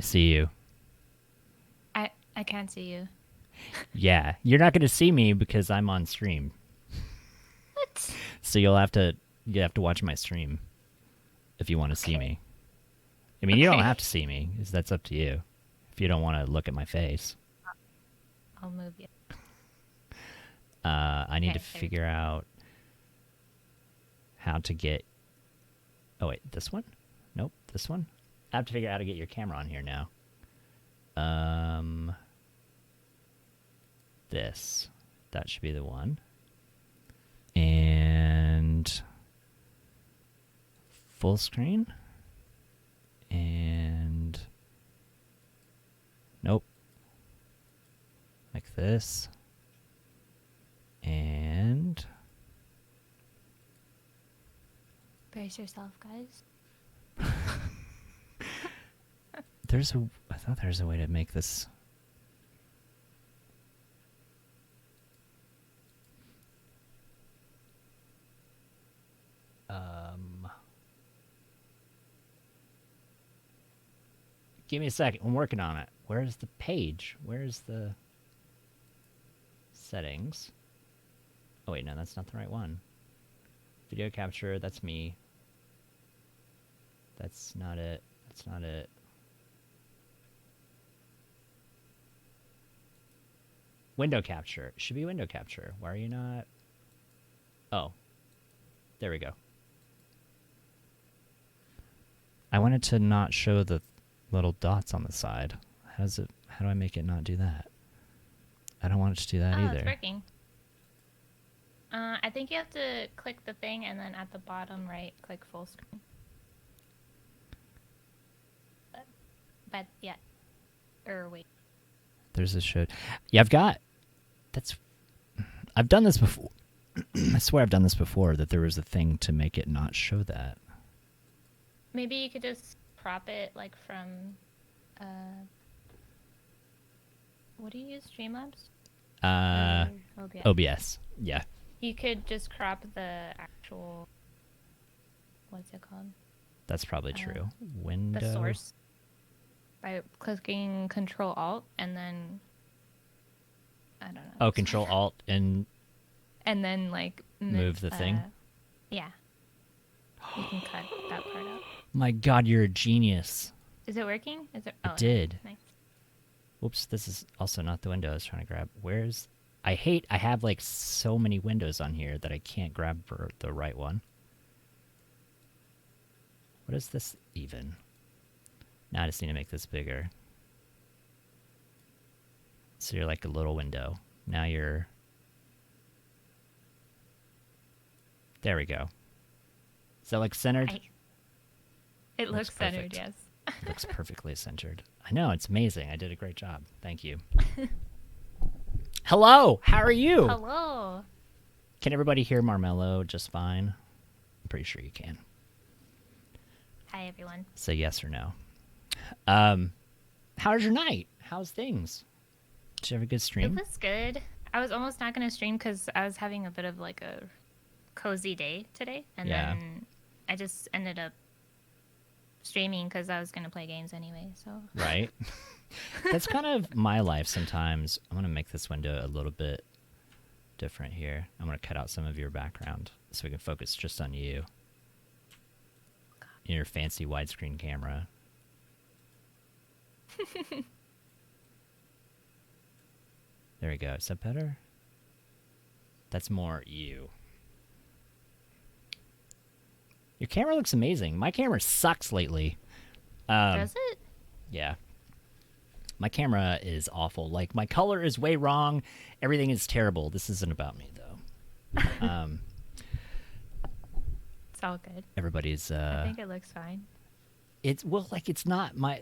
see you. I can't see you. Yeah, you're not going to see me because I'm on stream. What? So you have to watch my stream if you want to see me. I mean, you don't have to see me. That's up to you. If you don't want to look at my face. I'll move you. I need to figure out how to get... Oh, wait, this one? Nope, this one? I have to figure out how to get your camera on here now. This. That should be the one. And... full screen? And... Nope. Like this. And... Brace yourself, guys. I thought there's a way to make this... Give me a second. I'm working on it. Where's the page? Where's the settings? Oh, wait, no, that's not the right one. Video capture, that's me. That's not it. That's not it. Window capture. It should be window capture. Why are you not? Oh. There we go. I wanted to not show the little dots on the side. How do I make it not do that? I don't want it to do that either. It's working. I think you have to click the thing and then at the bottom right, click full screen. But yeah. Or wait. There's a show. Yeah, I've done this before. I swear I've done this before, that there was a thing to make it not show that. Maybe you could just crop it like from, what do you use, Streamlabs? OBS, yeah. You could just crop the actual, what's it called? That's probably true. Window. The source. By clicking Control-Alt and then, I don't know. Oh, Control-Alt and then like move the thing? Yeah. You can cut that part out. My God, you're a genius. Is it working? It did. Nice. Whoops, this is also not the window I was trying to grab. I have like so many windows on here that I can't grab for the right one. What is this even? Now I just need to make this bigger. So you're like a little window. Now you're... There we go. Is that like centered? It looks centered, yes. It looks perfectly centered. I know, it's amazing. I did a great job. Thank you. Hello, how are you? Hello. Can everybody hear Marmellohh just fine? I'm pretty sure you can. Hi, everyone. Say yes or no. How's your night? How's things? Did you have a good stream? It was good. I was almost not going to stream because I was having a bit of like a cozy day today. And then I just ended up streaming because I was going to play games anyway. So Right. That's kind of my life sometimes. I'm going to make this window a little bit different here. I'm going to cut out some of your background so we can focus just on you. Your fancy widescreen camera. There we go. Is that better? That's more you. Your camera looks amazing. My camera sucks lately. Does it? Yeah. My camera is awful. Like, my color is way wrong. Everything is terrible. This isn't about me, though. It's all good. Everybody's... I think it looks fine. It's not my...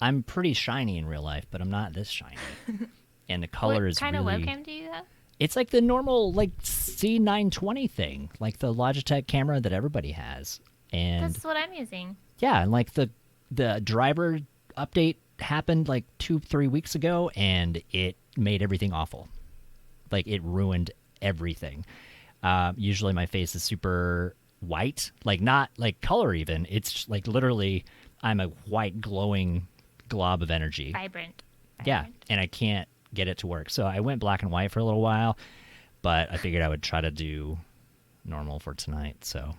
I'm pretty shiny in real life, but I'm not this shiny. And the color is really... What kind of webcam do you have? It's like the normal, C920 thing. Like the Logitech camera that everybody has. And that's what I'm using. Yeah, and like the driver update happened 2-3 weeks ago, and it made everything awful. Like, it ruined everything. Usually my face is super white, not color even. It's literally I'm a white glowing glob of energy. Vibrant. Yeah, and I can't get it to work. So I went black and white for a little while, but I figured I would try to do normal for tonight. So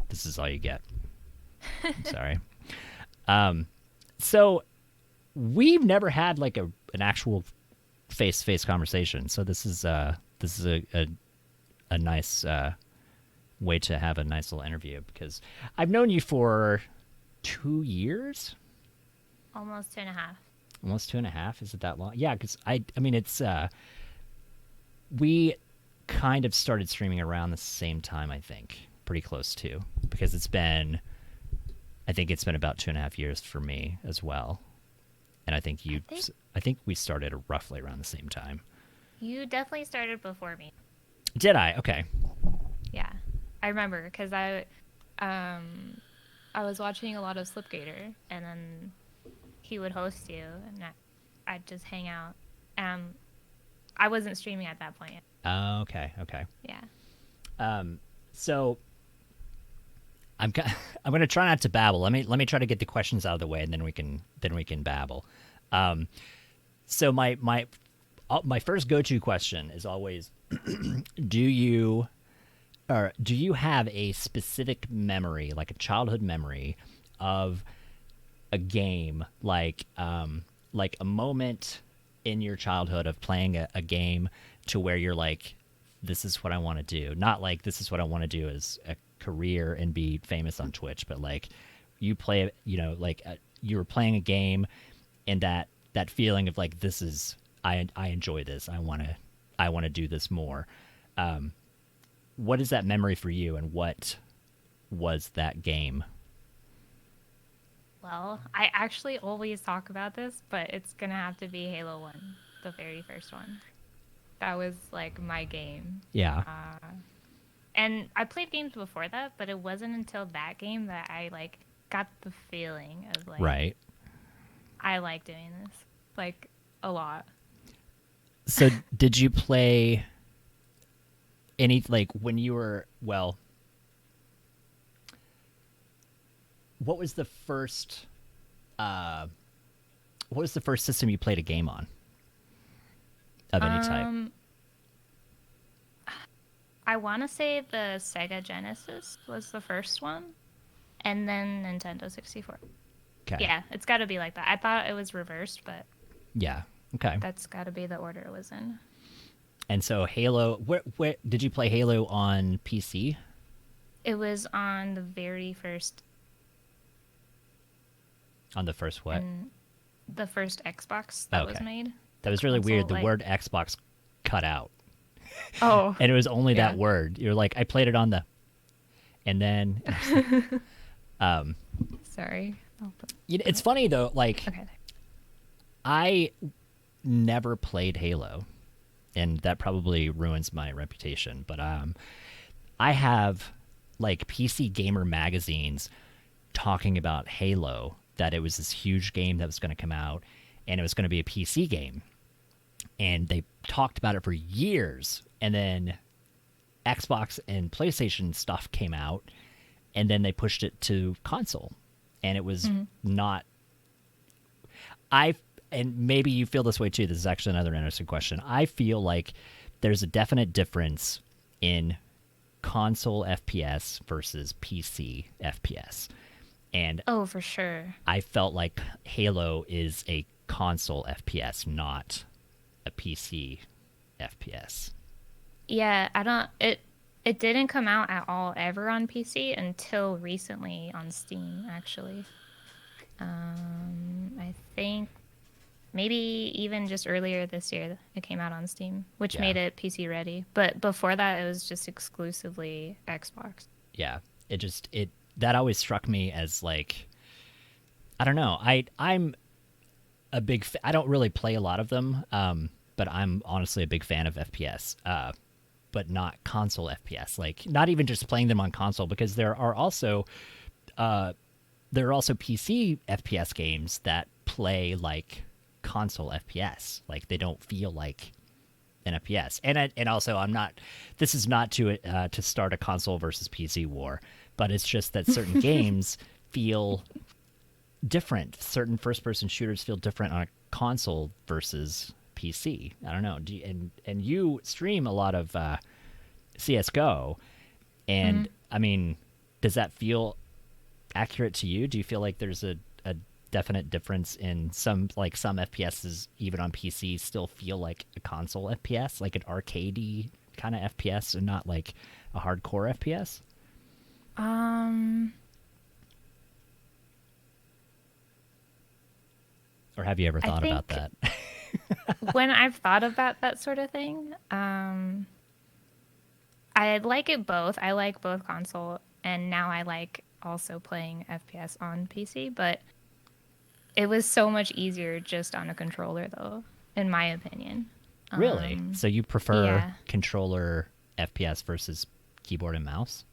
this is all you get. I'm sorry. So we've never had like an actual face-to-face conversation. So this is a nice way to have a nice little interview, because I've known you for 2 years. Almost 2.5. Almost 2.5. Is it that long? Yeah, because I mean, it's we kind of started streaming around the same time. I think pretty close to, because I think it's been about 2.5 years for me as well. And I think we started roughly around the same time. You definitely started before me. Did I? Okay. Yeah, I remember because I was watching a lot of Slipgator, and then he would host you, and I'd just hang out. I wasn't streaming at that point yet. Oh, okay. Yeah. So I'm going to try not to babble. Let me try to get the questions out of the way, and then we can babble. So my first go-to question is always, do you have a specific memory, like a childhood memory of a game, like a moment in your childhood of playing a game to where you're like, this is what I want to do. Not like this is what I want to do as a career and be famous on Twitch, but like you play, you were playing a game, and that feeling of like, this is, I enjoy this. I want to do this more. What is that memory for you, and what was that game? Well, I actually always talk about this, but it's going to have to be Halo 1, the very first one. That was like my game. Yeah. And I played games before that, but it wasn't until that game that I like got the feeling of like, right, I like doing this like a lot. So did you play any, like when you were, well, what was the first system you played a game on of any type? I want to say the Sega Genesis was the first one, and then Nintendo 64. Okay. Yeah, it's got to be like that. I thought it was reversed, but yeah, okay. That's got to be the order it was in. And so Halo, where did you play Halo on PC? It was on the very first. On the first what? The first Xbox that was made. That was really weird. The like... word Xbox cut out. Oh. And it was only that word. You're like, I played it on the... And then... Sorry. It's funny, though. Like, okay. I never played Halo. And that probably ruins my reputation. But I have, like, PC Gamer magazines talking about Halo, that it was this huge game that was going to come out, and it was going to be a PC game. And they talked about it for years, and then Xbox and PlayStation stuff came out, and then they pushed it to console, and it was not... And maybe you feel this way too. This is actually another interesting question. I feel like there's a definite difference in console FPS versus PC FPS. And oh, for sure. I felt like Halo is a console FPS, not a PC FPS. Yeah, it didn't come out at all ever on PC until recently on Steam, actually. I think maybe even just earlier this year it came out on Steam, which made it PC ready. But before that, it was just exclusively Xbox. Yeah, that always struck me as like, I don't know. I'm a big I don't really play a lot of them, but I'm honestly a big fan of FPS, but not console FPS. Like, not even just playing them on console, because there are also PC FPS games that play like console FPS. Like, they don't feel like an FPS. And also, I'm not. This is not to start a console versus PC war, but it's just that certain games feel different. Certain first-person shooters feel different on a console versus PC. I don't know. And you stream a lot of CS:GO, and I mean, does that feel accurate to you? Do you feel like there's a definite difference in some FPSs even on PC still feel like a console FPS, like an arcadey kind of FPS, and not like a hardcore FPS? Or have you ever thought about that? When I've thought about that sort of thing, I like it both. I like both console, and now I like also playing FPS on PC, but it was so much easier just on a controller, though, in my opinion. Really? So you prefer yeah. controller FPS versus keyboard and mouse?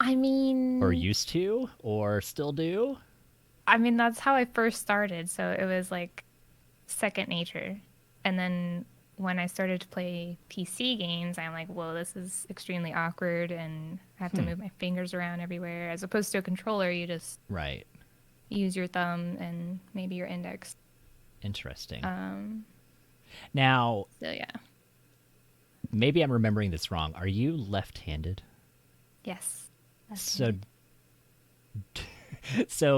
I mean... Or used to? Or still do? I mean, that's how I first started, so it was like second nature. And then when I started to play PC games, I'm like, whoa, this is extremely awkward, and I have to move my fingers around everywhere. As opposed to a controller, you just right use your thumb and maybe your index. Interesting. Now, so yeah. Maybe I'm remembering this wrong. Are you left-handed? Yes. So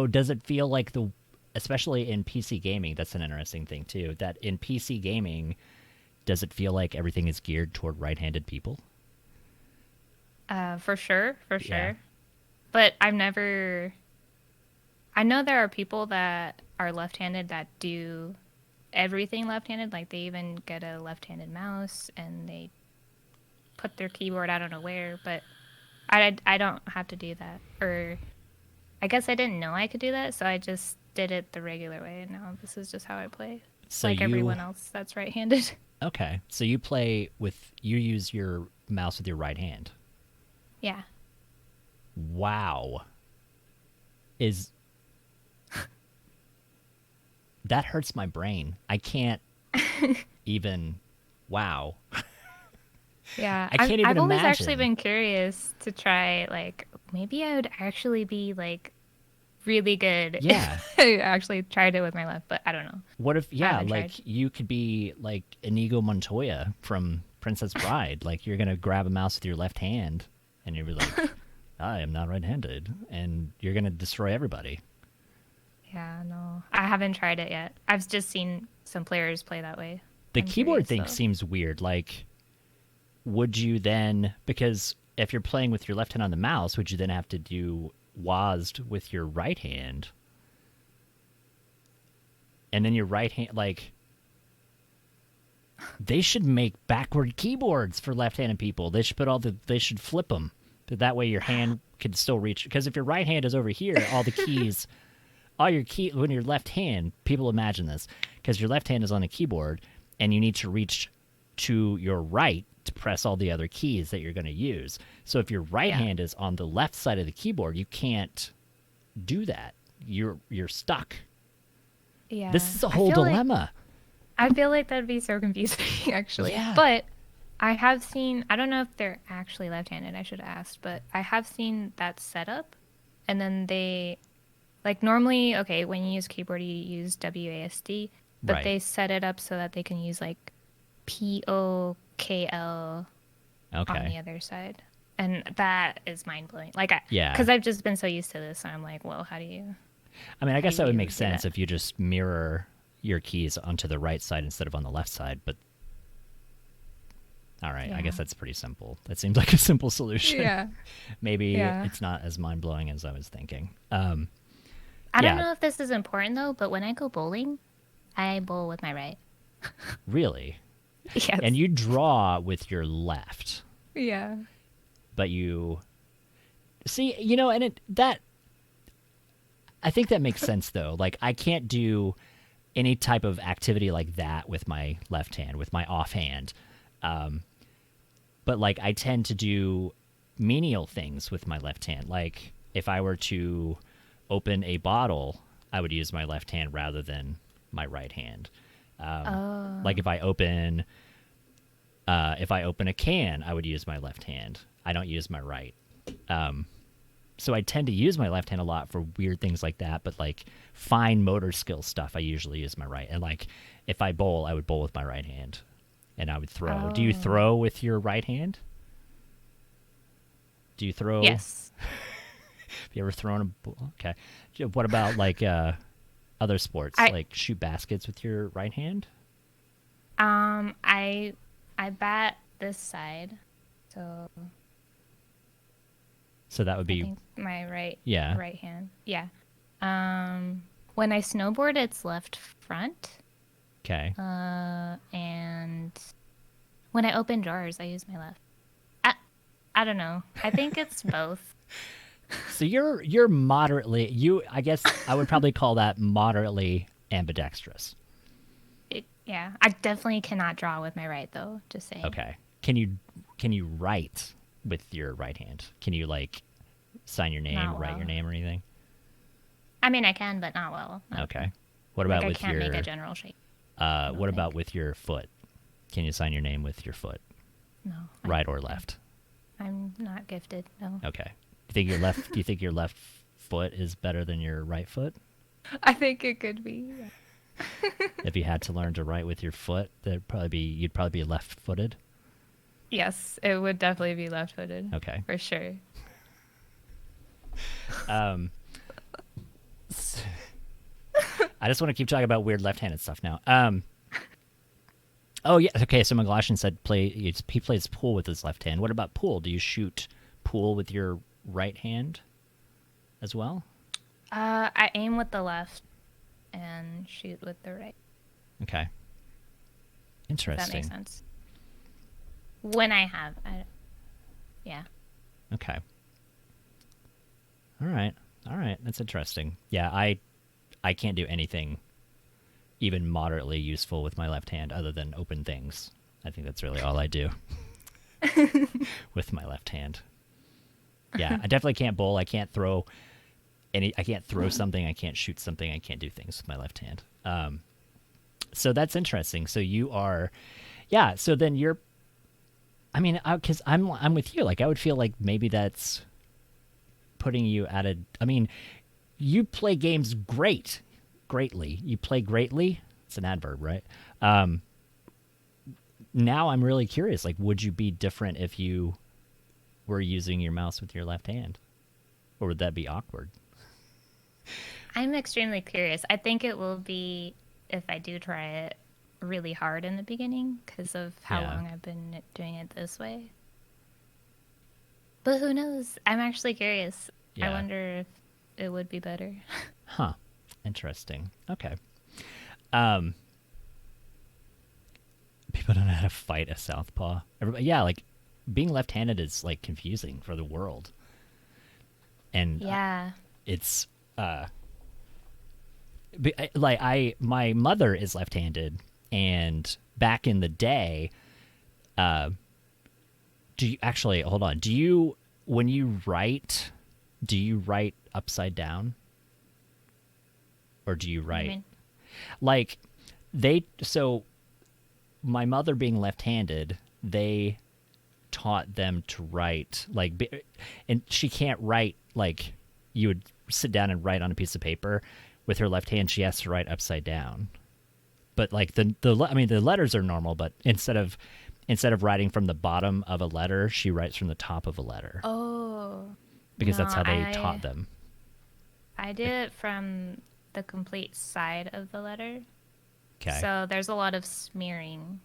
does it feel like especially in PC gaming, that's an interesting thing too, that in PC gaming, does it feel like everything is geared toward right-handed people? For sure. But I know there are people that are left-handed that do everything left-handed. Like they even get a left-handed mouse and they put their keyboard, I don't know where, but I don't have to do that. Or I guess I didn't know I could do that, so I just did it the regular way, and now this is just how I play. So like everyone else that's right-handed. Okay. So you use your mouse with your right hand. Yeah. Wow. That hurts my brain. I can't even. Wow. Yeah. I can't even I've always imagine. actually been curious to try, like, maybe I would actually be, like, really good. Yeah. If I actually tried it with my left, but I don't know. What if, you could be like Inigo Montoya from Princess Bride. Like, you're going to grab a mouse with your left hand, and you'll be like, I am not right-handed, and you're going to destroy everybody. Yeah, no. I haven't tried it yet. I've just seen some players play that way. The keyboard thing seems weird. Like, would you then, because if you're playing with your left hand on the mouse, would you then have to do WASD with your right hand? And then your right hand, like, they should make backward keyboards for left-handed people. They should they should flip them. That way your hand can still reach. Because if your right hand is over here, all the keys, when your left hand, people imagine this, because your left hand is on a keyboard, and you need to reach to your right to press all the other keys that you're going to use. So if your right hand is on the left side of the keyboard, you can't do that. You're stuck. Yeah. This is a whole dilemma. I feel like that'd be so confusing, actually. Yeah. But I have seen, I don't know if they're actually left-handed, I should have asked, but I have seen that setup. And then they, like, normally, okay, when you use keyboard, you use WASD, but they set it up so that they can use, like, POKL on the other side. And that is mind-blowing. Like, because I've just been so used to this, and I'm like, well, how do you... I mean, I guess that would make sense if you just mirror your keys onto the right side instead of on the left side, but all right, I guess that's pretty simple. That seems like a simple solution. Yeah. Maybe it's not as mind-blowing as I was thinking. I don't know if this is important, though, but when I go bowling, I bowl with my right. Really? Yes. And you draw with your left. Yeah. But you... See, and I think that makes sense, though. Like, I can't do any type of activity like that with my left hand, with my offhand. But, like, I tend to do menial things with my left hand. Like, if I were to open a bottle, I would use my left hand rather than my right hand. Like, if I open a can, I would use my left hand. I don't use my right. so I tend to use my left hand a lot for weird things like that, but like fine motor skill stuff, I usually use my right. And like if I bowl, I would bowl with my right hand, and I would throw. Do you Oh. throw with your right hand? Do you throw? Yes. Have you ever thrown a ball? Okay. What about like other sports, I like shoot baskets with your right hand? I bat this side, so So that would I be think my yeah. right hand. Yeah. When I snowboard, it's left front. Okay. And when I open drawers, I use my left. I don't know. I think it's both. So you're moderately I guess I would probably call that moderately ambidextrous. Yeah, I definitely cannot draw with my right though. Just saying. Okay. Can you write with your right hand? Can you like sign your name, Not write your well. name or anything? I mean, I can, but not well. Okay. What Like about I with can't your make a general shape. I don't what think. about with your foot? Can you sign your name with your foot? No. Right or left? I'm not gifted. No. Okay. Do you think your left foot is better than your right foot? I think it could be. If you had to learn to write with your foot, you'd probably be left-footed. Yes, it would definitely be left-footed. Okay. For sure. I just want to keep talking about weird left-handed stuff now. Oh yeah, okay. So McGlashan said he plays pool with his left hand. What about pool? Do you shoot pool with your right hand as well? I aim with the left and shoot with the right. Okay. If that Interesting. makes sense. When I have, yeah. Okay. All right. That's interesting. Yeah, I can't do anything even moderately useful with my left hand other than open things. I think that's really all I do with my left hand. Yeah, I definitely can't bowl. I can't throw something. I can't shoot something. I can't do things with my left hand. So that's interesting. So you are, yeah. So then you're, I mean, because I'm with you. Like I would feel like maybe that's putting you at a. I mean, you play games greatly. You play greatly. It's an adverb, right? Now I'm really curious. Like, would you be different if you were using your mouse with your left hand, or would that be awkward? I'm extremely curious. I think it will be, if I do try it, really hard in the beginning because of how Yeah. long I've been doing it this way. But who knows? I'm actually curious. I Yeah. wonder if it would be better. Huh. Interesting. Okay. People don't know how to fight a southpaw. Everybody, yeah, like being left-handed is like confusing for the world, and Yeah. it's my mother is left-handed, and back in the day, do you actually hold on? When you write, do you write upside down, or do you What do you write mean? like my mother being left-handed, they taught them to write and she can't write like you would sit down and write on a piece of paper. With her left hand, she has to write upside down. But like the letters are normal, but instead of writing from the bottom of a letter, she writes from the top of a letter Oh. because that's No, how they taught them. I did it from the complete side of the letter. Okay. So there's a lot of smearing.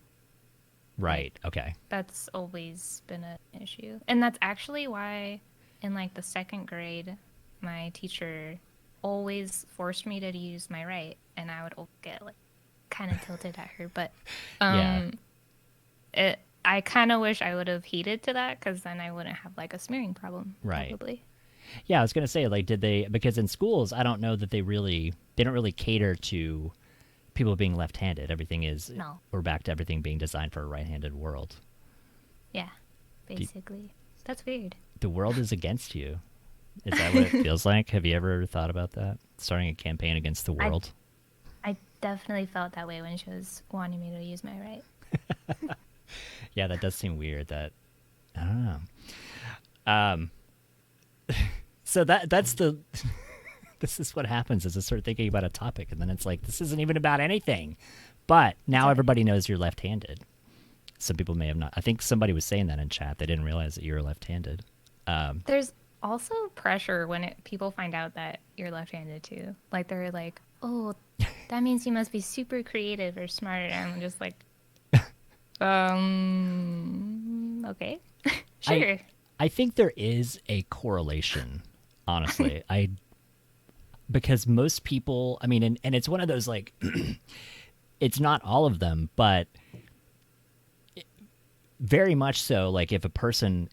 Right. Okay. That's always been an issue. And that's actually why in like the second grade, my teacher always forced me to use my right, and I would get like kind of tilted at her. But Yeah. I kind of wish I would have heeded to that because then I wouldn't have like a smearing problem. Right. Probably. Yeah, I was gonna say, like, because in schools, I don't know that they don't really cater to people being left-handed. Everything is, No. we're back to everything being designed for a right-handed world. Yeah. Basically. That's weird. The world is against you. Is that what it feels like? Have you ever thought about that? Starting a campaign against the world? I definitely felt that way when she was wanting me to use my right. Yeah, that does seem weird. That I don't know. So that's the this is what happens is I start thinking about a topic and then it's like this isn't even about anything. But now everybody knows you're left-handed. Some people may have not. I think somebody was saying that in chat. They didn't realize that you were left-handed. There's also pressure when people find out that you're left-handed too. Like they're like, "Oh, that means you must be super creative or smart." And I'm just like, okay, sure. I think there is a correlation, honestly. Because most people, I mean, and it's one of those like, it's not all of them, but very much so. Like if a person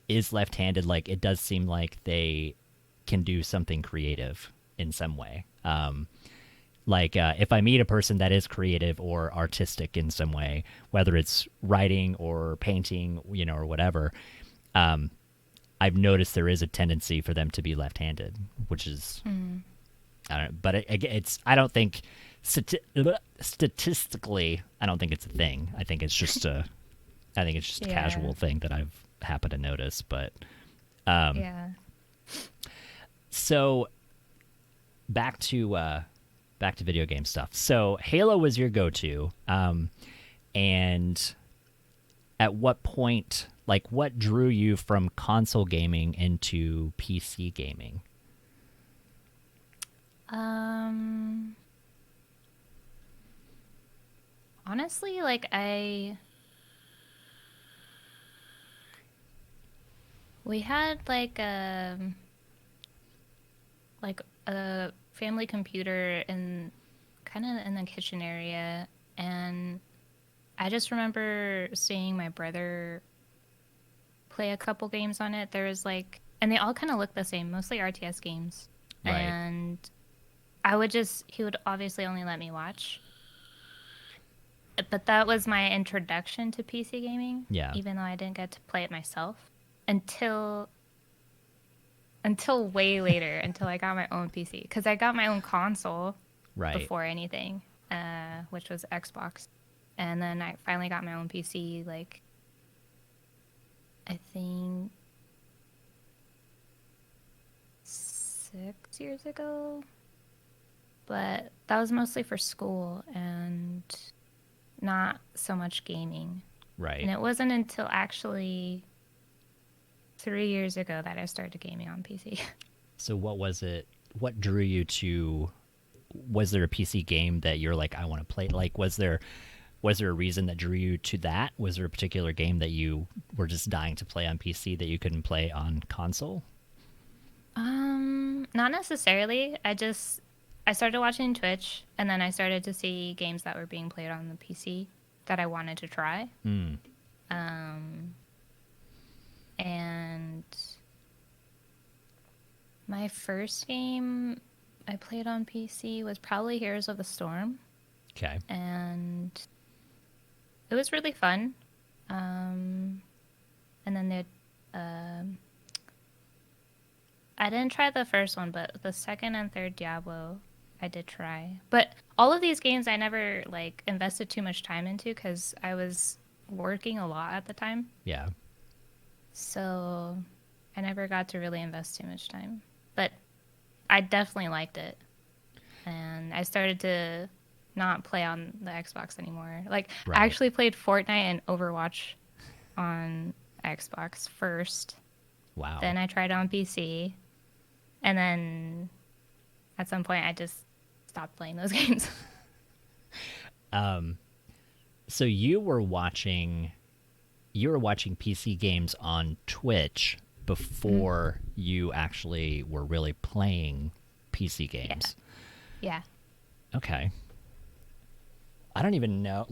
is left-handed, like it does seem like they can do something creative in some way. If I meet a person that is creative or artistic in some way, whether it's writing or painting, or whatever, I've noticed there is a tendency for them to be left-handed, which is, I don't know, but I don't think statistically, I don't think it's a thing. I think it's just a casual thing that I've happened to notice, but, Yeah. So back to video game stuff. So Halo was your go-to, and at what point, like, what drew you from console gaming into PC gaming? Honestly, we had a family computer in kind of in the kitchen area, and I just remember seeing my brother play a couple games on it. There was and they all kind of look the same, mostly RTS games. Right. And he would obviously only let me watch. But that was my introduction to PC gaming. Yeah. Even though I didn't get to play it myself until way later, until I got my own PC. Because I got my own console before anything, which was Xbox. And then I finally got my own PC, I think 6 years ago. But that was mostly for school and not so much gaming. Right. And it wasn't until actually 3 years ago that I started gaming on PC. So what was it? What drew you to? Was there a PC game that you're like, I want to play? Like, was there a reason that drew you to that? Was there a particular game that you were just dying to play on PC that you couldn't play on console? Not necessarily. I started watching Twitch, and then I started to see games that were being played on the PC that I wanted to try. And my first game I played on PC was probably Heroes of the Storm. Okay. And it was really fun. And then I didn't try the first one, but the second and third Diablo I did try. But all of these games I never invested too much time into because I was working a lot at the time. Yeah. So I never got to really invest too much time. But I definitely liked it. And I started to not play on the Xbox anymore. I actually played Fortnite and Overwatch on Xbox first. Wow. Then I tried on PC. And then at some point I just stopped playing those games. So you were watching PC games on Twitch before you actually were really playing PC games. Yeah. Okay. I don't even know.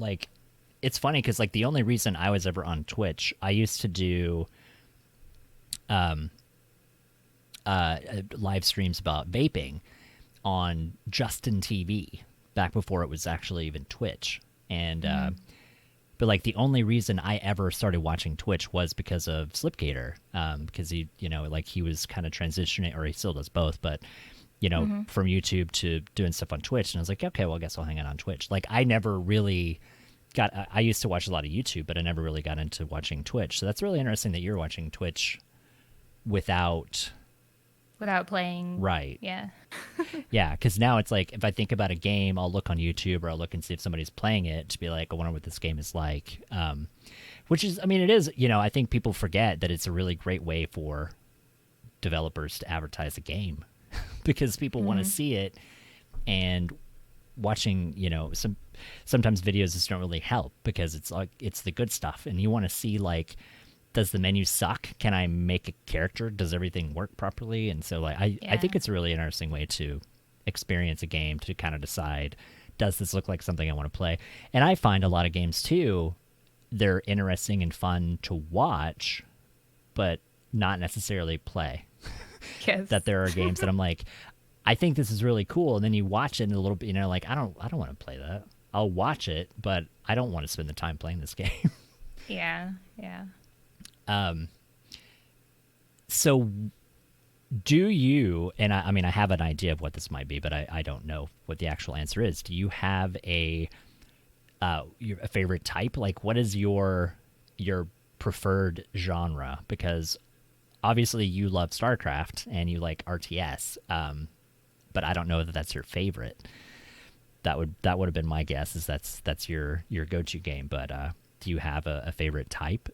It's funny because the only reason I was ever on Twitch, I used to do live streams about vaping on Justin TV back before it was actually even Twitch. And but the only reason I ever started watching Twitch was because of Slipgator, because he was kind of transitioning, or he still does both, but from YouTube to doing stuff on Twitch. And I was like, okay, well, I guess I'll hang out on Twitch. I never really I used to watch a lot of YouTube, but I never really got into watching Twitch. So that's really interesting that you're watching Twitch without without playing. Right. Yeah. Yeah, because now it's like if I think about a game, I'll look on YouTube or I'll look and see if somebody's playing it to be like, I wonder what this game is like. Which is, I mean, it is, I think people forget that it's a really great way for developers to advertise a game because people want to see it, and watching, sometimes videos just don't really help because it's like, it's the good stuff and you want to see like, does the menu suck? Can I make a character? Does everything work properly? And so like I think it's a really interesting way to experience a game, to kind of decide, does this look like something I want to play? And I find a lot of games too, they're interesting and fun to watch, but not necessarily play. Yes. That there are games that I'm like, I think this is really cool, and then you watch it in a little bit, like I don't want to play that. I'll watch it, but I don't want to spend the time playing this game. Yeah. Yeah. So do you, and I mean, I have an idea of what this might be, but I don't know what the actual answer is. Do you have a favorite type? Like, what is your preferred genre? Because obviously you love StarCraft and you like RTS, but I don't know that that's your favorite. That would have been my guess, is that's your go-to game. But do you have a favorite type?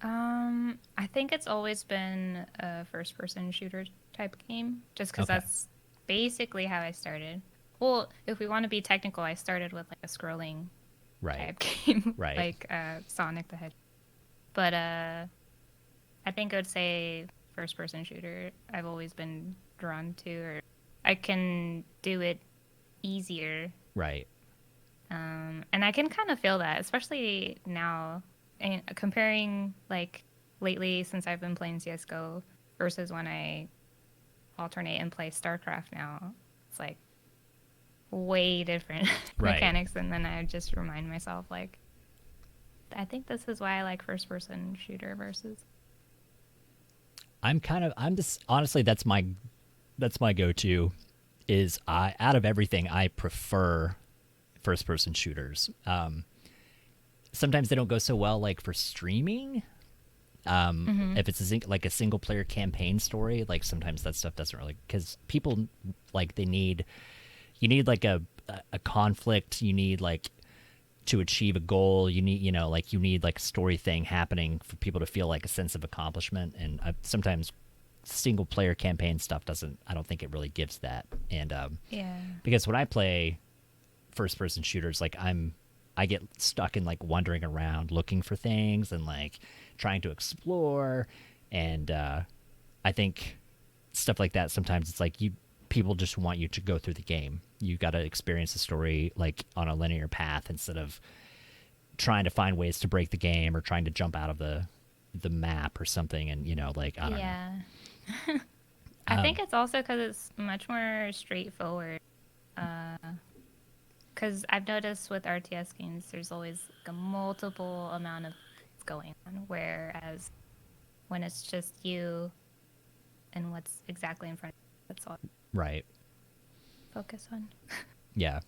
I think it's always been a first-person shooter type game, just because Okay. that's basically how I started. Well, if we want to be technical, I started with like a scrolling Right. type game, Right. like Sonic the Hedgehog. But I think I would say first-person shooter. I've always been drawn to, or I can do it easier, Right. and I can kind of feel that, especially now, and comparing like lately since I've been playing CS:GO versus when I alternate and play StarCraft now. It's like way different Right. mechanics, and then I just remind myself like, I think this is why I like first person shooter versus. I'm just, honestly, that's my go-to, is out of everything, I prefer first person shooters. Sometimes they don't go so well like for streaming. If it's like a single player campaign story, like sometimes that stuff doesn't really, because people like you need like a conflict, you need like to achieve a goal, you need you need like a story thing happening for people to feel like a sense of accomplishment, and sometimes single player campaign stuff I don't think it really gives that. And Yeah. because when I play first person shooters, like I get stuck in like wandering around looking for things and like trying to explore, and I think stuff like that, sometimes it's like people just want you to go through the game. You got to experience the story like on a linear path instead of trying to find ways to break the game or trying to jump out of the map or something, and like I don't know. Yeah. I think it's also because it's much more straightforward. Because I've noticed with RTS games, there's always like a multiple amount of things going on, whereas when it's just you and what's exactly in front of you, that's all Right. focus on. Yeah.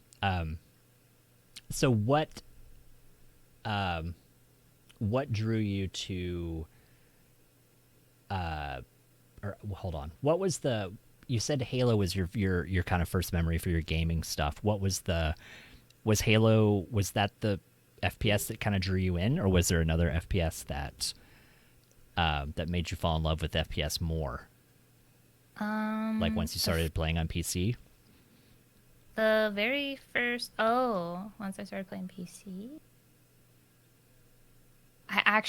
So what drew you to or hold on. What was you said Halo was your kind of first memory for your gaming stuff. What was Halo, was that the FPS that kind of drew you in, or was there another FPS that made you fall in love with FPS more? Like once you started playing on PC? The very first, once I started playing PC, I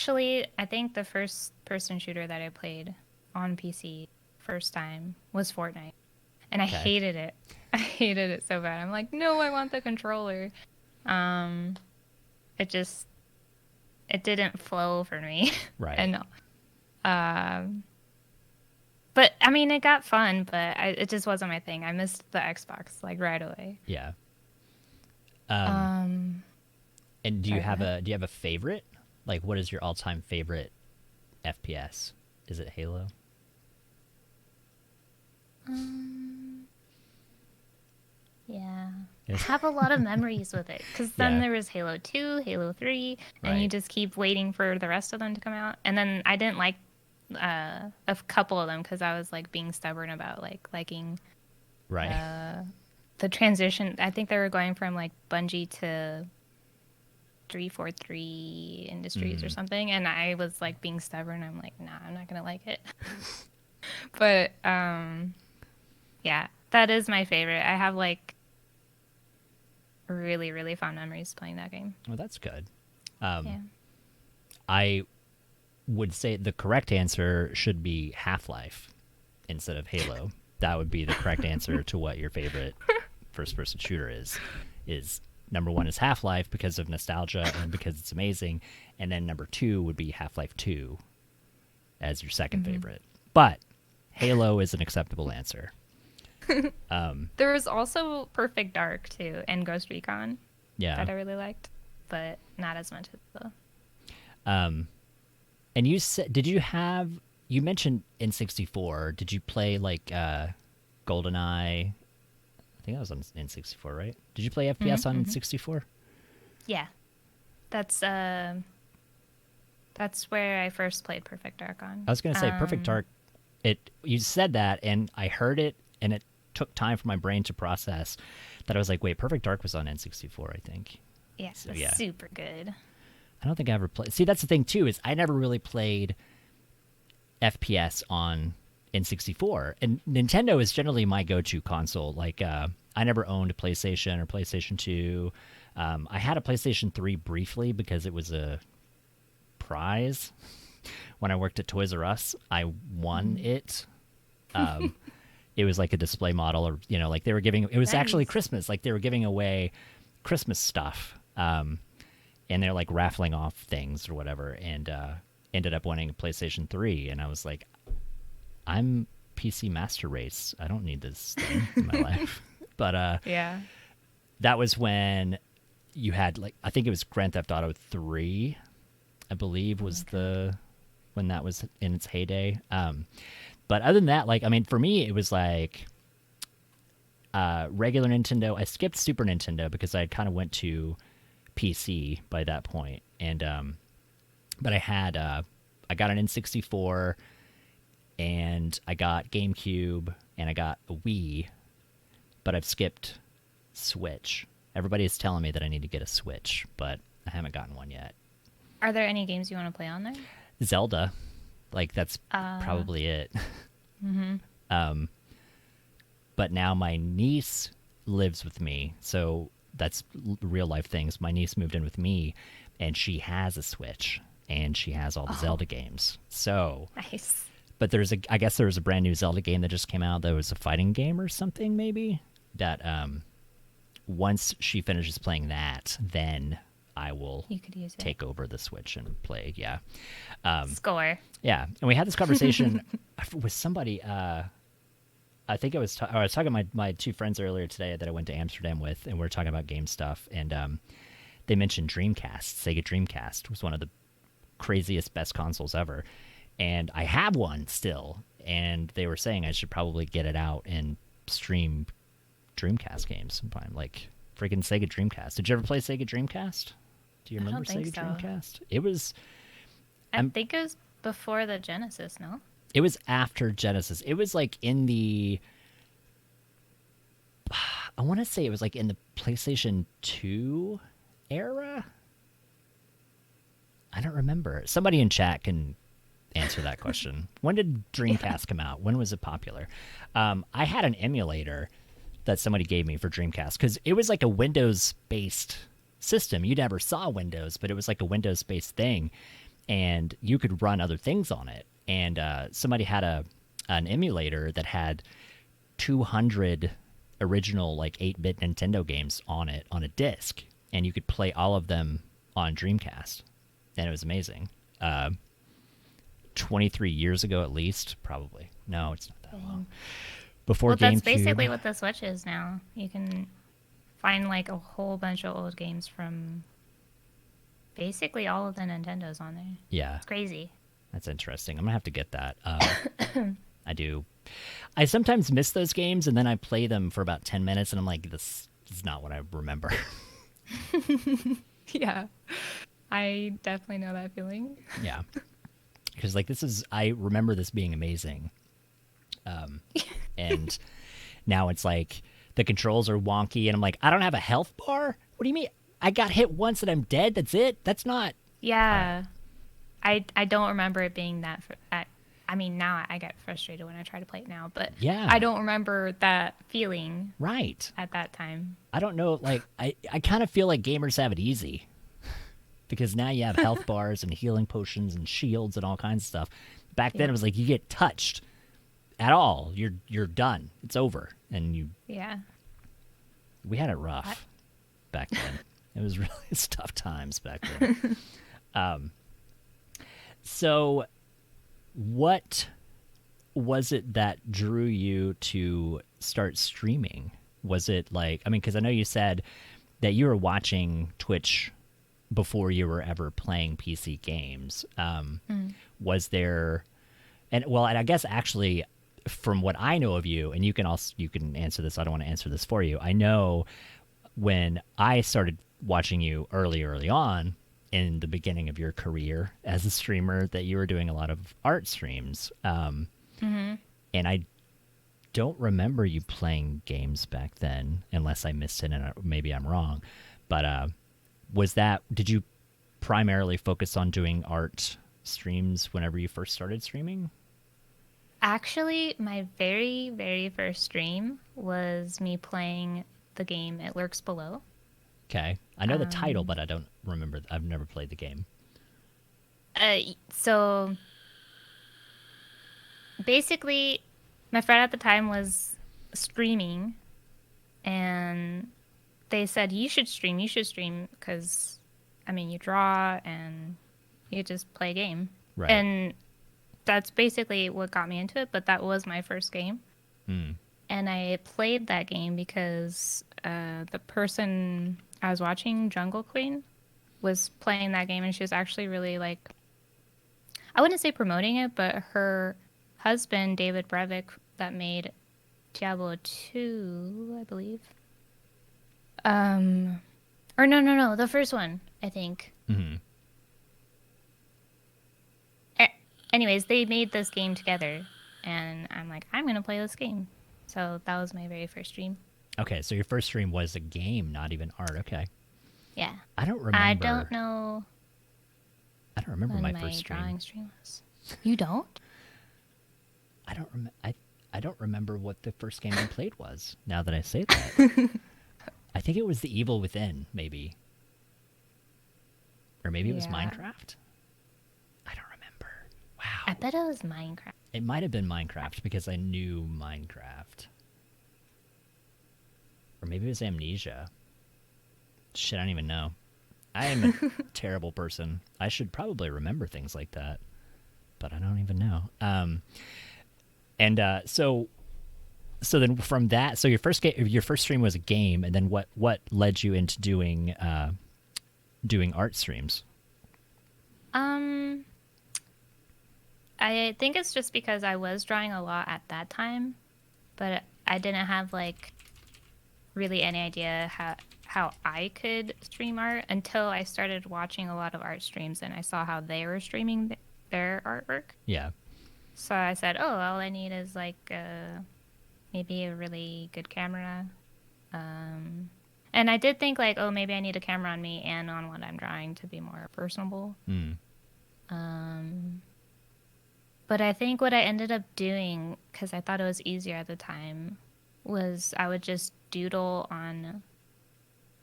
think the first person shooter that I played on PC first time was Fortnite. And I Okay. hated it. I hated it so bad. I'm like, no, I want the controller. It didn't flow for me. Right. And but I mean, it got fun, but it just wasn't my thing. I missed the Xbox like right away. Yeah. Um, And do you sorry, have go ahead. a favorite? Like, what is your all-time favorite FPS? Is it Halo? Yeah. I Yes. have a lot of memories with it because then Yeah. there was Halo 2, Halo 3, and you Right. just keep waiting for the rest of them to come out. And then I didn't like a couple of them because I was like being stubborn about like liking Right. the transition. I think they were going from like Bungie to 343 Industries or something, and I was like being stubborn. I'm like, nah, I'm not gonna like it. But yeah, that is my favorite. I have like really, really fond memories playing that game. Well, that's good. Yeah. I would say the correct answer should be Half-Life instead of Halo. That would be the correct answer to what your favorite first-person shooter is. Is number one is Half-Life because of nostalgia and because it's amazing, and then number two would be Half-Life 2 as your second favorite. But Halo is an acceptable answer. There was also Perfect Dark too, and Ghost Recon Yeah. that I really liked, but not as much as the. And you said, you mentioned N64. Did you play like GoldenEye? I think that was on N64, right? Did you play FPS on N64? Yeah, that's where I first played Perfect Dark on. I was going to say Perfect Dark. You said that, and I heard it, and it took time for my brain to process that. I was like, wait, Perfect Dark was on N64, I think. Yeah, So, it's yeah. super good. I don't think I ever played. See, that's the thing too, is I never really played FPS on N64, and Nintendo is generally my go-to console. Like, I never owned a PlayStation or PlayStation 2. I had a PlayStation 3 briefly because it was a prize. When I worked at Toys R Us, I won it. It was like a display model, or like they were giving. It was actually Nice. Christmas. Like they were giving away Christmas stuff. And they're like raffling off things or whatever, and ended up winning a PlayStation 3. And I was like, I'm PC Master Race. I don't need this thing in my life. But Yeah. that was when you had, like, I think it was Grand Theft Auto 3, I believe, was when that was in its heyday. But other than that, like, I mean, for me, it was like regular Nintendo. I skipped Super Nintendo because I kind of went to PC by that point, and but I got an N64, and I got GameCube, and I got a Wii, but I've skipped Switch. Everybody is telling me that I need to get a Switch, but I haven't gotten one yet. Are there any games you want to play on there? Zelda, like that's probably it. But now my niece lives with me, so that's real life things. My niece moved in with me, and she has a Switch, and she has all the Zelda games. So, Nice. but I guess there was a brand new Zelda game that just came out. That was a fighting game or something, maybe. That once she finishes playing that, then I will You could use it. take over the Switch and play. Yeah, Score. yeah. And we had this conversation with somebody. I think I was talking to my two friends earlier today that I went to Amsterdam with, and we were talking about game stuff, and they mentioned Dreamcast. Sega Dreamcast was one of the craziest, best consoles ever, and I have one still, and they were saying I should probably get it out and stream Dreamcast games sometime, like freaking Sega Dreamcast. Did you ever play Sega Dreamcast? Do you I remember don't think Sega so. Dreamcast? It was I think it was before the Genesis, no? It was after Genesis. It was like in the, I want to say it was like in the PlayStation 2 era. I don't remember. Somebody in chat can answer that question. When did Dreamcast come out? When was it popular? I had an emulator that somebody gave me for Dreamcast because it was like a Windows-based system. You never saw Windows, but it was like a Windows-based thing, and you could run other things on it. And somebody had an emulator that had 200 original like 8-bit Nintendo games on it on a disc, and you could play all of them on Dreamcast, and it was amazing. 23 years ago at least, probably. No, it's not that long. Before Well, that's GameCube. basically what the Switch is now. You can find like a whole bunch of old games from basically all of the Nintendos on there. Yeah, It's crazy. that's interesting. I'm gonna have to get that. I do. I sometimes miss those games, and then I play them for about 10 minutes, and I'm like, this is not what I remember. Yeah. I definitely know that feeling. Yeah. because like I remember this being amazing, and now it's like the controls are wonky, and I'm like, I don't have a health bar. What do you mean? I got hit once and I'm dead. That's it. That's not. Yeah. I don't remember it being that. I mean, now I get frustrated when I try to play it now, but Yeah. I don't remember that feeling Right. at that time. I don't know. Like, I kind of feel like gamers have it easy because now you have health bars and healing potions and shields and all kinds of stuff. Back then, it was like you get touched at all, you're done. It's over, and Yeah. we had it rough back then. It was really tough times back then. So, what was it that drew you to start streaming? Was it like, I mean, because I know you said that you were watching Twitch before you were ever playing PC games. Was there, and I guess actually, from what I know of you, and you can answer this. I don't want to answer this for you. I know when I started watching you early on in the beginning of your career as a streamer, that you were doing a lot of art streams. And I don't remember you playing games back then, unless I missed it, and maybe I'm wrong. But did you primarily focus on doing art streams whenever you first started streaming? Actually, my very, very first stream was me playing the game It Lurks Below. Okay. I know the title, but I don't remember. I've never played the game. So basically, my friend at the time was streaming, and they said, you should stream, because, I mean, you draw and you just play a game. Right. And that's basically what got me into it, but that was my first game. And I played that game because the person I was watching, Jungle Queen, was playing that game, and she was actually really, like, I wouldn't say promoting it, but her husband, David Brevik, that made Diablo 2, I believe. Or no, the first one, I think. Anyways, they made this game together, and I'm like, I'm going to play this game. So that was my very first stream. Okay, so your first stream was a game, not even art. Okay. Yeah. I don't remember. I don't know. I don't remember when my first stream. Drawing stream was. You don't? I don't remember. I don't remember what the first game I played was. Now that I say that, I think it was The Evil Within, maybe, or maybe it was Minecraft. I don't remember. Wow. I bet it was Minecraft. It might have been Minecraft because I knew Minecraft. Or maybe it was Amnesia. Shit, I don't even know. I am a terrible person. I should probably remember things like that, but I don't even know. So then from that, so your first stream was a game, and then what led you into doing art streams? I think it's just because I was drawing a lot at that time, but I didn't have like really any idea how I could stream art until I started watching a lot of art streams, and I saw how they were streaming their artwork. Yeah. So I said, oh, all I need is like maybe a really good camera. And I did think like, oh, maybe I need a camera on me and on what I'm drawing to be more personable. But I think what I ended up doing, because I thought it was easier at the time, was I would just doodle on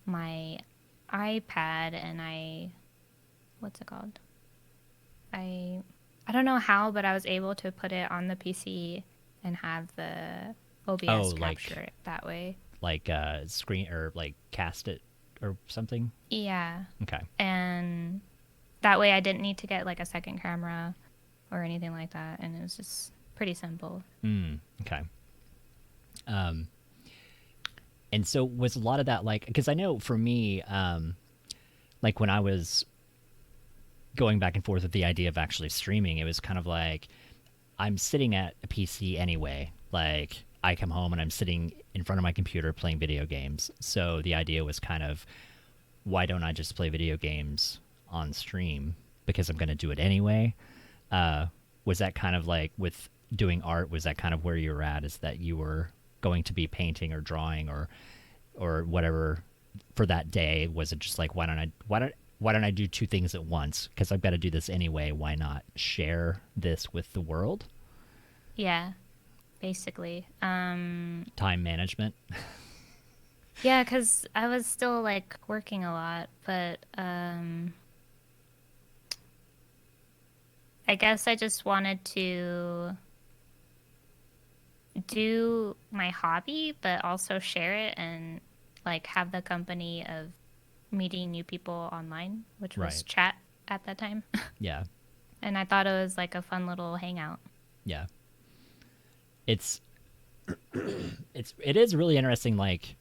my iPad, and what's it called? I don't know how, but I was able to put it on the PC and have the OBS capture it that way. Like screen or like cast it or something? Yeah. Okay. And that way I didn't need to get like a second camera or anything like that, and it was just pretty simple. Okay. And so was a lot of that like, because I know for me, like when I was going back and forth with the idea of actually streaming, it was kind of like I'm sitting at a PC anyway. Like I come home and I'm sitting in front of my computer playing video games. So the idea was kind of, why don't I just play video games on stream? Because I'm going to do it anyway. Was that kind of like with doing art? Was that kind of where you were at? Is that you were going to be painting or drawing or whatever for that day? Was it just like why don't I do two things at once? Because I've got to do this anyway. Why not share this with the world? Yeah, basically. Time management. Yeah, because I was still like working a lot, but I guess I just wanted to do my hobby, but also share it and like have the company of meeting new people online, which was Right. chat at that time. Yeah. And I thought it was like a fun little hangout. Yeah. It's it is really interesting. Like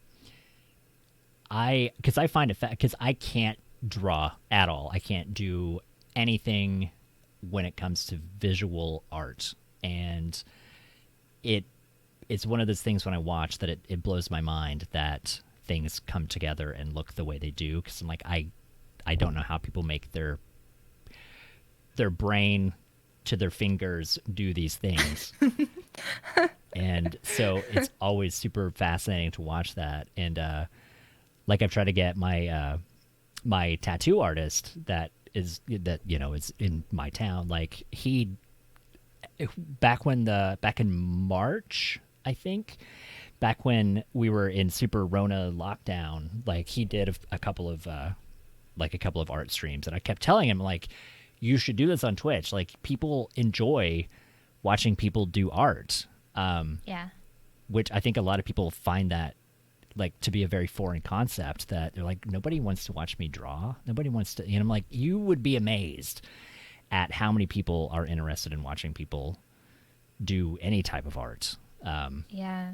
because I find it because I can't draw at all. I can't do anything when it comes to visual art, and it it's one of those things when I watch that it blows my mind that things come together and look the way they do. Because I'm like I don't know how people make their brain to their fingers do these things. And so it's always super fascinating to watch that. And like I've tried to get my my tattoo artist that is in my town. Like he back in March, I think, back when we were in super Rona lockdown, like he did a couple of art streams, and I kept telling him like, you should do this on Twitch. Like people enjoy watching people do art. Yeah. Which I think a lot of people find that like to be a very foreign concept, that they're like, nobody wants to watch me draw. Nobody wants to, I'm like, you would be amazed at how many people are interested in watching people do any type of art. Yeah.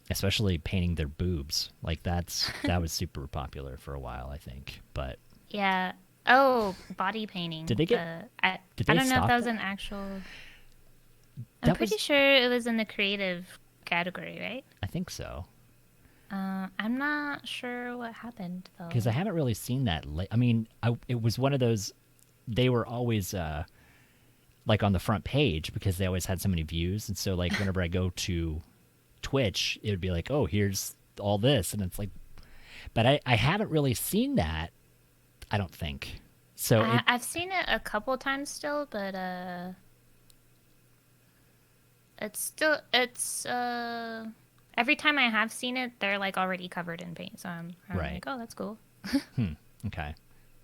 Especially painting their boobs. Like that was super popular for a while, I think. But Yeah. Oh, body painting. did they get, I did they don't know if stop that was that? an actual. I'm That pretty was, sure it was in the creative category, right? I think so. I'm not sure what happened Because I though. haven't really seen that. I mean, it was one of those. They were always like on the front page because they always had so many views, and so like whenever I go to Twitch, it would be like, oh, here's all this, and it's like, but I haven't really seen that. I don't think so. I've seen it a couple times still, but it's every time I have seen it, they're like already covered in paint, so I'm Right. like, oh, that's cool. Okay.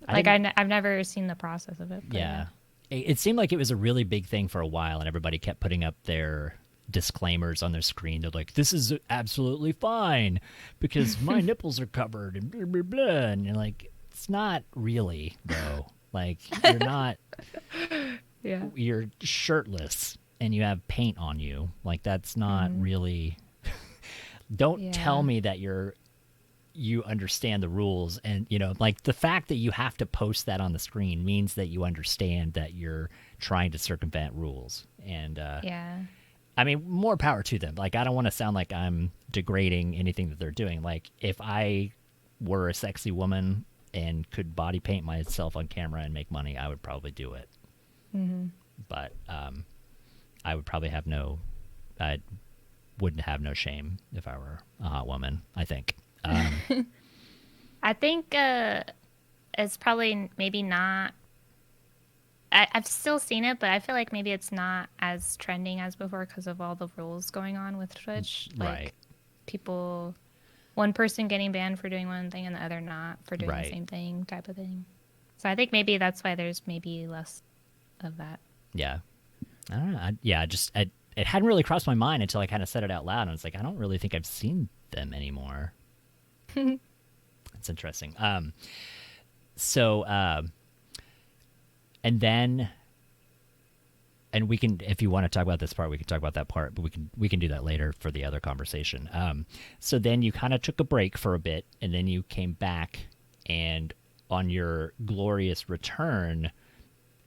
I Like didn't. I've never seen the process of it, but yeah. Yeah. It seemed like it was a really big thing for a while, and everybody kept putting up their disclaimers on their screen. They're like, "This is absolutely fine because my nipples are covered," and blah blah blah. And you're like, "It's not really though. Like you're not. Yeah. You're shirtless and you have paint on you. Like that's not really. Don't tell Yeah. me that you understand the rules, and like the fact that you have to post that on the screen means that you understand that you're trying to circumvent rules. And Yeah. I mean, more power to them. Like I don't want to sound like I'm degrading anything that they're doing. Like if I were a sexy woman and could body paint myself on camera and make money, I would probably do it. But I would probably have I wouldn't have no shame if I were a hot woman, I think. I think it's probably maybe not. I've still seen it, but I feel like maybe it's not as trending as before because of all the rules going on with Twitch. Right. Like people, one person getting banned for doing one thing and the other not for doing Right. the same thing, type of thing. So I think maybe that's why there's maybe less of that. Yeah. I don't know. It hadn't really crossed my mind until I kind of said it out loud. And I was like, I don't really think I've seen them anymore. It's interesting. So, and then, and we can, if you want to talk about this part, we can talk about that part, but we can do that later for the other conversation. So then you kind of took a break for a bit, and then you came back, and on your glorious return,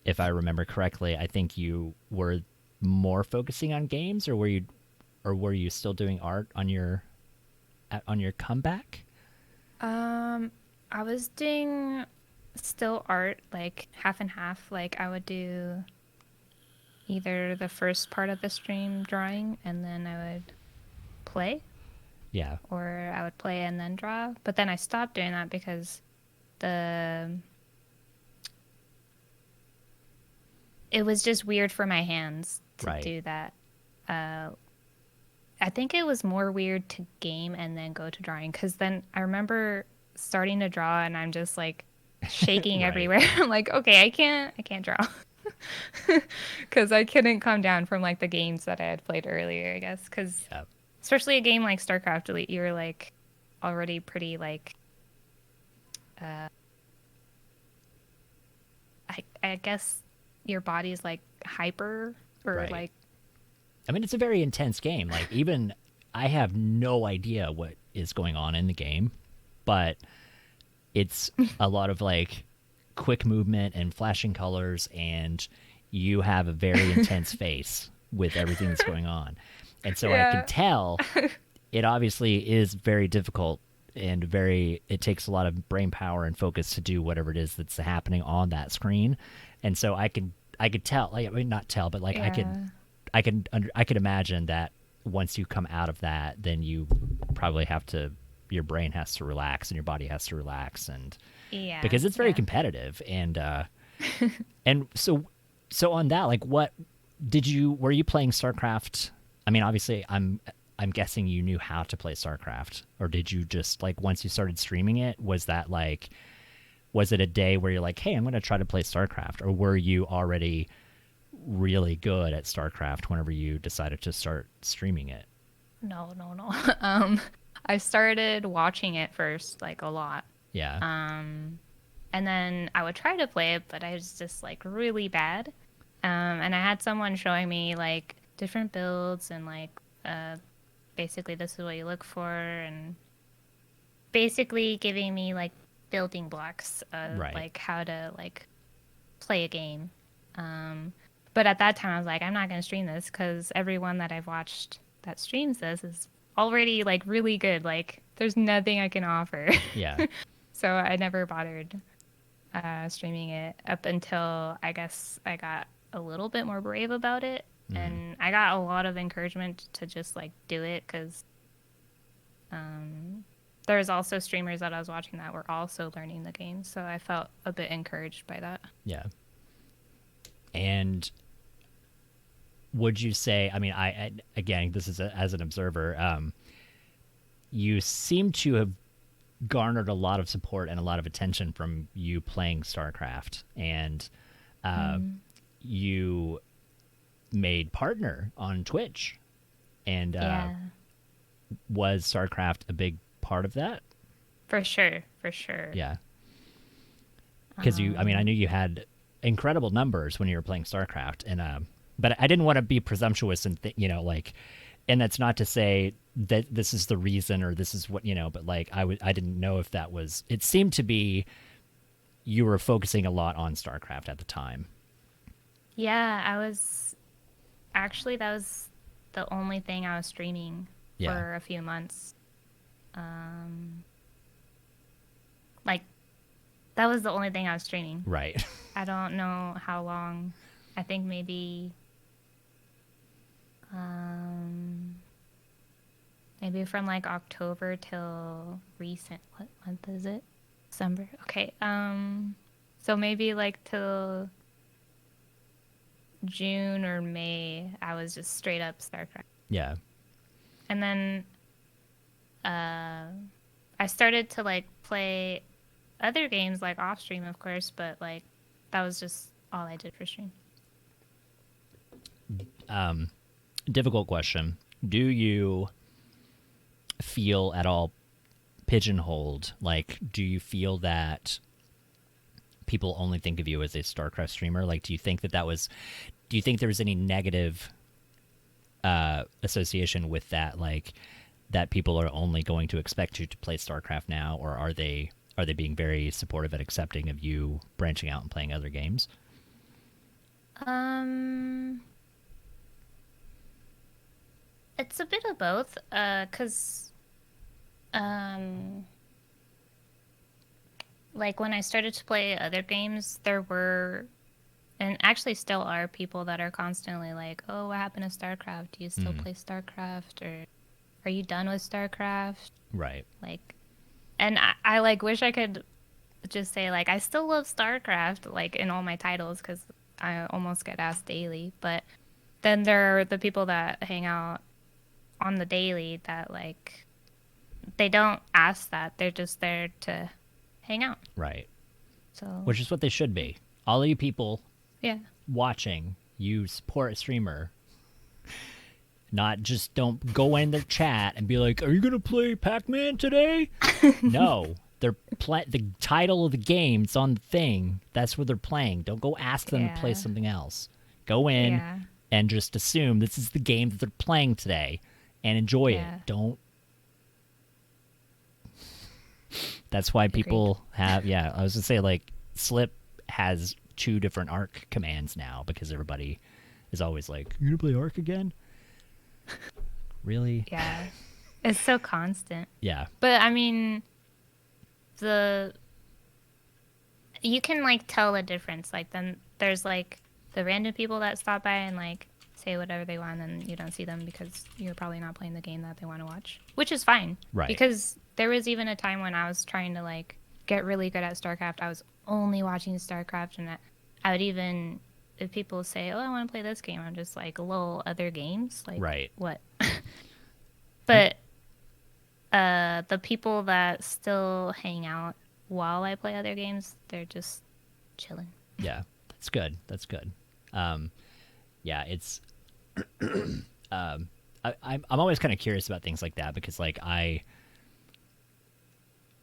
if I remember correctly, I think you were more focusing on games, or were you still doing art on your comeback? I was doing still art, like half and half. Like I would do either the first part of the stream drawing and then I would play, Yeah. or I would play and then draw. But then I stopped doing that because it was just weird for my hands to Right. do that. I think it was more weird to game and then go to drawing, because then I remember starting to draw and I'm just like shaking Right. everywhere. I'm like, okay, I can't draw. Because I couldn't come down from like the games that I had played earlier, I guess. Because Yeah. especially a game like StarCraft Elite, you're like already pretty like, I guess your body's like hyper, or Right. like, I mean, it's a very intense game. Like, even I have no idea what is going on in the game, but it's a lot of like quick movement and flashing colors, and you have a very intense face with everything that's going on. And so I can yeah, tell it obviously is very difficult and it takes a lot of brain power and focus to do whatever it is that's happening on that screen. And so I could tell, like, I mean, not tell, but like yeah, I could imagine that once you come out of that, then you probably have to, your brain has to relax and your body has to relax, and yeah, because it's very yeah. competitive. And so on that, like, what were you playing StarCraft? I mean, obviously I'm guessing you knew how to play StarCraft, or did you just, like, once you started streaming it, was it a day where you're like, hey, I'm going to try to play StarCraft, or were you already really good at StarCraft whenever you decided to start streaming it? No, no, no. I started watching it first, like a lot. Yeah. And then I would try to play it, but I was just like really bad. And I had someone showing me like different builds and like basically this is what you look for, and basically giving me like building blocks of Right. like how to like play a game. But at that time I was like, I'm not going to stream this because everyone that I've watched that streams this is already like really good. Like there's nothing I can offer. Yeah. So I never bothered streaming it up until I guess I got a little bit more brave about it. Mm. And I got a lot of encouragement to just like do it, because there's also streamers that I was watching that were also learning the game. So I felt a bit encouraged by that. Yeah. And would you say, I mean, I again, this is as an observer, you seem to have garnered a lot of support and a lot of attention from you playing StarCraft, and you made partner on Twitch, and Yeah, was StarCraft a big part of that? for sure, for sure. Yeah, because I mean, I knew you had incredible numbers when you were playing StarCraft, and but I didn't want to be presumptuous and like, and that's not to say that this is the reason or this is what, but like I didn't know if that was. It seemed to be you were focusing a lot on StarCraft at the time. Yeah, I was actually, that was the only thing I was streaming Yeah. for a few months. Like that was the only thing I was streaming. Right. I don't know how long. I think maybe from like October till recent. What month is it? December. Okay. So maybe like till June or May, I was just straight up StarCraft. Yeah. And then I started to like play other games like off stream, of course, but like that was just all I did for stream. Difficult question. Do you feel at all pigeonholed? Like, do you feel that people only think of you as a StarCraft streamer? Like, do you think do you think there was any negative association with that? Like, that people are only going to expect you to play StarCraft now, or are they being very supportive and accepting of you branching out and playing other games? It's a bit of both, 'cause like when I started to play other games, there were and actually still are people that are constantly like, oh, what happened to StarCraft? Do you still play StarCraft? Or are you done with StarCraft? Right. Like, and I like wish I could just say like I still love StarCraft like in all my titles because I almost get asked daily. But then there are the people that hang out on the daily that like they don't ask that. They're just there to hang out. Right. So Which is what they should be. All of you people yeah. watching, you support a streamer. Not just don't go in the chat and be like, "Are you gonna play Pac-Man today?" No, they're the title of the game. It's on the thing. That's what they're playing. Don't go ask them to play Yeah. something else. Go in Yeah. and just assume this is the game that they're playing today, and enjoy Yeah. it. Don't. That's why people have. Yeah, I was gonna say like Slip has 2 different ARC commands now because everybody is always like, "You gonna play ARC again?" Really? Yeah. It's so constant. Yeah. But I mean, you can like tell the difference. Like then there's like the random people that stop by and like say whatever they want, and you don't see them because you're probably not playing the game that they want to watch, which is fine. Right. Because there was even a time when I was trying to like get really good at StarCraft. I was only watching StarCraft, and I would even if people say, "Oh, I want to play this game," I'm just like, "Lol, other games?" Like, Right. what? But the people that still hang out while I play other games, they're just chilling. Yeah, that's good. That's good. Yeah, it's. I'm always kind of curious about things like that because, like,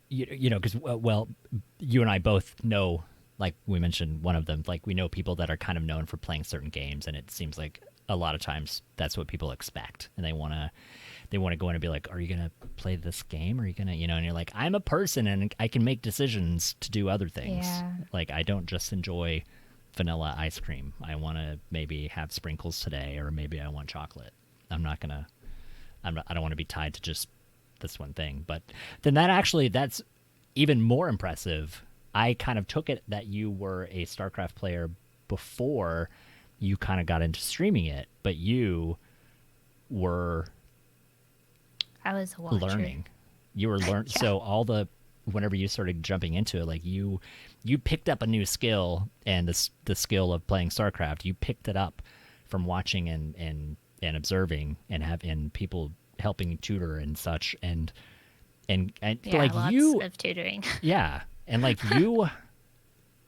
you know, because well, you and I both know, like we mentioned, one of them. Like, we know people that are kind of known for playing certain games, and it seems like a lot of times that's what people expect, and they want to go in and be like, "Are you gonna play this game? Are you gonna, you know?" And you're like, "I'm a person, and I can make decisions to do other things. Yeah. Like, I don't just enjoy vanilla ice cream. I want to maybe have sprinkles today, or maybe I want chocolate. I don't want to be tied to just this one thing." But then that's even more impressive. I kind of took it that you were a StarCraft player before you kind of got into streaming it, but you were I was a watcher. learning. You were learning. Yeah. So whenever you started jumping into it, like you picked up a new skill, and the skill of playing StarCraft, you picked it up from watching and observing and people helping you tutor and such, and Yeah, like lots you, of tutoring. yeah, and like you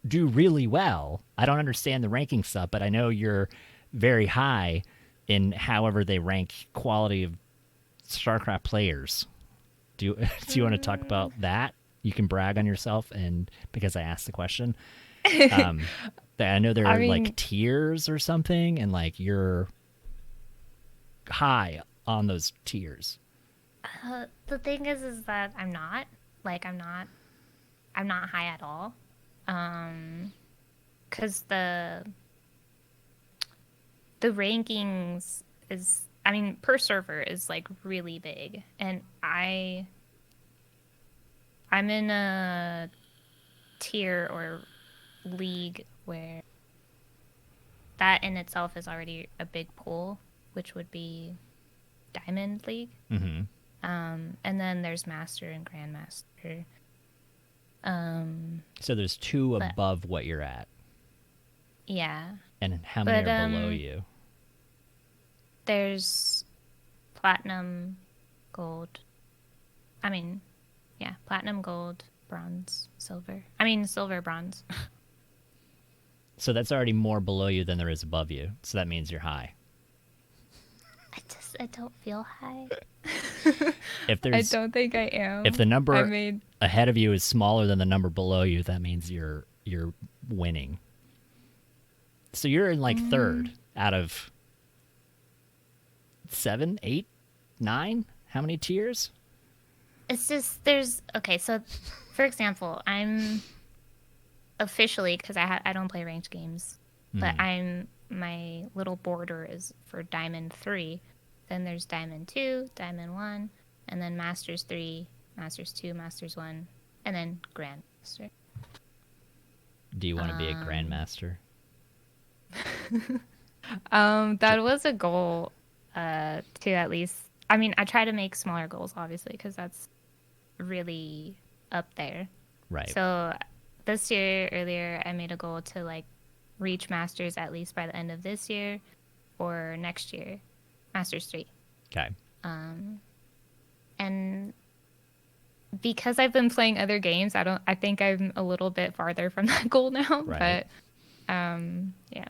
do really well. I don't understand the ranking stuff, but I know you're very high in however they rank quality of StarCraft players. Do you want to talk about that? You can brag on yourself, and because I asked the question, I know there are like tiers or something, and like you're high on those tiers. The thing is that I'm not high at all. Because the rankings is, I mean, per server is like really big, and I'm in a tier or league where that in itself is already a big pool, which would be Diamond League. Mm-hmm. And then there's Master and Grandmaster. So there's 2 above what you're at. Yeah. And how many are below you? There's Platinum, Gold. Platinum, Gold, Bronze, Silver. Silver, Bronze. So that's already more below you than there is above you. So that means you're high. I don't feel high. I don't think I am. If the number ahead of you is smaller than the number below you, that means you're winning. So you're in like third out of 7, 8, 9? How many tiers? It's just so for example, I'm officially, because I don't play ranked games, but my little border is for Diamond 3. Then there's Diamond 2, Diamond 1, and then Masters 3, Masters 2, Masters 1, and then Grandmaster. Do you want to be a Grandmaster? That was a goal, to at least. I mean, I try to make smaller goals, obviously, because that's really up there. Right. So this year, earlier, I made a goal to like reach masters at least by the end of this year or next year, masters 3. Okay. And because I've been playing other games, I think I'm a little bit farther from that goal now. Right. But yeah.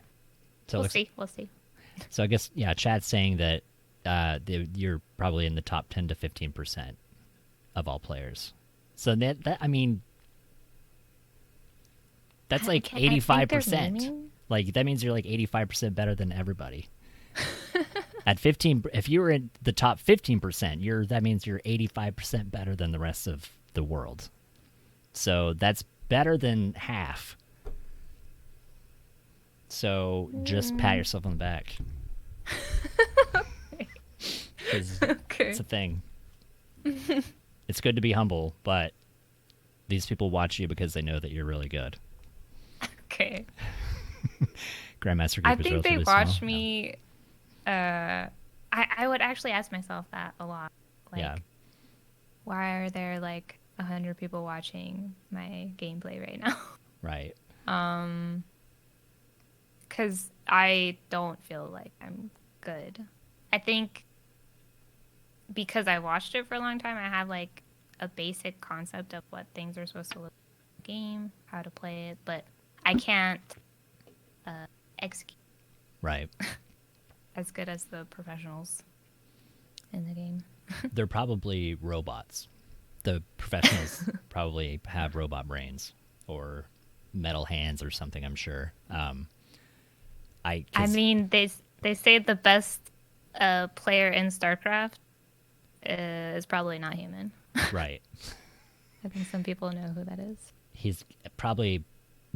So We'll see. So I guess, yeah, Chad's saying that you're probably in the top 10 to 15% of all players. So that I mean, that's like 85%. Like, that means you're like 85% better than everybody. At 15, if you were in the top 15%, that means you're 85% better than the rest of the world. So that's better than half. So just pat yourself on the back. Okay. It's a thing. It's good to be humble, but these people watch you because they know that you're really good. Okay. Grandmaster Group I is think they relatively watch small. me. I would actually ask myself that a lot. Like, Yeah. why are there like 100 people watching my gameplay right now? Right. Because I don't feel like I'm good. I think because I watched it for a long time, I have like a basic concept of what things are supposed to look like in the game, how to play it, but I can't execute Right. as good as the professionals in the game. They're probably robots. The professionals probably have robot brains or metal hands or something, I'm sure. I mean, they say the best player in StarCraft is probably not human. Right. I think some people know who that is. He's probably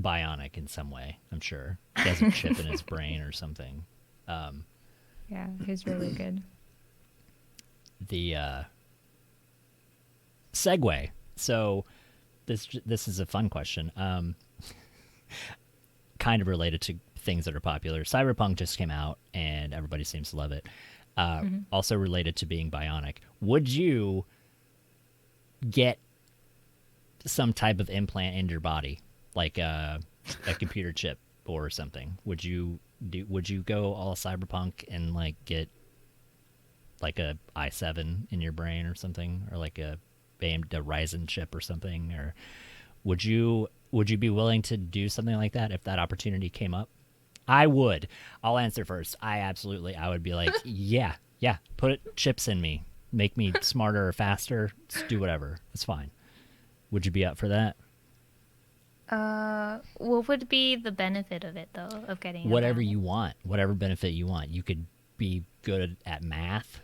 bionic in some way, I'm sure. He has a chip in his brain or something. Yeah, he's really good. The segue. So this is a fun question. Kind of related to things that are popular. Cyberpunk just came out, and everybody seems to love it. Also related to being bionic. Would you get some type of implant in your body, like a computer chip or something? Would you go all cyberpunk and like get like a i7 in your brain or something, or like a Ryzen chip or something? Or would you be willing to do something like that if that opportunity came up? I would. I'll answer first. I would be like, yeah, put chips in me, make me smarter or faster, just do whatever. It's fine. Would you be up for that? What would be the benefit of it, though, of getting whatever you want, whatever benefit you want. You could be good at math.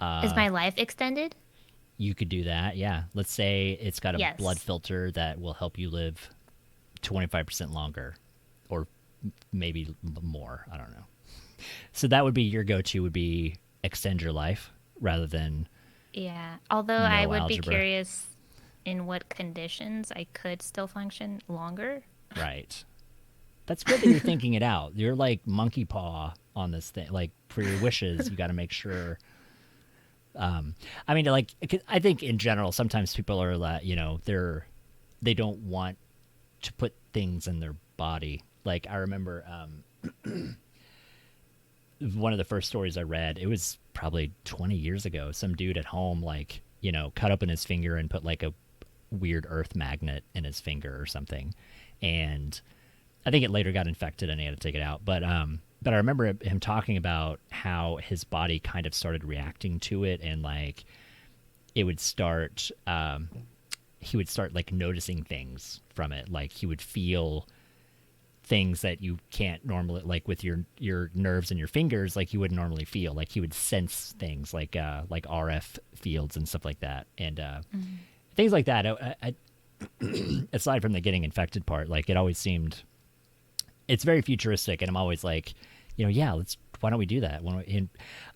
Is my life extended? You could do that, yeah. Let's say it's got a Yes. blood filter that will help you live 25% longer, or maybe more. I don't know. So that would be your go-to, would be extend your life rather than Yeah. Although no I would algebra. be curious in what conditions I could still function longer. Right. That's good that you're thinking it out. You're like monkey paw on this thing. Like, for your wishes, you got to make sure. I mean, like, I think in general, sometimes people are that, they don't want to put things in their body. Like, I remember one of the first stories I read, it was probably 20 years ago. Some dude at home, like, cut open his finger and put like a weird earth magnet in his finger or something. And I think it later got infected and he had to take it out. But I remember him talking about how his body kind of started reacting to it, and like it would start, he would start like noticing things from it. Like he would feel things that you can't normally, like with your nerves and your fingers, like you wouldn't normally feel. Like he would sense things like RF fields and stuff like that, and things like that. I aside from the getting infected part, like it always seemed, it's very futuristic, and I'm always like, yeah, why don't we do that?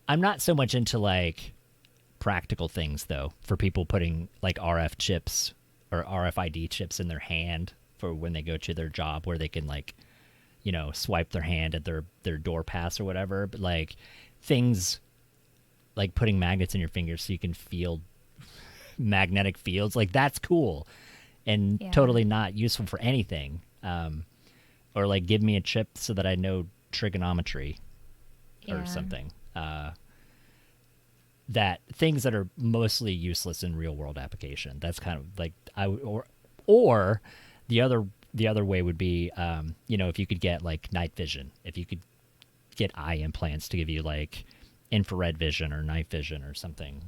I'm not so much into like practical things though, for people putting like RF chips or RFID chips in their hand for when they go to their job, where they can like swipe their hand at their door pass or whatever. But like things like putting magnets in your fingers so you can feel magnetic fields, like that's cool and totally not useful for anything. Or like give me a chip so that I know trigonometry or something. That things that are mostly useless in real world application. That's kind of like or the other way would be, if you could get like night vision, if you could get eye implants to give you like infrared vision or night vision or something.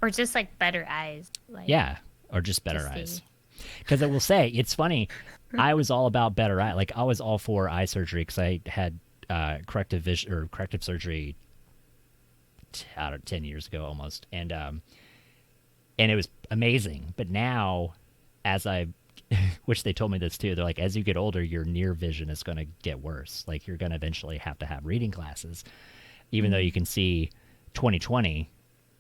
Or just like better eyes. Like, or just better eyes. Because I will say, it's funny, I was all about better eye. Like I was all for eye surgery because I had corrective vision or corrective surgery 10 years ago almost, and it was amazing. But now, which they told me this too, they're like, as you get older, your near vision is going to get worse. Like you're going to eventually have to have reading glasses, even though you can see 20/20,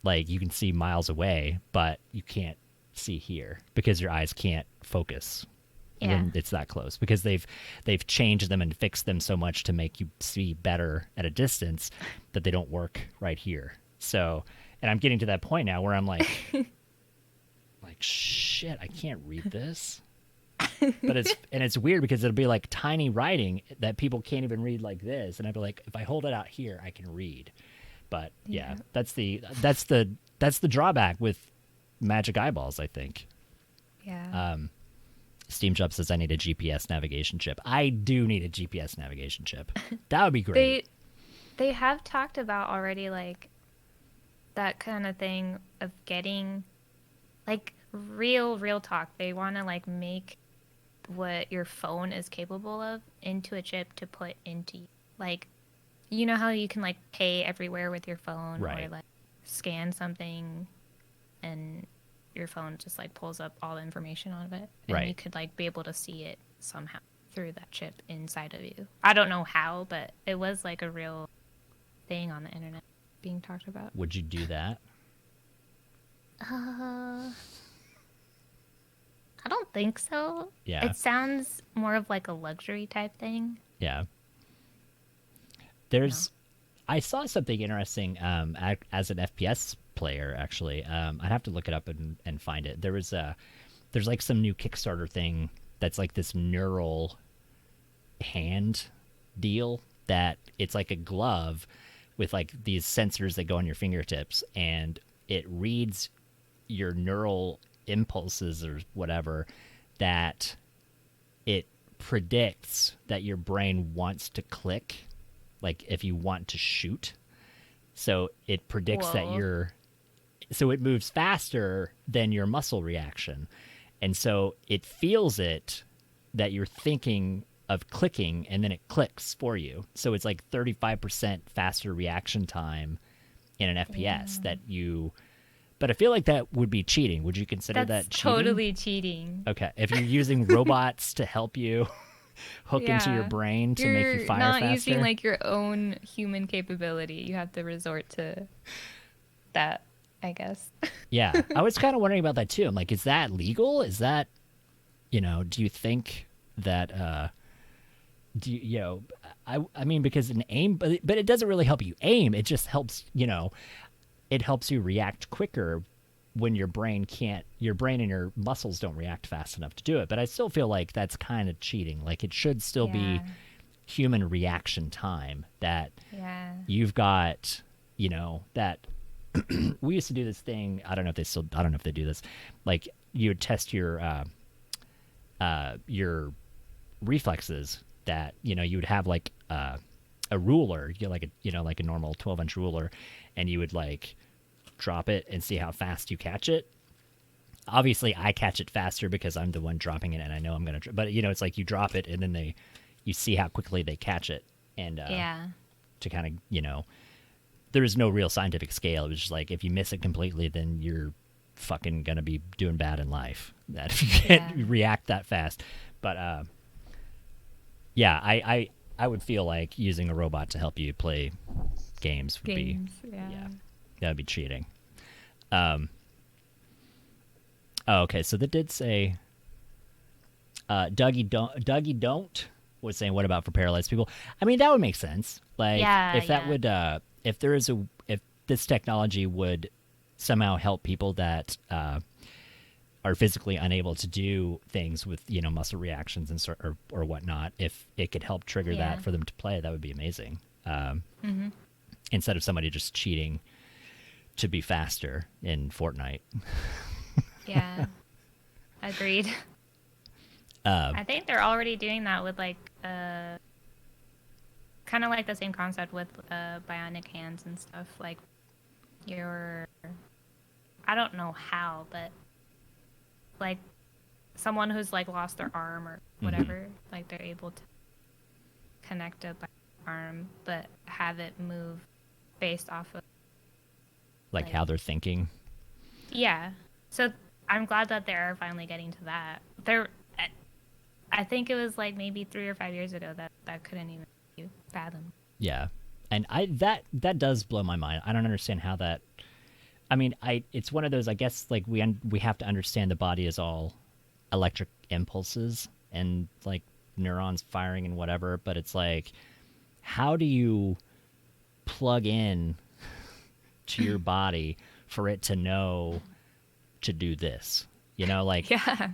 like you can see miles away, but you can't see here because your eyes can't focus when it's that close, because they've changed them and fixed them so much to make you see better at a distance that they don't work right here. So, and I'm getting to that point now where I'm like shit, I can't read this. But it's weird because it'll be like tiny writing that people can't even read like this, and I'd be like, if I hold it out here I can read. But that's the drawback with magic eyeballs, I think. Steam Job says I need a GPS navigation chip. I do need a GPS navigation chip. That would be great. They have talked about already, like, that kind of thing of getting, like, real talk. They want to, like, make what your phone is capable of into a chip to put into, like, you know how you can, like, pay everywhere with your phone, right, or, like, scan something and your phone just like pulls up all the information on it, and right, you could like be able to see it somehow through that chip inside of you. I don't know how, but it was like a real thing on the internet being talked about. Would you do that? I don't think so. Yeah. It sounds more of like a luxury type thing. Yeah. I saw something interesting as an FPS player, actually. I'd have to look it up and find it. There's like some new Kickstarter thing that's like this neural hand deal, that it's like a glove with like these sensors that go on your fingertips, and it reads your neural impulses or whatever, that it predicts that your brain wants to click, like if you want to shoot. So it predicts that so it moves faster than your muscle reaction. And so it feels it that you're thinking of clicking, and then it clicks for you. So it's like 35% faster reaction time in an FPS but I feel like that would be cheating. Would you consider that cheating? Totally cheating. Okay. If you're using robots to help you hook into your brain to make you fire faster. You're not using like your own human capability. You have to resort to that, I guess. Yeah. I was kind of wondering about that too. I'm like, is that legal? Is that, do you think that, I mean, because an aim, but it doesn't really help you aim. It just helps, it helps you react quicker when your brain and your muscles don't react fast enough to do it. But I still feel like that's kind of cheating. Like it should still be human reaction time that you've got, that we used to do this thing. I don't know if they do this. Like you would test your reflexes, that, you would have like a ruler, like a normal 12-inch ruler, and you would like drop it and see how fast you catch it. Obviously I catch it faster because I'm the one dropping it and I know I'm going to, but it's like you drop it and then you see how quickly they catch it. And to kind of, there is no real scientific scale. It was just like, if you miss it completely, then you're fucking going to be doing bad in life, that if you can't react that fast. But I would feel like using a robot to help you play games would be that would be cheating. Okay, so that did say Dougie don't was saying, what about for paralyzed people? I mean, that would make sense. Like, Yeah, if that yeah. would, if this technology would somehow help people that are physically unable to do things with, muscle reactions and or whatnot, if it could help trigger that Yeah. for them to play, that would be amazing. Hmm. Instead of somebody just cheating to be faster in Fortnite. Yeah. Agreed. I think they're already doing that with like kind of like the same concept with bionic hands and stuff. Like your I don't know how, but like someone who's like lost their arm or whatever, like they're able to connect a bionic arm but have it move based off of Like how they're thinking. yeah. So I'm glad that they're finally getting to that. I think it was like maybe 3 or 5 years ago that couldn't even be fathomed. Yeah. And that does blow my mind. I don't understand how that. I mean, it's one of those. I guess like we have to understand the body is all electric impulses and like neurons firing and whatever. But it's like, how do you plug in to your body for it to know to do this? Like Yeah.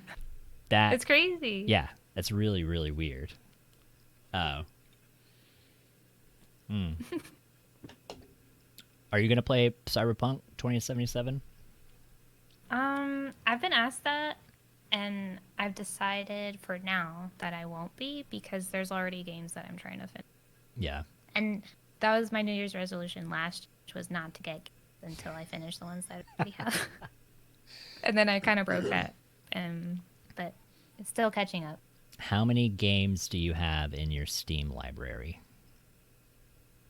that. It's crazy. Yeah, that's really really weird. Oh. Are you gonna play Cyberpunk 2077? I've been asked that, and I've decided for now that I won't be because there's already games that I'm trying to finish. Yeah. And that was my New Year's resolution last year, which was not to get games until I finish the ones that I already have. And then I kind of broke that, but it's still catching up. How many games do you have in your Steam library?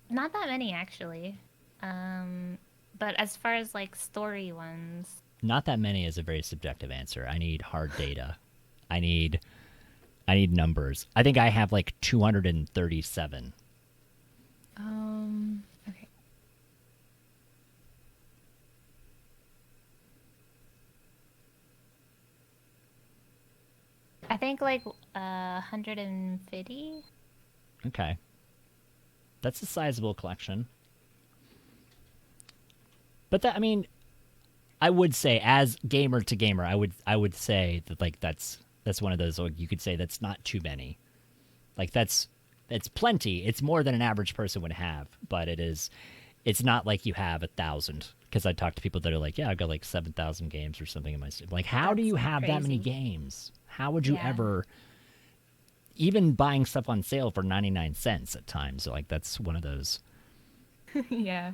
Not that many actually. But as far as like story ones, Not that many is a very subjective answer. I need hard data. I need numbers. I think I have like 237. okay. I think like 150. Okay. That's a sizable collection. But that, I mean, I would say as gamer to gamer, I would say that like that's one of those, like, you could say that's not too many. Like that's plenty. It's more than an average person would have, but it's not like you have 1,000. Because I talk to people that are like, yeah, I've got like 7,000 games or something in my Steam. Like, how do That's you have that many crazy. games? How would you Yeah. ever, even buying stuff on sale for 99 cents at times? Like, that's one of those. Yeah.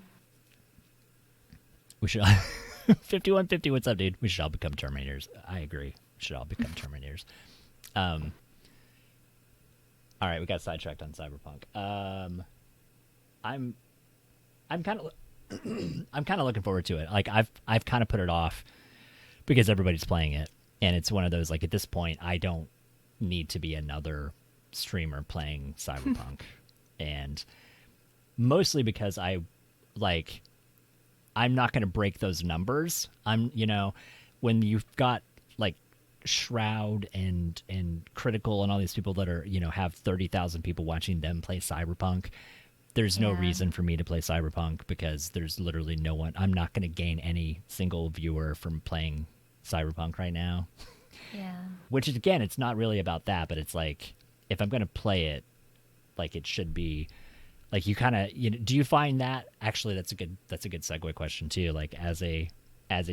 We should 5150. What's up, dude? We should all become Terminators. I agree. We should all become Terminators. All right, we got sidetracked on Cyberpunk. I'm kind of I'm kind of looking forward to it. Like I've kind of put it off because everybody's playing it, and it's one of those, like, at this point I don't need to be another streamer playing Cyberpunk, and mostly because I'm not going to break those numbers. When you've got like Shroud and Critical and all these people that are, have 30,000 people watching them play Cyberpunk, there's no Yeah. reason for me to play Cyberpunk because there's literally no one. I'm not going to gain any single viewer from playing Cyberpunk right now. Yeah. Which is, again, it's not really about that, but it's like, if I'm going to play it, like, it should be like, you kind of, do you find that actually that's a good segue question too? Like, as a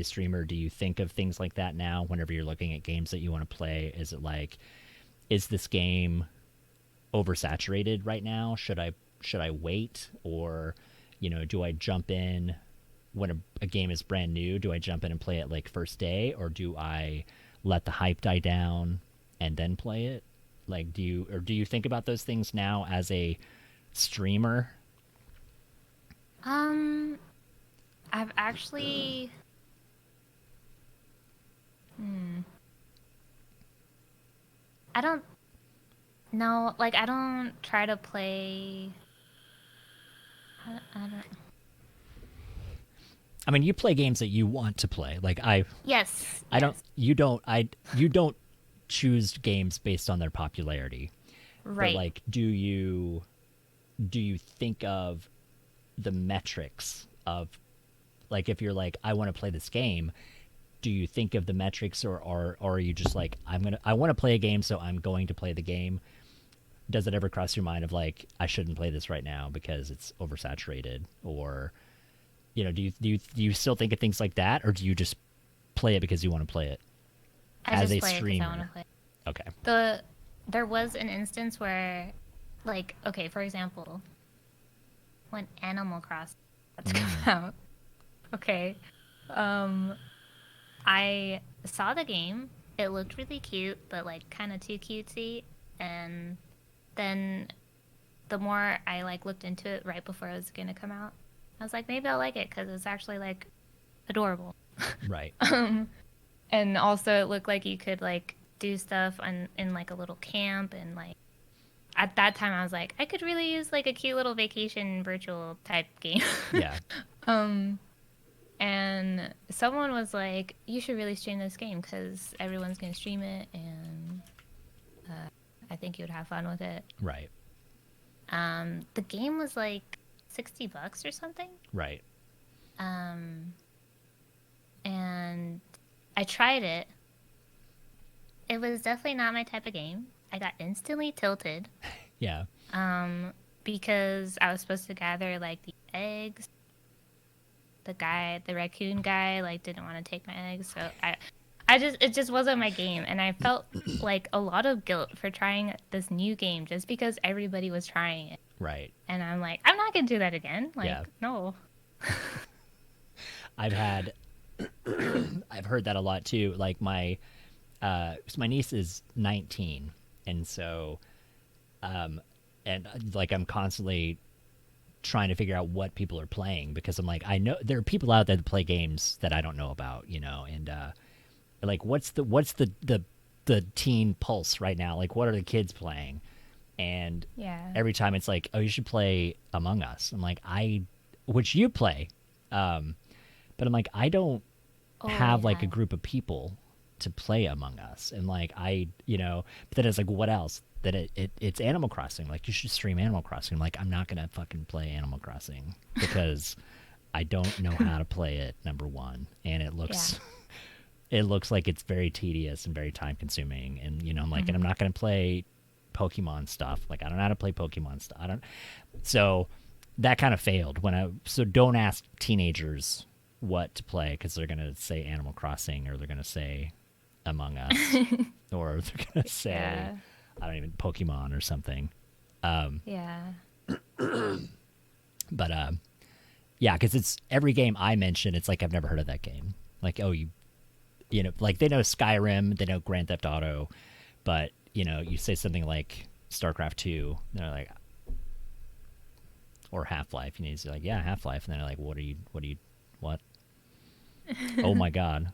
streamer, do you think of things like that now whenever you're looking at games that you want to play? Is it like, is this game oversaturated right now? Should I wait, or do I jump in when a game is brand new? Do I jump in and play it like first day, or do I let the hype die down and then play it? Like, do you think about those things now as a streamer? I've actually I don't know, like I don't try to play I don't I mean, you play games that you want to play. Like, Yes. I don't Yes. you don't choose games based on their popularity. Right. But like, do you think of the metrics of, like, if you're like, I want to play this game, do you think of the metrics, or are you just like, I want to play a game, so I'm going to play the game? Does it ever cross your mind of like, I shouldn't play this right now because it's oversaturated? Or, do you still think of things like that, or do you just play it because you want to play it I as just a play it because I streamer? want to play. Okay. There was an instance where, like, okay, for example, when Animal Crossing had to come out, okay, I saw the game. It looked really cute, but like kind of too cutesy. And then the more I like looked into it right before it was gonna come out, I was like, maybe I'll like it because it's actually like adorable. Right. And also it looked like you could like do stuff in like a little camp, and like at that time I was like, I could really use like a cute little vacation virtual type game. Yeah. And someone was like, you should really stream this game because everyone's going to stream it, and I think you would have fun with it. Right. The game was like $60 or something. Right. And I tried it. It was definitely not my type of game. I got instantly tilted. Yeah. Because I was supposed to gather like the eggs. The raccoon guy, like didn't want to take my eggs, so it just wasn't my game, and I felt like a lot of guilt for trying this new game just because everybody was trying it. Right. And I'm like, I'm not gonna do that again. Like, Yeah. no. I've heard that a lot too. Like my niece is 19, and so, and like I'm constantly trying to figure out what people are playing, because I'm like, I know there are people out there that play games that I don't know about, and like what's the teen pulse right now? Like, what are the kids playing? And Yeah. every time it's like, oh, you should play Among Us. I'm like, which you play, but I'm like, I don't have like a group of people to play Among Us, and like but then it's like, what else? That it's Animal Crossing. Like, you should stream Animal Crossing. I'm like, I'm not gonna fucking play Animal Crossing because I don't know how to play it. Number one, and it looks it looks like it's very tedious and very time consuming. And I'm like, and I'm not gonna play Pokemon stuff. Like, I don't know how to play Pokemon stuff. So that kind of failed so don't ask teenagers what to play, because they're gonna say Animal Crossing, or they're gonna say Among Us, or they're gonna say I don't even Pokemon or something. Yeah. But yeah, because it's every game I mention, it's like, I've never heard of that game. Like, oh, like they know Skyrim, they know Grand Theft Auto, but you say something like StarCraft 2, and they're like, or Half-Life, you're like, yeah, Half-Life, and then they're like, what? Oh my god,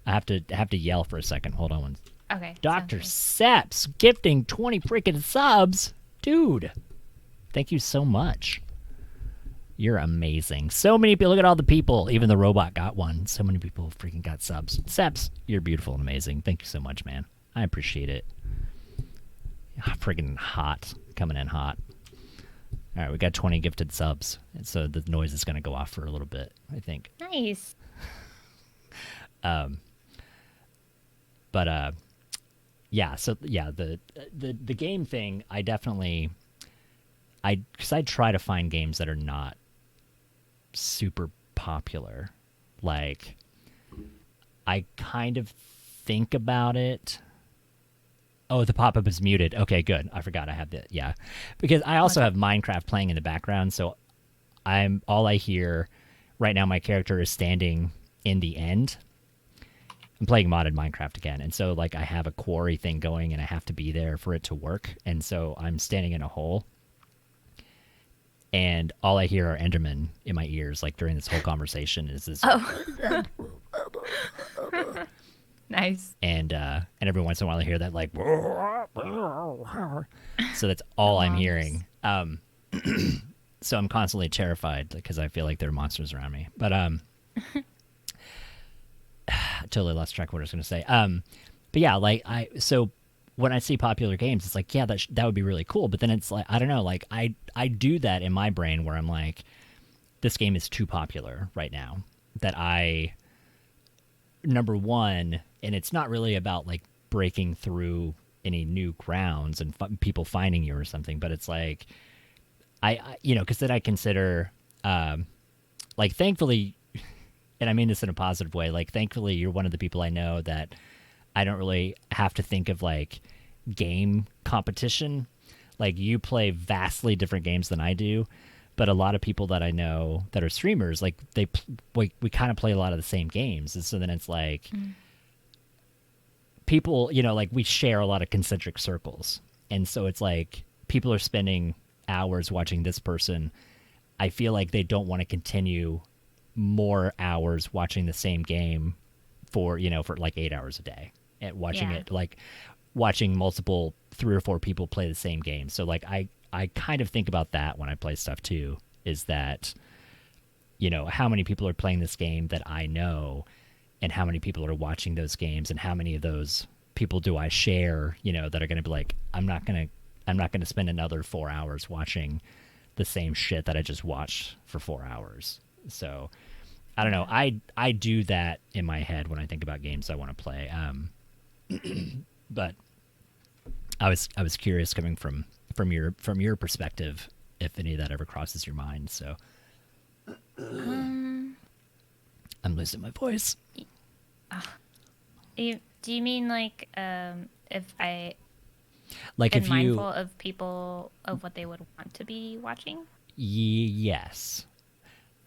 I have to yell for a second. Hold on one. Okay. Dr. Seps gifting 20 freaking subs. Dude, thank you so much. You're amazing. So many people. Look at all the people. Even the robot got one. So many people freaking got subs. Seps, you're beautiful and amazing. Thank you so much, man. I appreciate it. Freaking hot. Coming in hot. All right, we got 20 gifted subs. And so the noise is going to go off for a little bit, I think. Nice. But yeah, so yeah, the game thing, I definitely, because I try to find games that are not super popular. Like, I kind of think about it. Oh, the pop-up is muted. Okay, good. I forgot I have the, yeah. Because I also have Minecraft playing in the background, so all I hear right now, my character is standing in the end. I'm playing modded Minecraft again, and so like I have a quarry thing going, and I have to be there for it to work, and so I'm standing in a hole, and all I hear are Endermen in my ears, like during this whole conversation is this. Oh. Nice. And every once in a while I hear that like, so that's all I'm hearing. So I'm constantly terrified because I feel like there are monsters around me, but totally lost track of what I was going to say. But yeah, like so when I see popular games, it's like, yeah, that would be really cool. But then it's like, I don't know, like I do that in my brain where I'm like, this game is too popular right now that number one, and it's not really about like breaking through any new grounds and people finding you or something, but it's like, because then I consider, like, thankfully, and I mean this in a positive way, like, thankfully, you're one of the people I know that I don't really have to think of like game competition. Like, you play vastly different games than I do, but a lot of people that I know that are streamers, like, we kind of play a lot of the same games, and so then it's like people, like, we share a lot of concentric circles, and so it's like people are spending hours watching this person. I feel like they don't want to continue more hours watching the same game for like 8 hours a day and watching it, like watching multiple 3 or 4 people play the same game. So like I kind of think about that when I play stuff too, is that, how many people are playing this game that I know, and how many people are watching those games, and how many of those people do I share, that are going to be like, I'm not going to spend another 4 hours watching the same shit that I just watched for 4 hours. So I don't know. I do that in my head when I think about games I want to play. But I was curious, coming from your perspective, if any of that ever crosses your mind. So I'm losing my voice. Do you mean like if I like been if mindful of people of what they would want to be watching? Yes.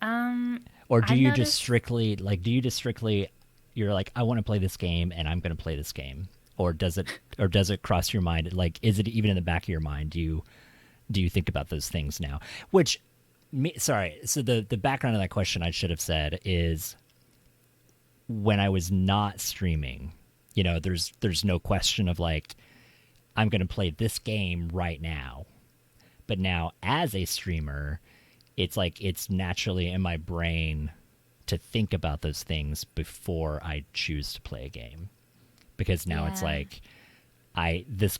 Or do I've you noticed... just strictly you're like, I want to play this game and I'm going to play this game? Or does it cross your mind? Like, is it even in the back of your mind? Do you think about those things now? Sorry. So the background of that question I should have said is, when I was not streaming, there's no question of like, I'm going to play this game right now. But now as a streamer, it's like it's naturally in my brain to think about those things before I choose to play a game. Because now it's like, this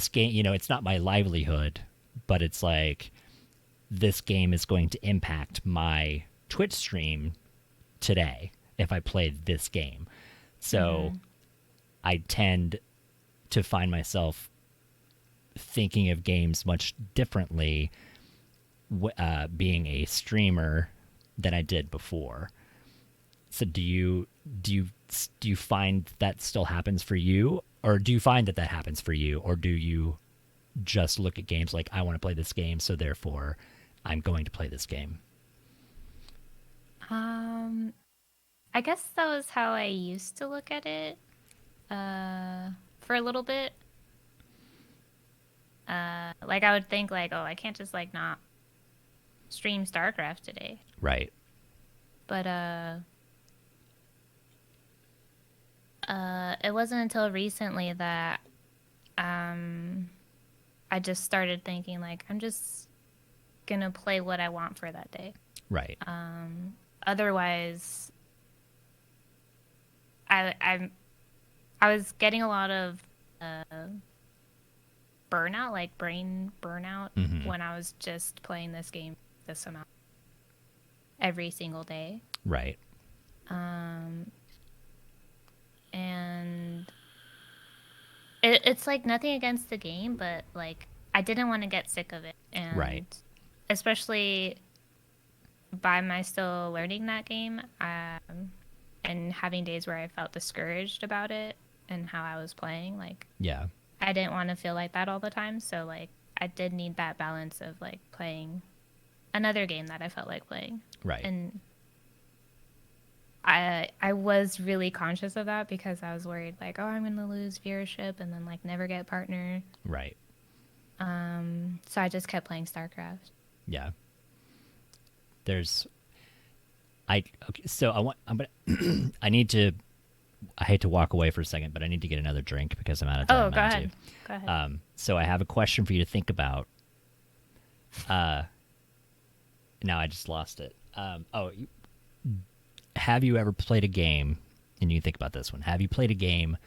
game, it's not my livelihood, but it's like, this game is going to impact my Twitch stream today if I play this game. So I tend to find myself thinking of games much differently being a streamer than I did before. So do you find that still happens for you, or do you find that happens for you, or do you just look at games like, I want to play this game, so therefore I'm going to play this game? I guess that was how I used to look at it for a little bit. Like, I would think like, oh, I can't just like not stream StarCraft today. Right. But it wasn't until recently that I just started thinking like, I'm just gonna play what I want for that day. Right. Otherwise, I was getting a lot of burnout, like brain burnout, when I was just playing this game this amount every single day. Right. And it's like nothing against the game, but like I didn't want to get sick of it, and right. especially by my still learning that game, and having days where I felt discouraged about it and how I was playing, like, yeah, I didn't want to feel like that all the time. So like I did need that balance of like playing another game that I felt like playing. Right. And I was really conscious of that because I was worried like, oh, I'm gonna lose viewership and then like never get partner. Right. So I just kept playing StarCraft. Yeah. I hate to walk away for a second, but I need to get another drink because I'm out of time. Oh, go ahead. Go ahead. So I have a question for you to think about. Now I just lost it. Have you ever played a game, and you think about this one, have you played a game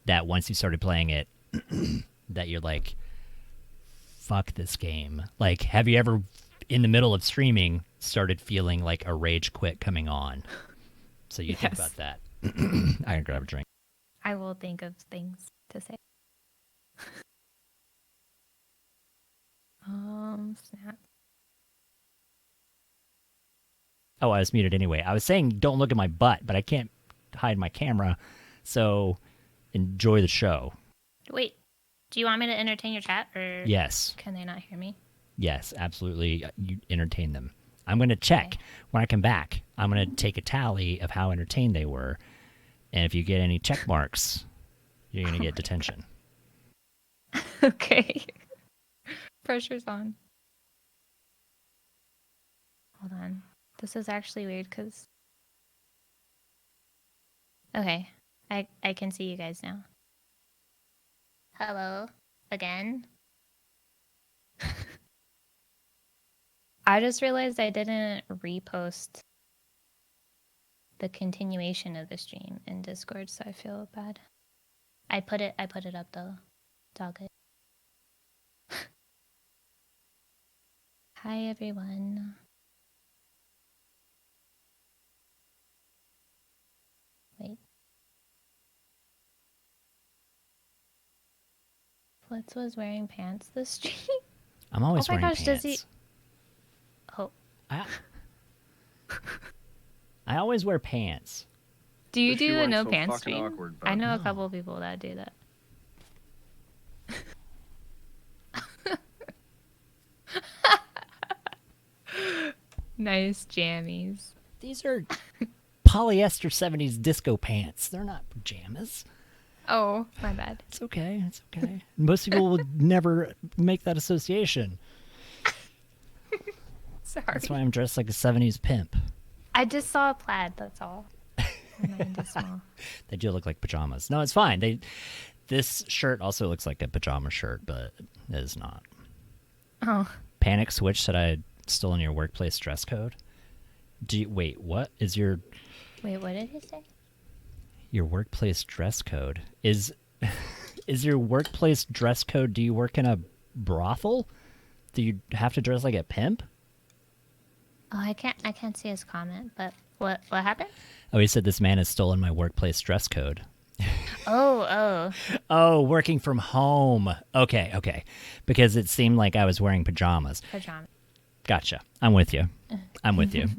that once you started playing it, that you're like, fuck this game? Like, have you ever, in the middle of streaming, started feeling like a rage quit coming on? So you think about that. I can grab a drink. I will think of things to say. Snap. Oh, I was muted anyway. I was saying don't look at my butt, but I can't hide my camera, so enjoy the show. Wait, do you want me to entertain your chat, or Yes. can they not hear me? Yes, absolutely. You entertain them. I'm going to check when I come back. I'm going to take a tally of how entertained they were, and if you get any check marks, you're going to get detention. Okay. Pressure's on. Hold on. This is actually weird because... Okay. I can see you guys now. Hello. Again. I just realized I didn't repost the continuation of the stream in Discord, so I feel bad. I put it up though. It's all good. Hi everyone. Wait. Flitz was wearing pants this stream? I'm always wearing pants. Does he... Oh. I always wear pants. Do you do a no pants stream? Awkward, I know a couple of people that do that. Nice jammies. These are polyester 70s disco pants. They're not pajamas. Oh, my bad. It's okay. It's okay. Most people would never make that association. Sorry. That's why I'm dressed like a 70s pimp. I just saw a plaid, that's all. Mine is small. They do look like pajamas. No, it's fine. This shirt also looks like a pajama shirt, but it is not. Oh. Panic Switch said I had stolen your workplace dress code. Wait, what is your... Wait, what did he say? Your workplace dress code is your workplace dress code? Do you work in a brothel? Do you have to dress like a pimp? Oh, I can't see his comment, but what happened? Oh, he said this man has stolen my workplace dress code. Oh, working from home. Okay. Because it seemed like I was wearing pajamas. Pajamas. Gotcha. I'm with you.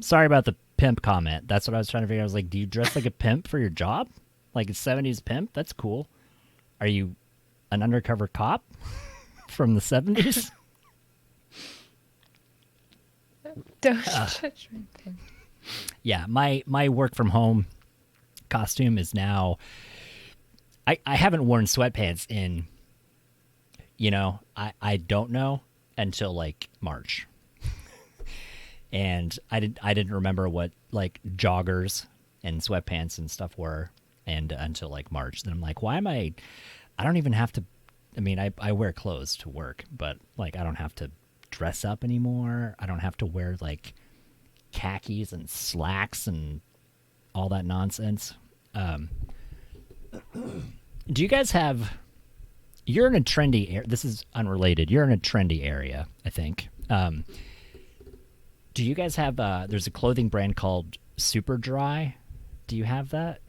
Sorry about the pimp comment. That's what I was trying to figure out. I was like, do you dress like a pimp for your job? Like a 70s pimp? That's cool. Are you an undercover cop from the 70s? Don't touch my pin. Yeah, my work from home costume is now... I haven't worn sweatpants in, I don't know until like March. And I didn't remember what like joggers and sweatpants and stuff were and until like March. Then I'm like, why am I don't even have to, I mean, I wear clothes to work, but like I don't have to dress up anymore. I don't have to wear like khakis and slacks and all that nonsense. Do you guys have... You're in a trendy area. This is unrelated. You're in a trendy area, I think. Do you guys have... there's a clothing brand called Super Dry. Do you have that?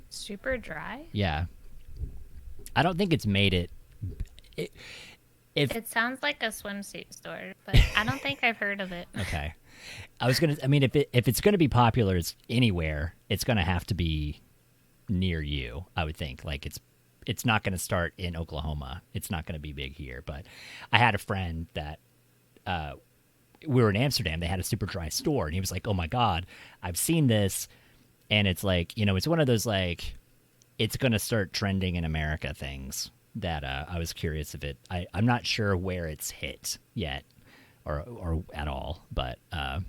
Super Dry? Yeah. I don't think it's made it... It sounds like a swimsuit store, but I don't think I've heard of it. Okay. If it's gonna be popular, it's anywhere, it's gonna have to be near you, I would think. Like it's not gonna start in Oklahoma. It's not gonna be big here. But I had a friend that we were in Amsterdam. They had a Super Dry store, and he was like, "Oh my God, I've seen this," and it's like, it's one of those like, it's gonna start trending in America things. That I was curious if I'm not sure where it's hit yet or at all, but yeah,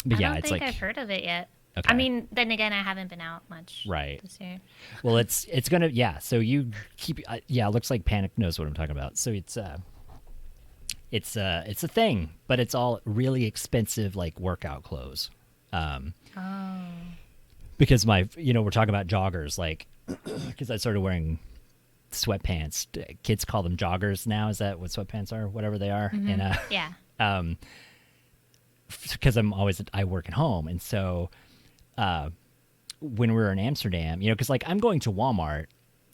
I don't it's think like I've heard of it yet. Okay. I mean, then again, I haven't been out much this year. Well, it's gonna, yeah. So you keep, yeah. It looks like Panic knows what I'm talking about. So it's a thing, but it's all really expensive, like workout clothes. because we're talking about joggers, like, because I started wearing sweatpants. Kids call them joggers now. Is that what sweatpants are? Whatever they are. Mm-hmm. And Yeah. because I work at home, and so when we were in Amsterdam, because like I'm going to Walmart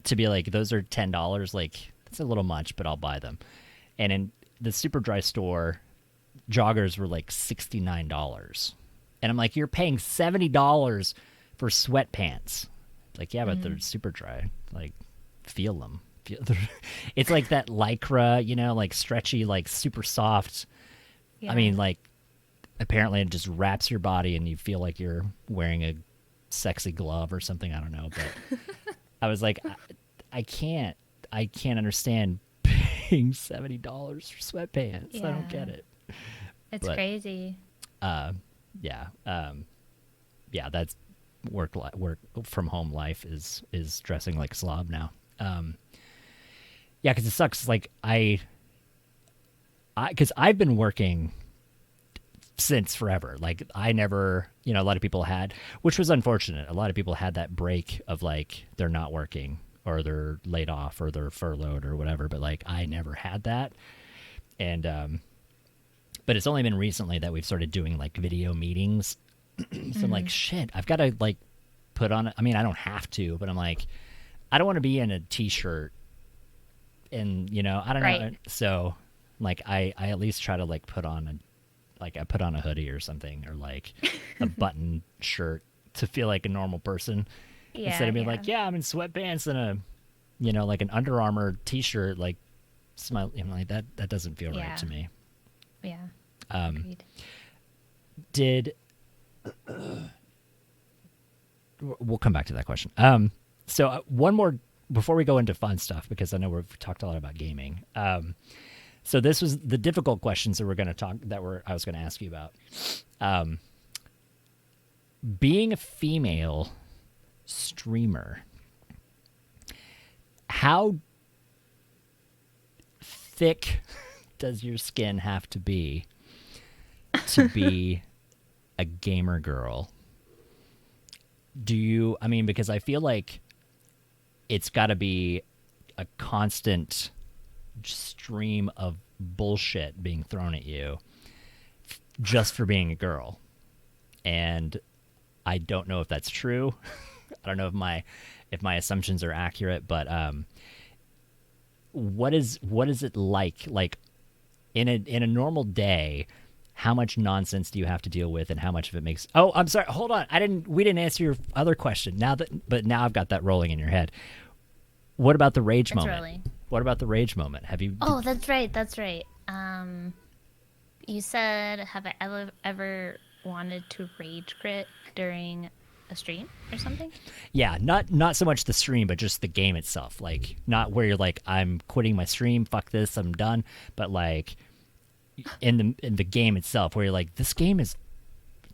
to be like, those are $10, like that's a little much, but I'll buy them. And in the Superdry store, joggers were like $69, and I'm like, you're paying $70 for sweatpants. Like, yeah, but they're Superdry. Like, feel them. It's like that Lycra, like stretchy, like super soft. Yeah. I mean, like, apparently it just wraps your body and you feel like you're wearing a sexy glove or something. I don't know, but I was like, I can't understand paying $70 for sweatpants. Yeah. I don't get it. It's But, crazy. Yeah. That's work from home life is dressing like a slob now. Yeah, because it sucks. Like because I've been working since forever. Like I never, a lot of people had, which was unfortunate. A lot of people had that break of like they're not working or they're laid off or they're furloughed or whatever. But like I never had that, and but it's only been recently that we've started doing like video meetings. So I'm like, shit, I've got to like put on. I mean, I don't have to, but I'm like, I don't want to be in a t-shirt, and I don't know. Right. So like I at least try to like put on I put on a hoodie or something, or like a button shirt to feel like a normal person, instead of being like, yeah, I'm in sweatpants and a like an Under Armour t-shirt, like smile, like that doesn't feel right to me. Yeah. Agreed. We'll come back to that question. So one more before we go into fun stuff, because I know we've talked a lot about gaming. So this was the difficult questions that I was going to ask you about. Being a female streamer, how thick does your skin have to be a gamer girl? Because I feel like it's got to be a constant stream of bullshit being thrown at you just for being a girl. And I don't know if that's true. I don't know if my assumptions are accurate, but what is it like in a normal day? How much nonsense do you have to deal with, and how much of it makes? Oh, I'm sorry. Hold on. We didn't answer your other question. But now I've got that rolling in your head. What about the rage moment? Rolling. What about the rage moment? Have you? Oh, that's right. That's right. You said, have I ever wanted to rage quit during a stream or something? Yeah, not so much the stream, but just the game itself. Like, not where you're like, I'm quitting my stream. Fuck this. I'm done. But like, in the game itself, where you're like, this game is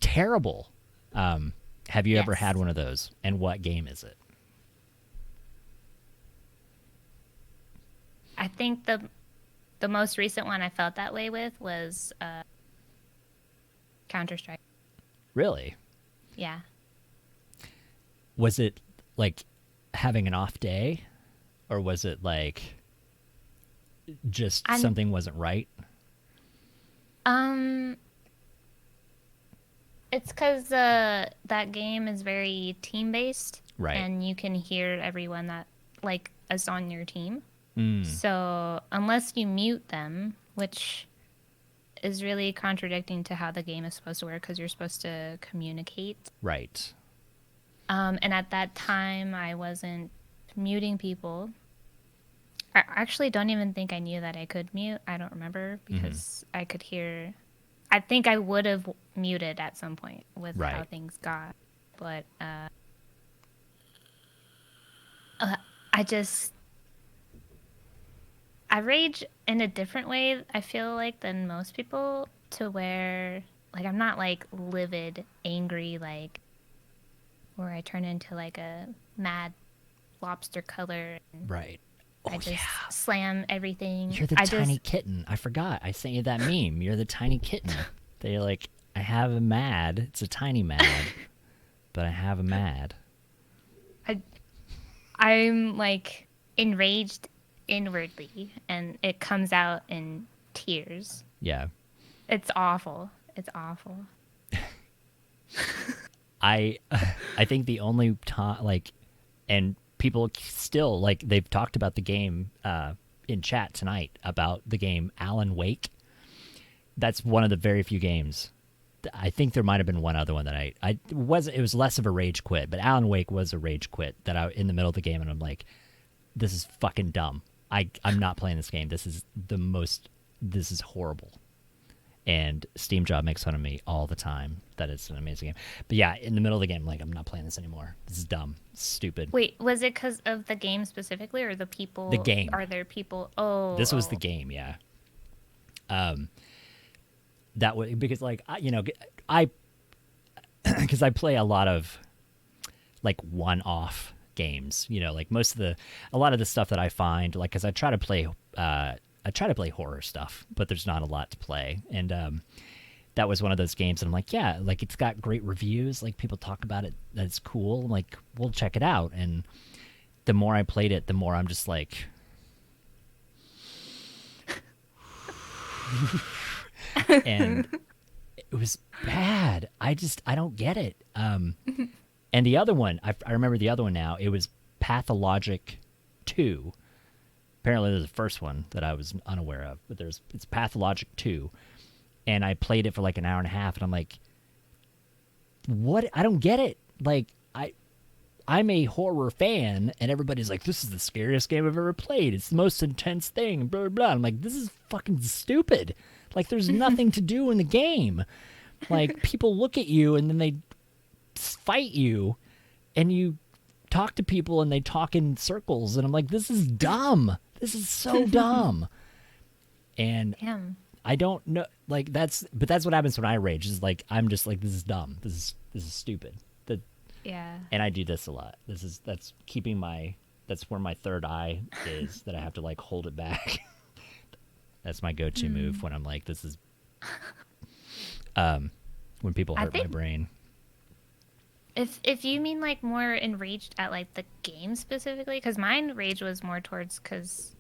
terrible. Have you ever had one of those? And what game is it? I think the most recent one I felt that way with was Counter-Strike. Really? Yeah. Was it like having an off day, or was it like just something wasn't right? It's because that game is very team-based. Right. And you can hear everyone that like is on your team. Mm. So unless you mute them, which is really contradicting to how the game is supposed to work, because you're supposed to communicate. Right. And at that time, I wasn't muting people. I actually don't even think I knew that I could mute. I don't remember, because I could hear. I think I would have muted at some point with how things got. But I rage in a different way, I feel like, than most people, to where, like, I'm not, like, livid, angry, like, where I turn into, like, a mad lobster color. Right. I just slam everything. You're the tiny kitten. I forgot. I sent you that meme. You're the tiny kitten. They're like, I have a mad. It's a tiny mad. but I have a mad. I'm like enraged inwardly, and it comes out in tears. Yeah. It's awful. It's awful. I think the only time, like, and people still, like, they've talked about the game in chat tonight about the game Alan Wake. That's one of the very few games. I think there might have been one other one that it was less of a rage quit, but Alan Wake was a rage quit that I in the middle of the game, and I'm like, this is fucking dumb. I'm not playing this game. This is horrible. And Steam Job makes fun of me all the time that it's an amazing game. But yeah, in the middle of the game, like, I'm not playing this anymore. This is dumb. Stupid. Wait, was it because of the game specifically, or the people? The game. Are there people? Oh. This was the game, yeah. That was because, like, because I play a lot of, like, one-off games. Like a lot of the stuff that I find, like, because I try to play horror stuff, but there's not a lot to play. And that was one of those games that I'm like, yeah, like, it's got great reviews. Like, people talk about it. That's cool. I'm like, we'll check it out. And the more I played it, the more I'm just like, and it was bad. I don't get it. And the other one, I remember the other one now. It was Pathologic 2. Apparently, there's the first one that I was unaware of, but it's Pathologic 2, and I played it for like an hour and a half, and I'm like, what? I don't get it. Like, I'm a horror fan, and everybody's like, this is the scariest game I've ever played. It's the most intense thing, blah, blah, blah. I'm like, this is fucking stupid. Like, there's nothing to do in the game. Like, people look at you, and then they fight you, and you talk to people, and they talk in circles, and I'm like, this is dumb. This is so dumb. And Damn. I don't know, like, but that's what happens when I rage, is like, I'm just like, this is dumb. This is stupid. Yeah. And I do this a lot. That's where my third eye is, that I have to, like, hold it back. That's my go-to move when I'm like, this is when people hurt my brain. If you mean, like, more enraged at, like, the game specifically, because mine rage was more towards because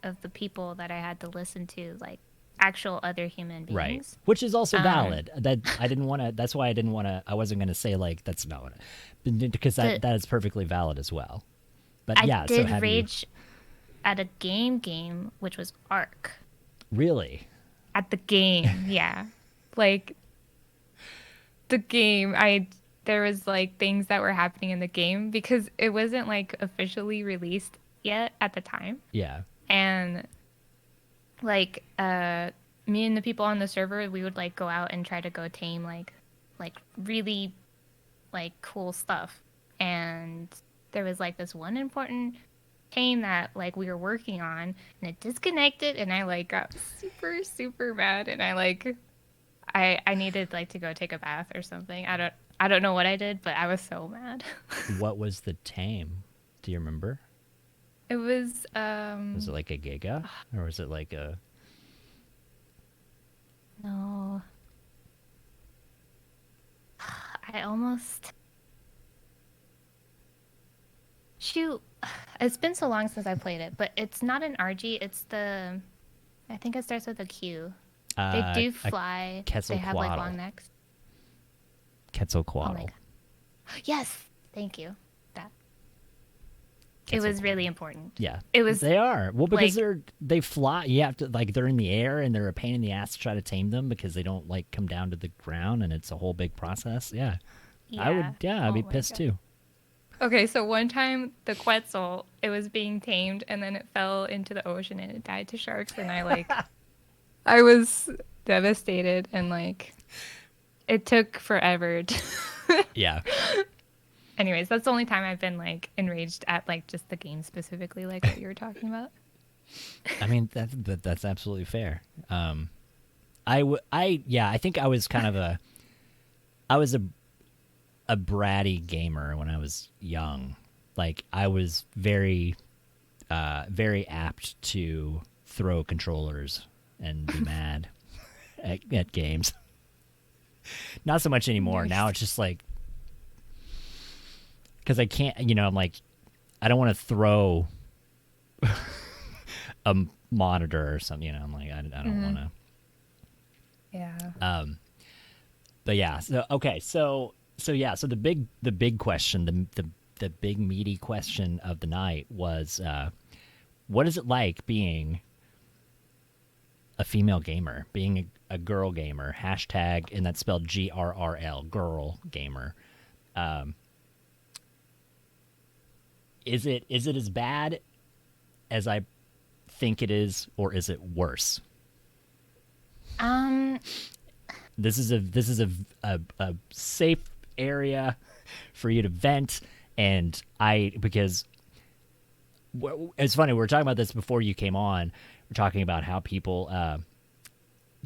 of the people that I had to listen to, like, actual other human beings. Right. Which is also valid. That I didn't want to. That's why I didn't want to. I wasn't going to say, like, that's not what. Because that is perfectly valid as well. But yeah, I did rage at a game, which was Ark. Really? At the game, yeah. Like, the game, there was, like, things that were happening in the game because it wasn't, like, officially released yet at the time. Yeah. And, like, me and the people on the server, we would, like, go out and try to go tame, like really, like, cool stuff. And there was, like, this one important tame that, like, we were working on, and it disconnected, and I, like, got super, super mad, and I needed, like, to go take a bath or something. I don't know what I did, but I was so mad. What was the tame? Do you remember? It was Was it like a Giga? Or was it like a... No. I almost... Shoot. It's been so long since I played it, but it's not an RG, it's the... I think it starts with a Q. They do fly. They have, like, long necks. Quetzalcoatl. Oh my God. Yes! Thank you. That. It was really important. Yeah. It was. They are. Well, because like, they fly. You have to, like, they're in the air, and they're a pain in the ass to try to tame them because they don't, like, come down to the ground, and it's a whole big process. Yeah. I'd be pissed too. Okay, so one time the Quetzal, it was being tamed, and then it fell into the ocean and it died to sharks, and I was devastated, and, like, it took forever. Yeah. Anyways, that's the only time I've been, like, enraged at, like, just the game specifically, like what you were talking about. I mean, that's absolutely fair. I think I was kind of a bratty gamer when I was young. Like, I was very, very apt to throw controllers and be mad at games. Not so much anymore. Nice. Now it's just like, because I can't, I'm like, I don't want to throw a monitor or something, I'm like, I don't want to. Yeah. But yeah, so okay, so the big question, the big meaty question of the night was, what is it like being a female gamer, being a girl gamer, hashtag, and that's spelled GRRL, girl gamer. Is it as bad as I think it is, or is it worse? This is a safe area for you to vent, and because it's funny, we were talking about this before you came on. We're talking about how people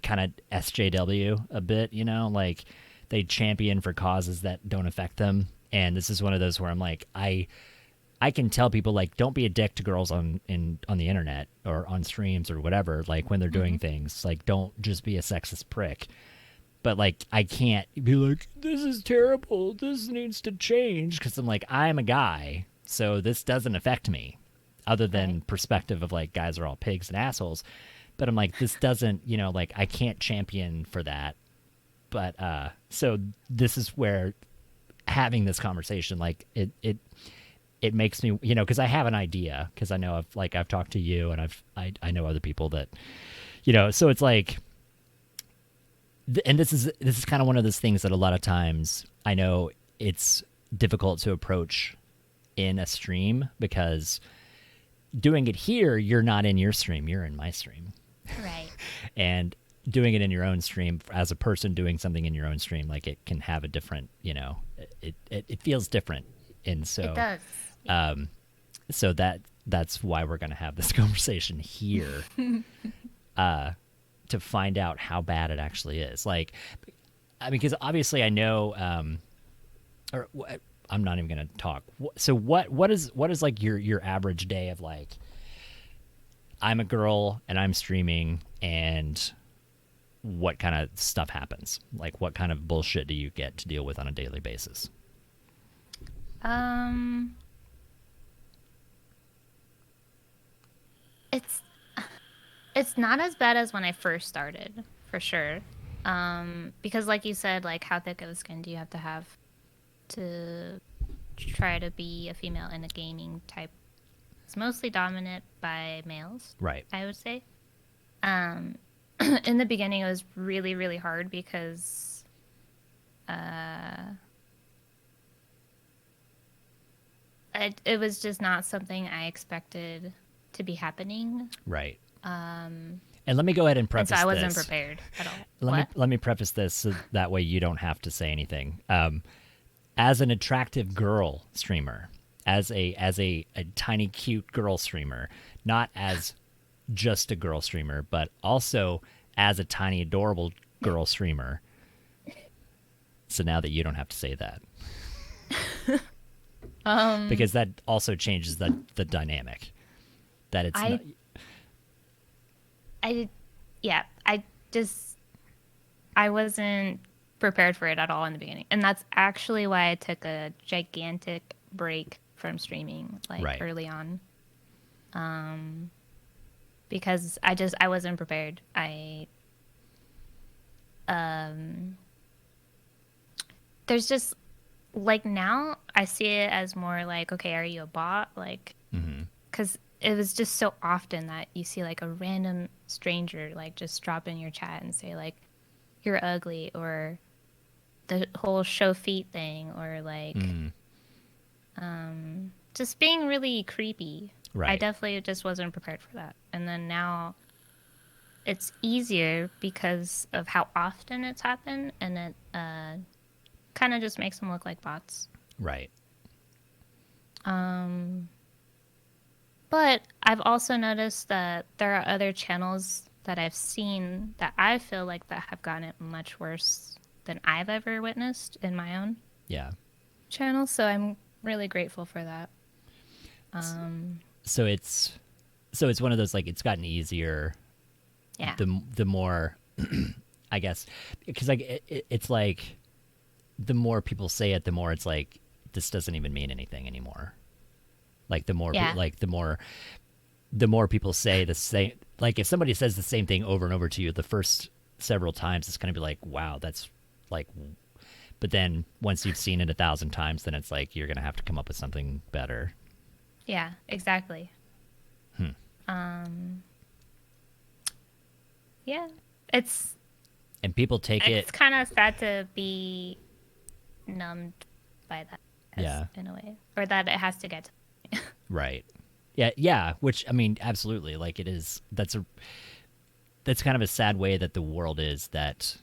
kind of SJW a bit, like they champion for causes that don't affect them, and this is one of those where I'm like, I can tell people, like, don't be a dick to girls on the internet or on streams or whatever, like when they're doing things, like don't just be a sexist prick. But like I can't be like, this is terrible, this needs to change, because I'm like, I'm a guy, so this doesn't affect me, other than perspective of like guys are all pigs and assholes. But I'm like, this doesn't, like I can't champion for that. But so this is where having this conversation, like it makes me, because I have an idea, because I know I've talked to you, and I know other people that, so it's like, and this is kind of one of those things that a lot of times I know it's difficult to approach in a stream, because doing it here, you're not in your stream, you're in my stream. Right. And doing it in your own stream, as a person doing something in your own stream, like it can have a different, it feels different. And so it does. So that's why we're going to have this conversation here, to find out how bad it actually is. Like, I mean, because obviously I know, I'm not even going to talk. So what is like your average day of, like, I'm a girl and I'm streaming, and what kind of stuff happens? Like, what kind of bullshit do you get to deal with on a daily basis? It's not as bad as when I first started, for sure. Because like you said, like, how thick of a skin do you have to try to be a female in a gaming type? It's mostly dominant by males, right? I would say. In the beginning, it was really, really hard because it was just not something I expected to be happening. Right. And let me go ahead and preface this. So I wasn't prepared at all. Let me preface this so that way you don't have to say anything. As an attractive girl streamer, as a tiny cute girl streamer, not as just a girl streamer, but also as a tiny adorable girl streamer. So now that you don't have to say that. Because that also changes the dynamic. That it's not... I wasn't prepared for it at all in the beginning. And that's actually why I took a gigantic break from streaming, like, early on. Because I wasn't prepared. There's just, like, now I see it as more like, okay, are you a bot? Like, because it was just so often that you see, like, a random stranger, like, just drop in your chat and say, like, you're ugly, or the whole show feet thing, or like, just being really creepy. Right. I definitely just wasn't prepared for that. And then now it's easier because of how often it's happened, and it kind of just makes them look like bots. Right. But I've also noticed that there are other channels that I've seen that I feel like that have gotten it much worse than I've ever witnessed in my own channel. So I'm really grateful for that. So it's one of those, like, it's gotten easier. Yeah. The more, I guess, because, like, it's like the more people say it, the more it's like this doesn't even mean anything anymore. Like the more Yeah. like the more people say the same, like if somebody says the same thing over and over to you the first several times, it's going to be like, wow, that's like, but then once you've seen it 1,000 times, then it's like you're going to have to come up with something better. Yeah, exactly. Yeah. It's And people take it, it's kind of sad to be numbed by that yeah, in a way, or that it has to get to. right. Yeah, yeah, which I mean, absolutely. Like it is, that's kind of a sad way that the world is, that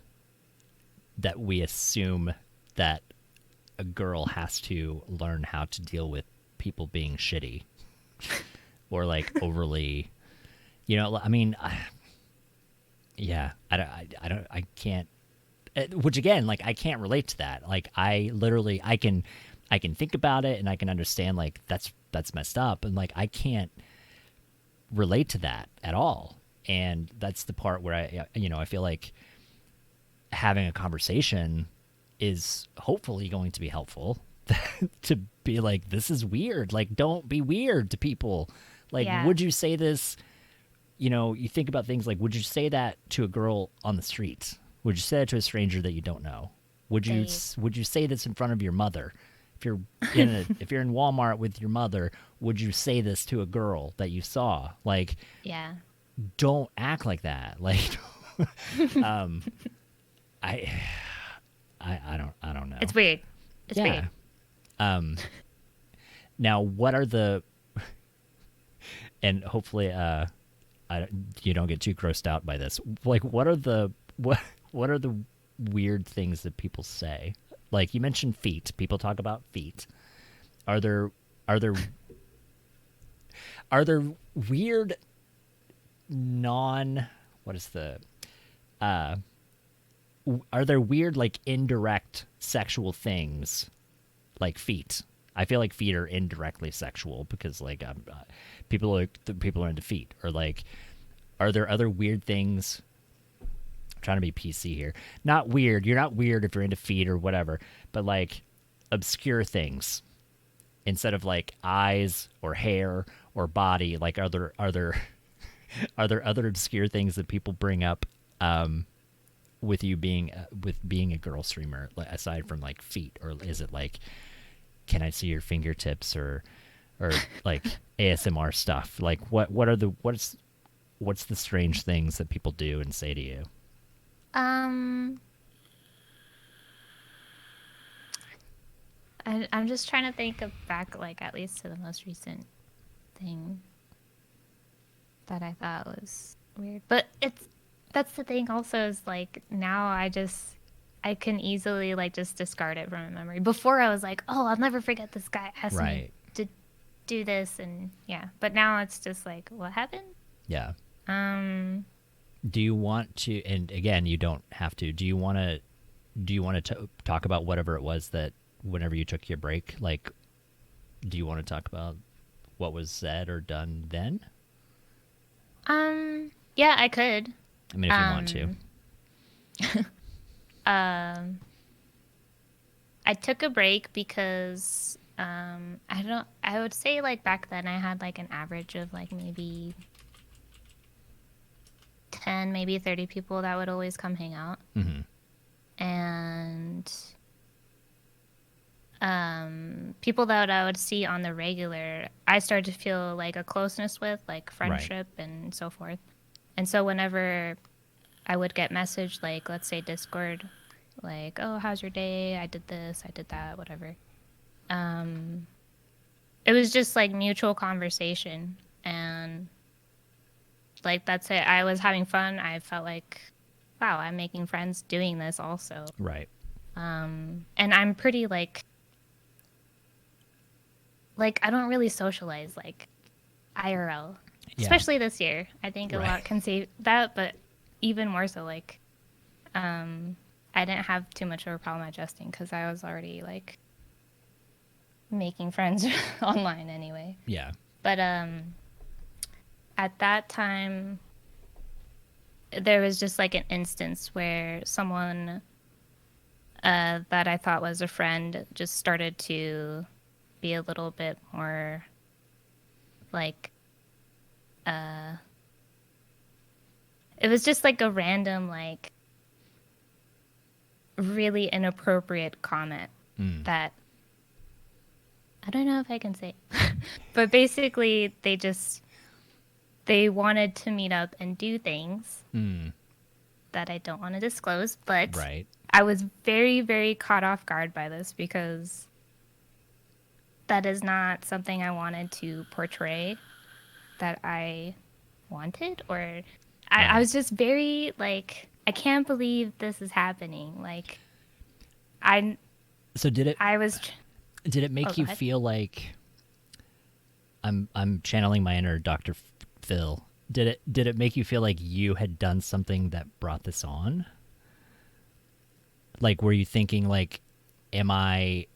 we assume that a girl has to learn how to deal with people being shitty or like overly, I mean, yeah, I can't, which again, like I can't relate to that. Like I literally, I can think about it and I can understand like that's messed up, and like I can't relate to that at all. And that's the part where I feel like having a conversation is hopefully going to be helpful to be like, this is weird. Like, don't be weird to people. Like, Yeah. would you say this? You think about things like, would you say that to a girl on the street? Would you say that to a stranger that you don't know? Would you say this in front of your mother? If you're if you're in Walmart with your mother, would you say this to a girl that you saw? Like, Yeah. don't act like that. Like, I don't know. It's weird. It's Yeah. weird. Now, what are the and hopefully you don't get too grossed out by this. Like, what are the weird things that people say? Like you mentioned feet. People talk about feet. Are there weird are there weird like indirect sexual things like feet? I feel like feet are indirectly sexual because like people are into feet. Or like, are there other weird things? I'm trying to be PC here. Not weird. You're not weird if you're into feet or whatever, but like obscure things instead of like eyes or hair or body. Like are there other obscure things that people bring up with you being a girl streamer, like, aside from like feet? Or is it like, can I see your fingertips or like ASMR stuff? Like what's the strange things that people do and say to you? I'm just trying to think of back, like at least to the most recent thing that I thought was weird. But that's the thing also, is like now I can easily like just discard it from my memory. Before I was like, oh, I'll never forget this guy asked me Right. to do this, and yeah. But now it's just like, what happened? Yeah. Do you want to? And again, you don't have to. Do you want to talk about whatever it was that whenever you took your break? Like, do you want to talk about what was said or done then? Yeah, I could. I mean, if you want to. I took a break because I would say like back then I had like an average of like maybe 10, maybe 30 people that would always come hang out. Mm-hmm. And people that I would see on the regular, I started to feel like a closeness with, like friendship and so forth. And so whenever I would get messaged, like let's say Discord, like, oh, how's your day? I did this, I did that, whatever. It was just like mutual conversation, and like that's it. I was having fun. I felt like, wow, I'm making friends doing this also. Right. And I'm pretty like I don't really socialize like IRL, Yeah. especially this year. I think a Right. lot can say that, but even more so, like, I didn't have too much of a problem adjusting because I was already like making friends online anyway. Yeah. But at that time, there was just like an instance where someone that I thought was a friend just started to be a little bit more like it was just like a random like really inappropriate comment that I don't know if I can say. But basically they wanted to meet up and do things that I don't want to disclose, but Right. I was very, very caught off guard by this because that is not something I wanted to portray that I wanted, or I Right. was just very like, I can't believe this is happening. Like, I So I was. did it Oh, make go you ahead. feel like I'm channeling my inner Dr. Phil? Did it make you feel like you had done something that brought this on? Like, were you thinking like, am I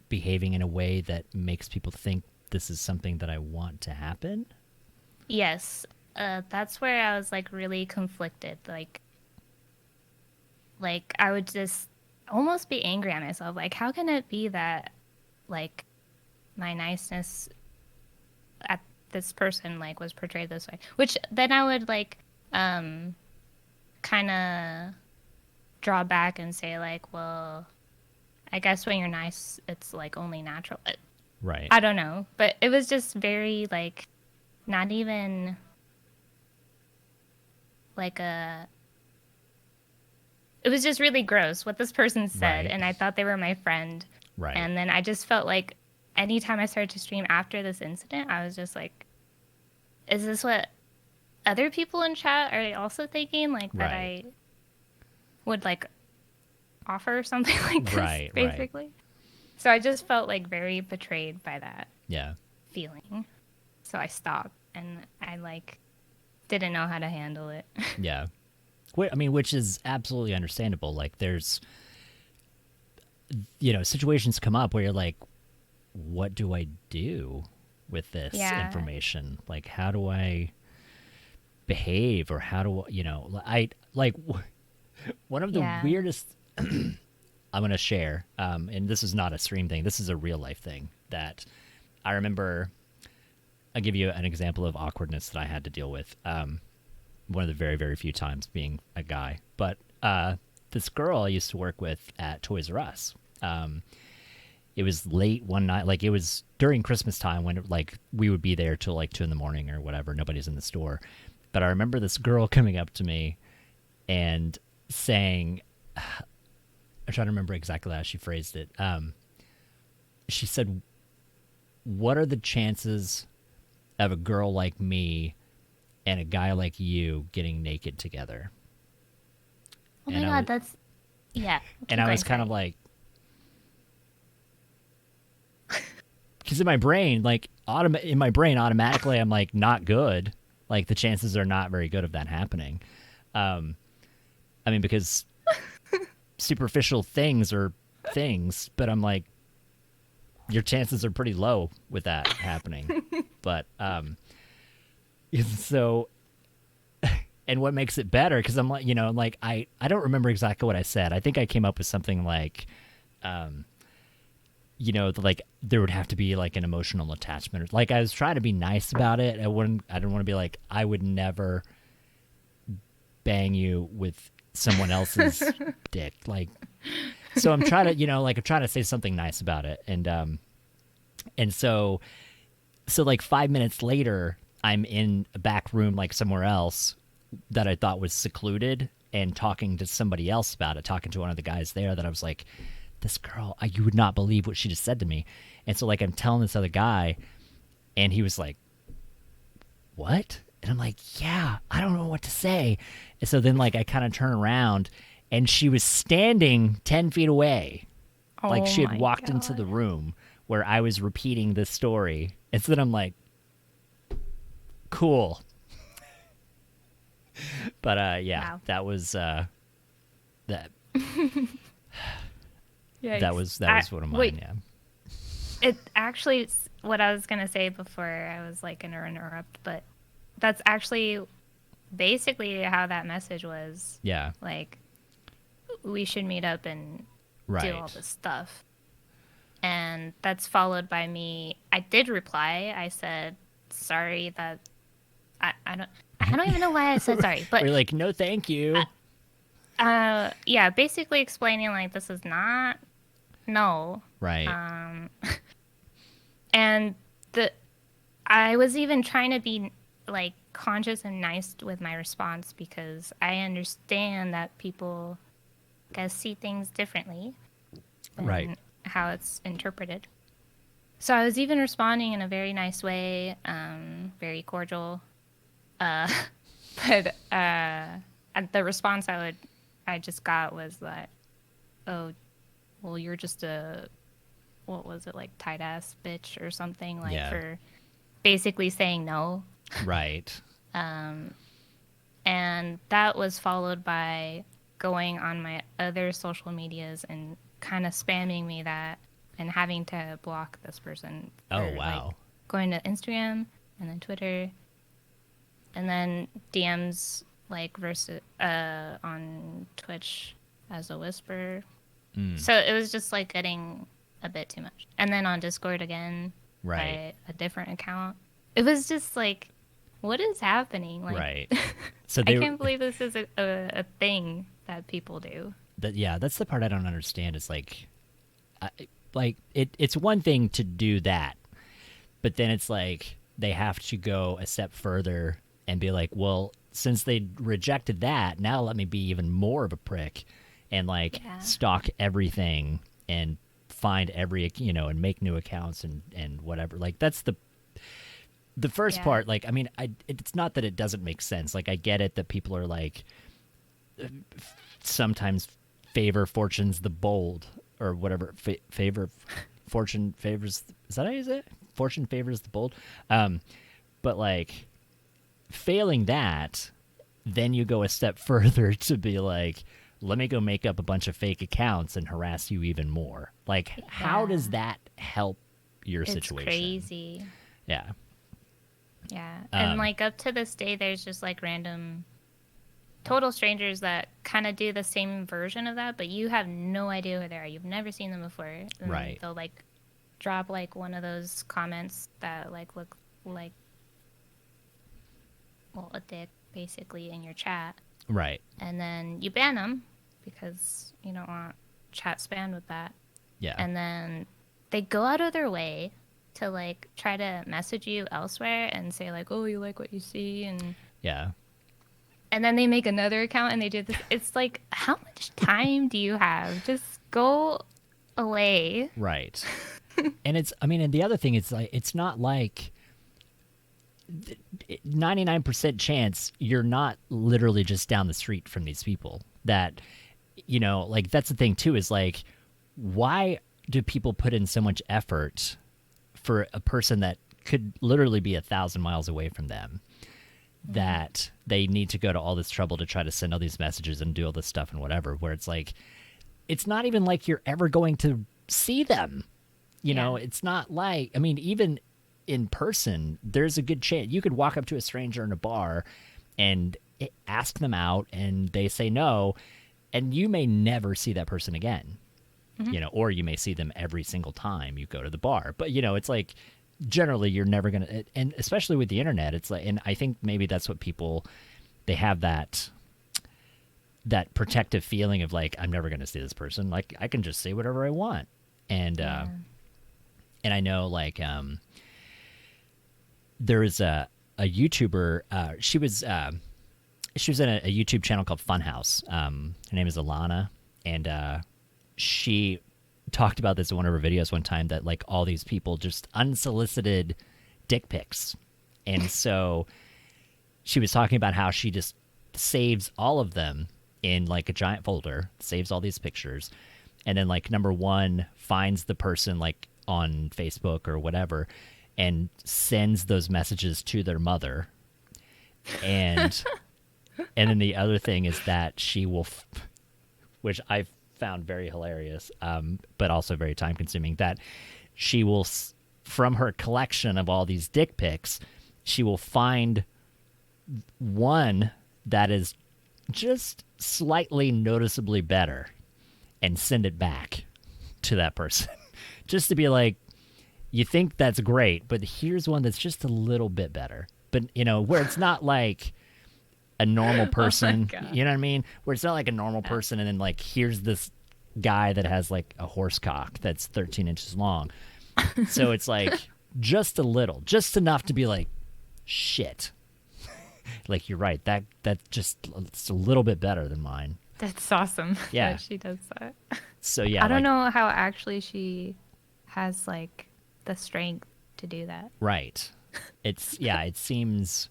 behaving in a way that makes people think this is something that I want to happen? Yes, that's where I was like really conflicted. Like I would just almost be angry at myself. Like, how can it be that like my niceness at this person like was portrayed this way? Which then I would like kind of draw back and say like, well, I guess when you're nice, it's like only natural. Right. I don't know, but it was just very like not even like a. It was just really gross what this person said, Right. and I thought they were my friend. Right. And then I just felt like anytime I started to stream after this incident, I was just like, is this what other people in chat are also thinking? Like that Right. I would like offer something like this, Right. Right. basically. So I just felt like very betrayed by that Yeah. feeling. So I stopped and I like didn't know how to handle it. Yeah. I mean, which is absolutely understandable. Like, there's, situations come up where you're like, what do I do with this Yeah. information? Like, how do I behave, or how do I like one of the Yeah. weirdest I'm going to share, and this is not a stream thing. This is a real life thing that I remember. I'll give you an example of awkwardness that I had to deal with. One of the very, very few times being a guy. But this girl I used to work with at Toys R Us. It was late one night. Like, it was during Christmas time when like we would be there till like 2 a.m. or whatever. Nobody's in the store. But I remember this girl coming up to me and saying, I'm trying to remember exactly how she phrased it. She said, "What are the chances of a girl like me and a guy like you getting naked together?" Oh my And god, that's yeah. and I was kind of like, because in my brain, like automatically, I'm like, not good. Like, the chances are not very good of that happening. I mean, because superficial things are things, but I'm like, your chances are pretty low with that happening. But so, and what makes it better, because I'm like, like I don't remember exactly what I said. I think I came up with something like, like there would have to be like an emotional attachment. Like, I was trying to be nice about it. I didn't want to be like, I would never bang you with someone else's dick. Like, so I'm trying to, like, I'm trying to say something nice about it. And so like 5 minutes later, I'm in a back room, like somewhere else that I thought was secluded, and talking to somebody else about it, talking to one of the guys there that I was like, this girl, you would not believe what she just said to me. And so like I'm telling this other guy, and he was like, what? And I'm like, yeah, I don't know what to say. And so then like I kind of turn around, and she was standing 10 feet away. Like, she had walked into the room where I was repeating this story. And so then I'm like, cool. But yeah, Wow. that was that Yeah. that was one of mine. Wait, Yeah. it actually what I was gonna say before I was like gonna interrupt, but that's actually basically how that message was. Yeah. Like, we should meet up and do all Right. this stuff. And that's followed by me. I did reply. I said, sorry that I don't even know why I said sorry, but We're like, no, thank you. yeah, basically explaining like this is not no. Right. And the I was even trying to be like conscious and nice with my response because I understand that people guess see things differently Right. than how it's interpreted. So I was even responding in a very nice way, very cordial. Uh, but the response I just got was that, oh, well, you're just a, what was it, like tight ass bitch or something, like Yeah. for basically saying no. Right. And that was followed by going on my other social medias and kind of spamming me that and having to block this person Oh, for like wow. going to Instagram and then Twitter and then DMs like versus on Twitch as a whisper. So it was just like getting a bit too much. And then on Discord again Right. by a different account. It was just like, what is happening? Like, Right. So I they can't believe this is a thing that people do. yeah, that's the part I don't understand. Is like it's one thing to do that, but then it's like they have to go a step further and be like, well, since they rejected that, now let me be even more of a prick and like Yeah. stalk everything and find every and make new accounts and whatever. Like that's the first Yeah. part. Like I mean, it's not that it doesn't make sense. Like I get it that people are like sometimes favor fortune's the bold or whatever favor fortune favors, is that how you say it? Fortune favors the bold. But like failing that, then you go a step further to be like, let me go make up a bunch of fake accounts and harass you even more. Like how Yeah. does that help your It's situation? crazy. Yeah. Yeah. And Um, like up to this day, there's just like random total strangers that kind of do the same version of that, but you have no idea who they are. You've never seen them before. And Right. they'll like drop like one of those comments that like look like, well, a dick basically in your chat. Right. And then you ban them because you don't want chat spammed with that. Yeah. And then they go out of their way to like try to message you elsewhere and say like, oh, you like what you see, Yeah. and then they make another account and they do this. It's like, how much time do you have? Just go away. Right. And it's, I mean, and the other thing is like, it's not like 99% chance you're not literally just down the street from these people. That, like that's the thing too, is like, why do people put in so much effort for a person that could literally be 1,000 miles away from them? That they need to go to all this trouble to try to send all these messages and do all this stuff and whatever, where it's like, it's not even like you're ever going to see them. Yeah. It's not like, I mean, even in person, there's a good chance you could walk up to a stranger in a bar and ask them out and they say no, and you may never see that person again. Or you may see them every single time you go to the bar. But, it's like, generally you're never going to, and especially with the internet, it's like, and I think maybe that's what people, they have that protective feeling of like, I'm never going to see this person. Like I can just say whatever I want. And, and I know like, there is a YouTuber, she was in a YouTube channel called Funhouse. Her name is Alana. And, she talked about this in one of her videos one time, that like all these people just unsolicited dick pics. And so she was talking about how she just saves all of them in like a giant folder, saves all these pictures, and then like number one finds the person like on Facebook or whatever and sends those messages to their mother. And and then the other thing is that she will which I've found very hilarious, but also very time consuming, that she will, from her collection of all these dick pics, she will find one that is just slightly noticeably better. and send it back to that person. Just to be like, you think that's great, but here's one that's just a little bit better. But, where it's not like a normal person, you know what I mean? Where it's not like a normal person and then like, here's this guy that has like a horse cock that's 13 inches long. So it's like just a little, just enough to be like, shit. Like, you're right. That just, it's a little bit better than mine. That's awesome. Yeah. That she does that. So yeah. I don't know how actually she has like the strength to do that. Right. It seems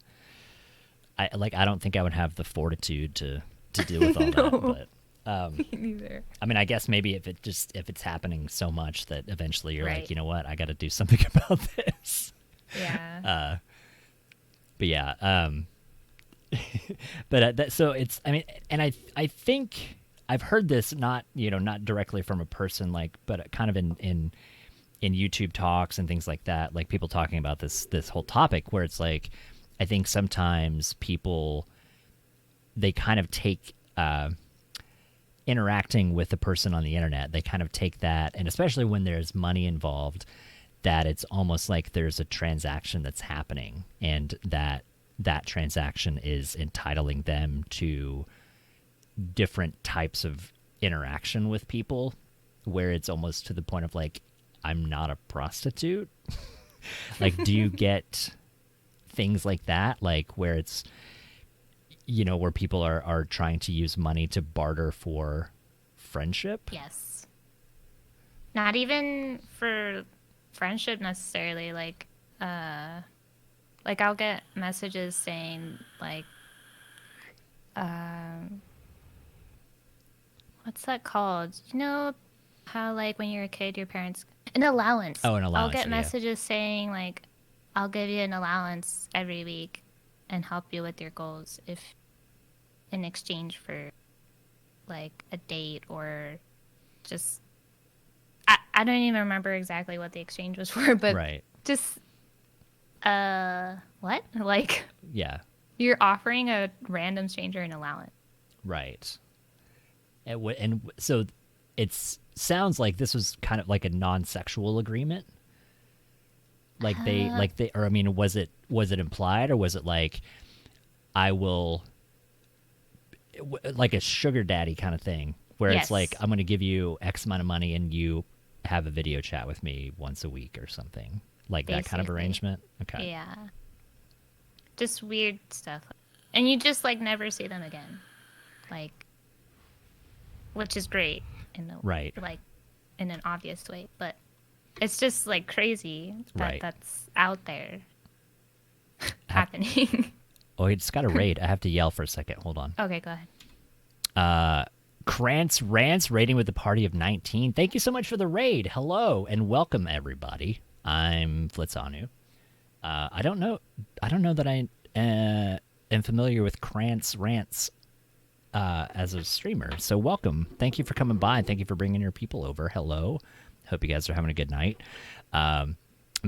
I don't think I would have the fortitude to deal with all that, but me neither. I mean, I guess maybe if it's happening so much that eventually you're Right. like, you know what, I got to do something about this. Yeah. But yeah, but so it's, I mean, and I think I've heard this not directly from a person like, but kind of in YouTube talks and things like that, like people talking about this whole topic where it's like, I think sometimes people, they kind of take interacting with the person on the internet, they kind of take that, and especially when there's money involved, that it's almost like there's a transaction that's happening, and that transaction is entitling them to different types of interaction with people, where it's almost to the point of like, I'm not a prostitute. Like, do you get things like that, like where it's, where people are trying to use money to barter for friendship? Yes. Not even for friendship necessarily. Like I'll get messages saying like, what's that called? How like when you're a kid, your parents an allowance. Oh, an allowance. I'll get yeah. messages saying like, I'll give you an allowance every week and help you with your goals if in exchange for like a date or just I don't even remember exactly what the exchange was for, but Right. just what? Like, Yeah. you're offering a random stranger an allowance. Right. And so it sounds like this was kind of like a non-sexual agreement. Like they, or I mean, was it implied, or was it like, I will, like a sugar daddy kind of thing, where Yes. it's like, I'm going to give you X amount of money and you have a video chat with me once a week or something, like that kind of Basically. arrangement? Okay. Yeah. Just weird stuff. And you just like never see them again. Like, which is great in a, Right. like in an obvious way, but it's just like crazy that Right. that's out there happening. Oh, it's got a raid. I have to yell for a second. Hold on. Okay, go ahead. Krantz Rants raiding with a party of 19. Thank you so much for the raid. Hello and welcome everybody. I'm Flitzanu. I don't know that I am familiar with Krantz Rants as a streamer. So welcome. Thank you for coming by, and thank you for bringing your people over. Hello. Hope you guys are having a good night. I'm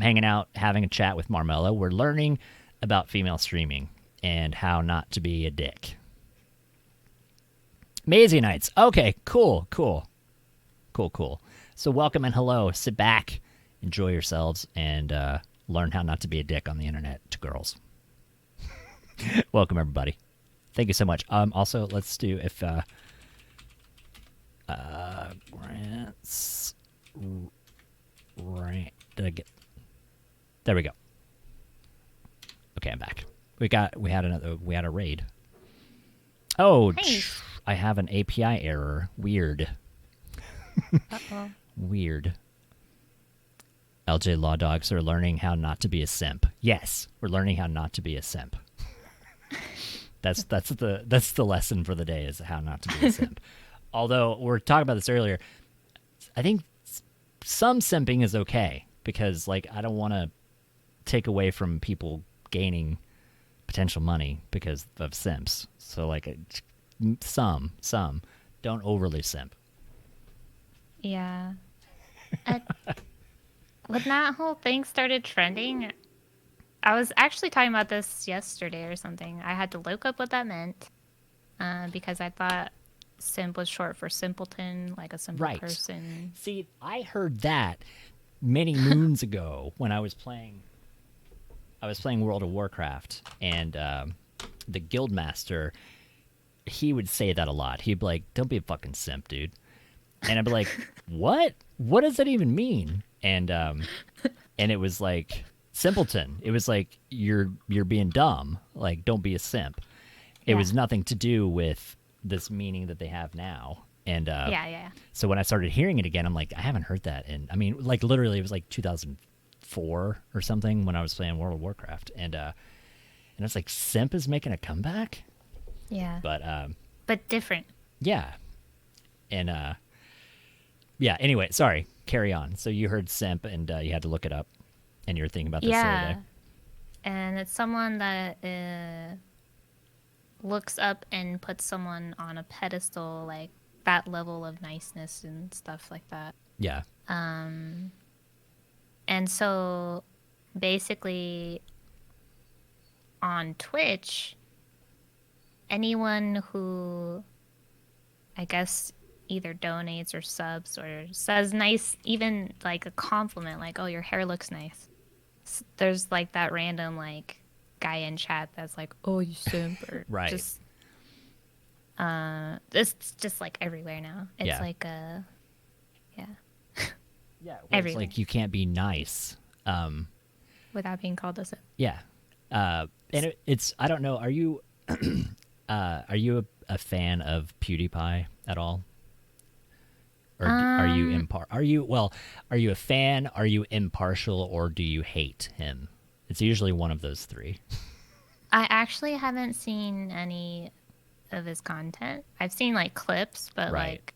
hanging out, having a chat with Marmellohh. We're learning about female streaming and how not to be a dick. Maisie Nights. Okay, cool. So welcome and hello. Sit back, enjoy yourselves, and learn how not to be a dick on the internet to girls. Welcome, everybody. Thank you so much. Also, let's do if grants rant. Did I get? There we go. Okay, I'm back. We had a raid. Oh, Nice. I have an API error. Weird. Uh-oh. Weird. LJ Law Dogs are learning how not to be a simp. Yes, we're learning how not to be a simp. That's the lesson for the day, is how not to be a simp. Although we were talking about this earlier, I think some simping is okay, because like I don't want to take away from people gaining potential money because of simps. So like some don't overly simp. Yeah. When that whole thing started trending, I was actually talking about this yesterday or something. I had to look up what that meant because I thought simp was short for simpleton, like a simple Right. person. See, I heard that many moons ago when I was playing. I was playing World of Warcraft, and the guildmaster, he would say that a lot. He'd be like, "Don't be a fucking simp, dude," and I'd be like, "What? What does that even mean?" And it was like simpleton. It was like you're being dumb. Like, don't be a simp. It Yeah. was nothing to do with this meaning that they have now. And Yeah. so when I started hearing it again, I'm like, I haven't heard that. And I mean, like literally, it was like 2004 or something when I was playing World of Warcraft, and it's like simp is making a comeback. Yeah. But different. yeah, and yeah. Anyway, sorry. Carry on. So you heard simp, and you had to look it up, and you were thinking about this the other Yeah. day. And it's someone that looks up and puts someone on a pedestal, like that level of niceness and stuff like that. Yeah. And so basically on Twitch, anyone who I guess either donates or subs or says nice, even like a compliment, like, oh, your hair looks nice. There's like that random like guy in chat that's like, oh, you simp, or Right. just it's just like everywhere now. It's Yeah. like yeah, Yeah. It's everywhere. like you can't be nice. Without being called a simp. Yeah. And it's I don't know. Are you a fan of PewDiePie at all? Or are you Are you a fan? Are you impartial, or do you hate him? It's usually one of those three. I actually haven't seen any of his content. I've seen like clips, but Right. like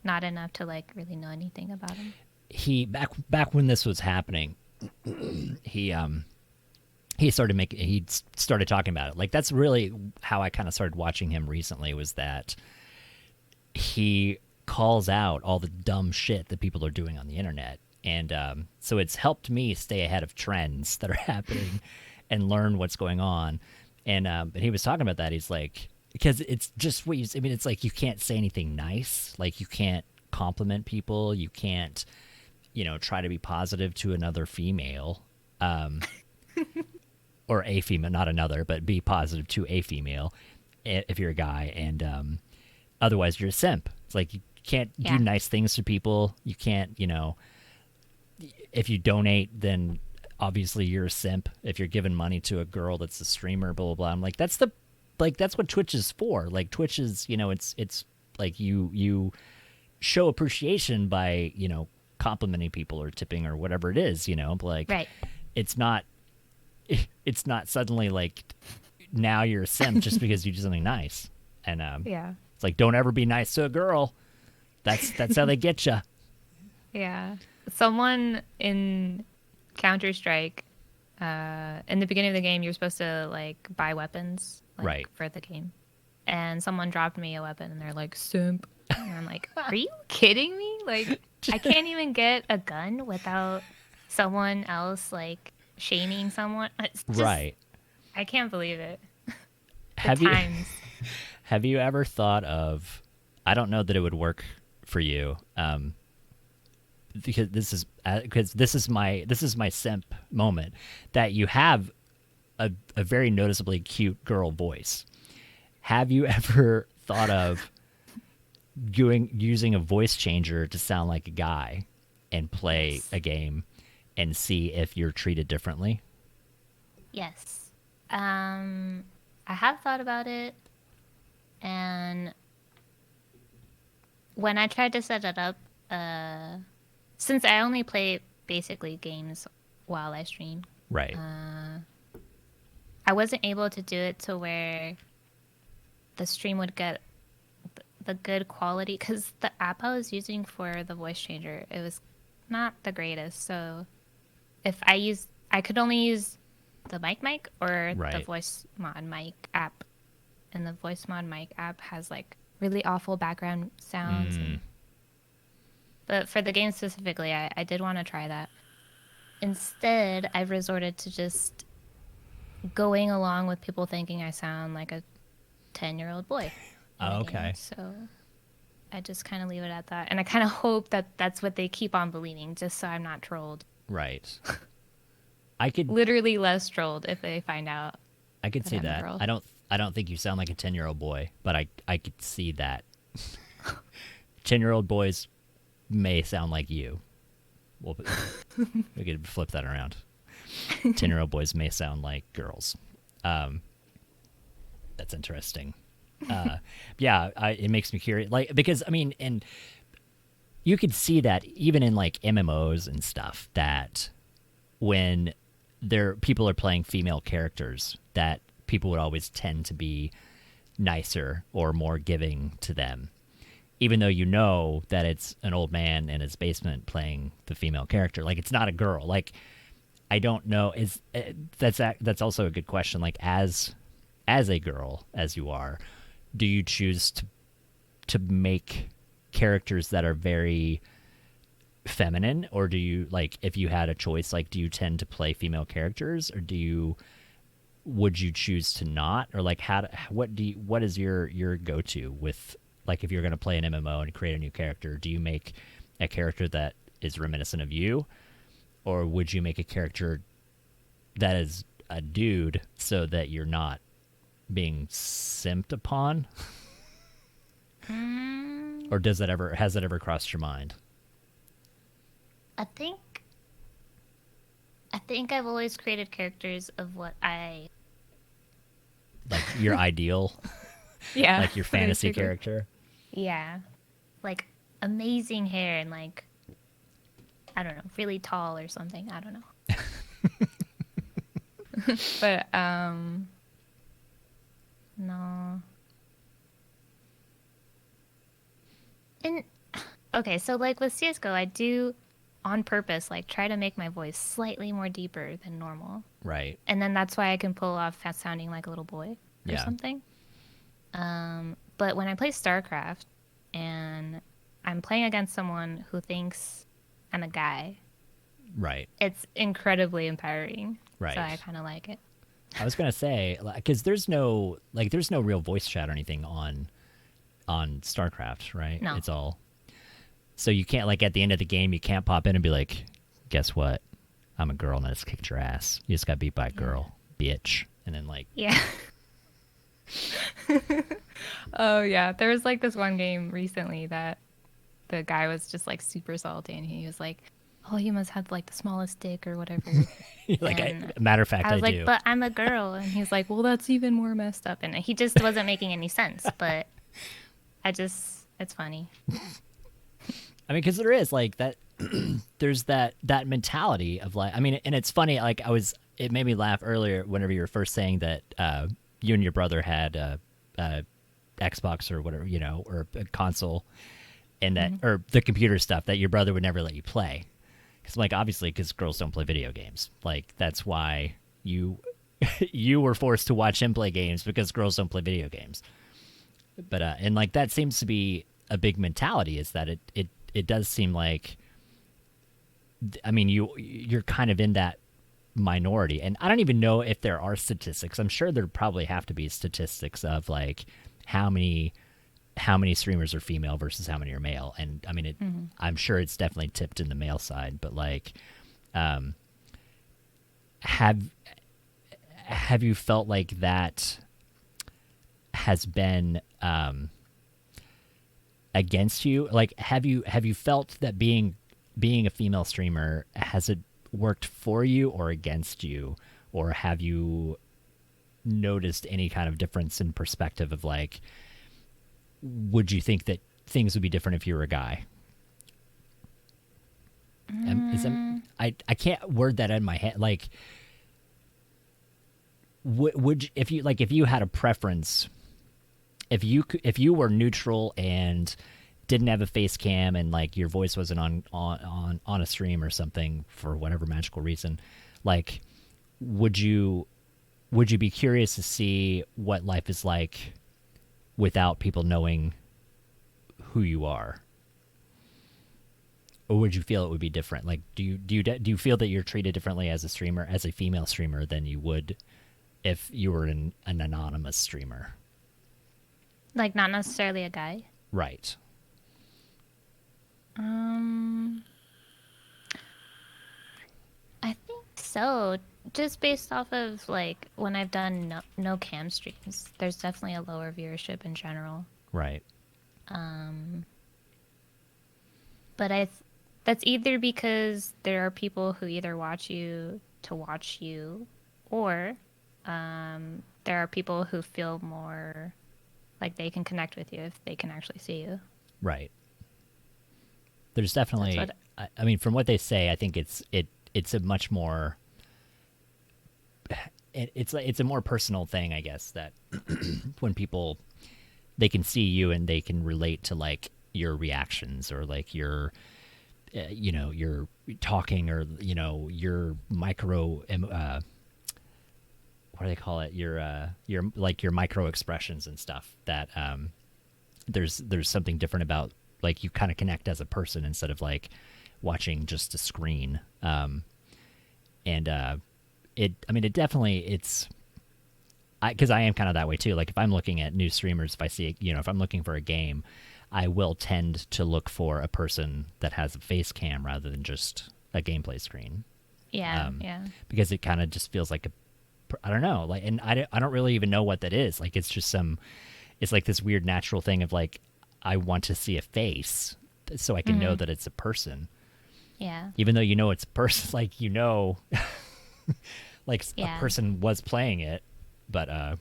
not enough to like really know anything about him. He back when this was happening, he started talking about it. Like that's really how I kind of started watching him recently, was that he calls out all the dumb shit that people are doing on the internet. And so it's helped me stay ahead of trends that are happening and learn what's going on. And he was talking about that. He's like, because it's just what I mean, it's like you can't say anything nice. Like you can't compliment people. You can't, try to be positive to another female. Or a female, not another, but be positive to a female if you're a guy. And otherwise you're a simp. It's like you can't do nice things to people. You can't, if you donate, then obviously you're a simp. If you're giving money to a girl that's a streamer, blah, blah, blah. I'm like, that's what Twitch is for. Like Twitch is, it's like you show appreciation by, complimenting people or tipping or whatever it is, but like, Right. it's not suddenly like now you're a simp just because you do something nice. And Yeah. it's like, don't ever be nice to a girl. That's how they get you. Yeah. Someone in Counter-Strike, in the beginning of the game, you're supposed to like buy weapons, like, Right. for the game. And someone dropped me a weapon, and they're like, simp. And I'm like, are you kidding me? Like, I can't even get a gun without someone else like shaming someone. It's just, Right. I can't believe it. Have Times. you ever thought of, I don't know that it would work for you, because this is my simp moment, that you have a very noticeably cute girl voice. Have you ever thought of using a voice changer to sound like a guy and play a game and see if you're treated differently? Yes. I have thought about it, and when I tried to set it up, since I only play basically games while I stream, Right. I wasn't able to do it to where the stream would get the good quality, because the app I was using for the voice changer, it was not the greatest. So if I could only use the mic or the Right. voice mod mic app, and the voice mod mic app has like really awful background sounds. But for the game specifically, I did want to try that. Instead, I've resorted to just going along with people thinking I sound like a 10-year-old boy. in the Okay. game. So I just kind of leave it at that. And I kind of hope that that's what they keep on believing, just so I'm not trolled. Right. I could Literally less trolled if they find out. I could that see I'm a that. girl. I don't think you sound like a 10-year-old boy, but I could see that. 10-year-old boys may sound like you. Well, we could flip that around. 10-year-old boys may sound like girls. That's interesting. Yeah, it makes me curious. Like, because I mean, and you could see that even in like MMOs and stuff, that when people are playing female characters, that people would always tend to be nicer or more giving to them, even though you know that it's an old man in his basement playing the female character. Like, it's not a girl. Like, I don't know. That's also a good question. Like, as a girl, as you are, do you choose to make characters that are very feminine, or do you, like, if you had a choice, like, do you tend to play female characters, or would you choose to not, or like what is your go-to with, like, if you're going to play an MMO and create a new character, do you make a character that is reminiscent of you, or would you make a character that is a dude so that you're not being simped upon? Or has that ever crossed your mind? I think I've always created characters of what I... Like your ideal? Yeah. Like your fantasy basically. character? Yeah. Like, amazing hair and, like, I don't know, really tall or something. I don't know. But, no. And, okay, so, like, with CSGO, I do, on purpose, like, try to make my voice slightly more deeper than normal. Right. And then that's why I can pull off fast sounding like a little boy or Yeah. something. But when I play StarCraft and I'm playing against someone who thinks I'm a guy, Right. it's incredibly empowering. Right. So I kind of like it. I was gonna say, because there's no real voice chat or anything on StarCraft, right? No. It's all, so you can't, like, at the end of the game, you can't pop in and be like, guess what? I'm a girl and I just kicked your ass. You just got beat by a girl, bitch. And then, like, Yeah. Oh, yeah. There was, like, this one game recently that the guy was just, like, super salty, and he was like, oh, you must have, like, the smallest dick or whatever. like, And matter of fact, I was like, do. but I'm a girl. And he's like, well, that's even more messed up. And he just wasn't making any sense. But it's funny. I mean, because there is, like, that, there's that mentality of, like, I mean, and it's funny, like, it made me laugh earlier whenever you were first saying that you and your brother had a Xbox or whatever, you know, or a console, and that, or the computer stuff that your brother would never let you play. Because, like, obviously, because girls don't play video games. Like, that's why you were forced to watch him play games, because girls don't play video games. But, and, like, that seems to be a big mentality, is that it does seem like, I mean, you're kind of in that minority. And I don't even know if there are statistics. I'm sure there probably have to be statistics of, like, how many streamers are female versus how many are male. And I mean, I'm sure it's definitely tipped in the male side, but, like, have you felt like that has been against you? Like, have you felt that being a female streamer, has it worked for you or against you, or have you noticed any kind of difference in perspective of, like, would you think that things would be different if you were a guy? I can't word that in my head. Like, would you, if you had a preference, if you were neutral and didn't have a face cam, and, like, your voice wasn't on a stream or something for whatever magical reason, like, would you be curious to see what life is like without people knowing who you are? Or would you feel it would be different? Like, do you feel that you're treated differently as a streamer, as a female streamer, than you would if you were an anonymous streamer? Like, not necessarily a guy. Right. Um, I think so. Just based off of like when I've done no cam streams, there's definitely a lower viewership in general. Right. Um, but that's either because there are people who either watch you to watch you, or there are people who feel more like they can connect with you if they can actually see you. Right. There's That's definitely. what. I mean, from what they say, I think it's a much more. It's a more personal thing, I guess, that when people they can see you and they can relate to like your reactions or like your talking or your micro what do they call it, your like your micro expressions and stuff that there's something different about like you kind of connect as a person instead of like watching just a screen. And it definitely it's because I am kind of that way too. Like if I'm looking at new streamers, if I see, if I'm looking for a game, I will tend to look for a person that has a face cam rather than just a gameplay screen. Yeah, yeah. Because it kind of just feels like I don't know, like, and I don't really even know what that is. Like it's just it's like this weird natural thing of like, I want to see a face so I can know that it's a person. Yeah. Even though it's a person, like, like Yeah. a person was playing it, but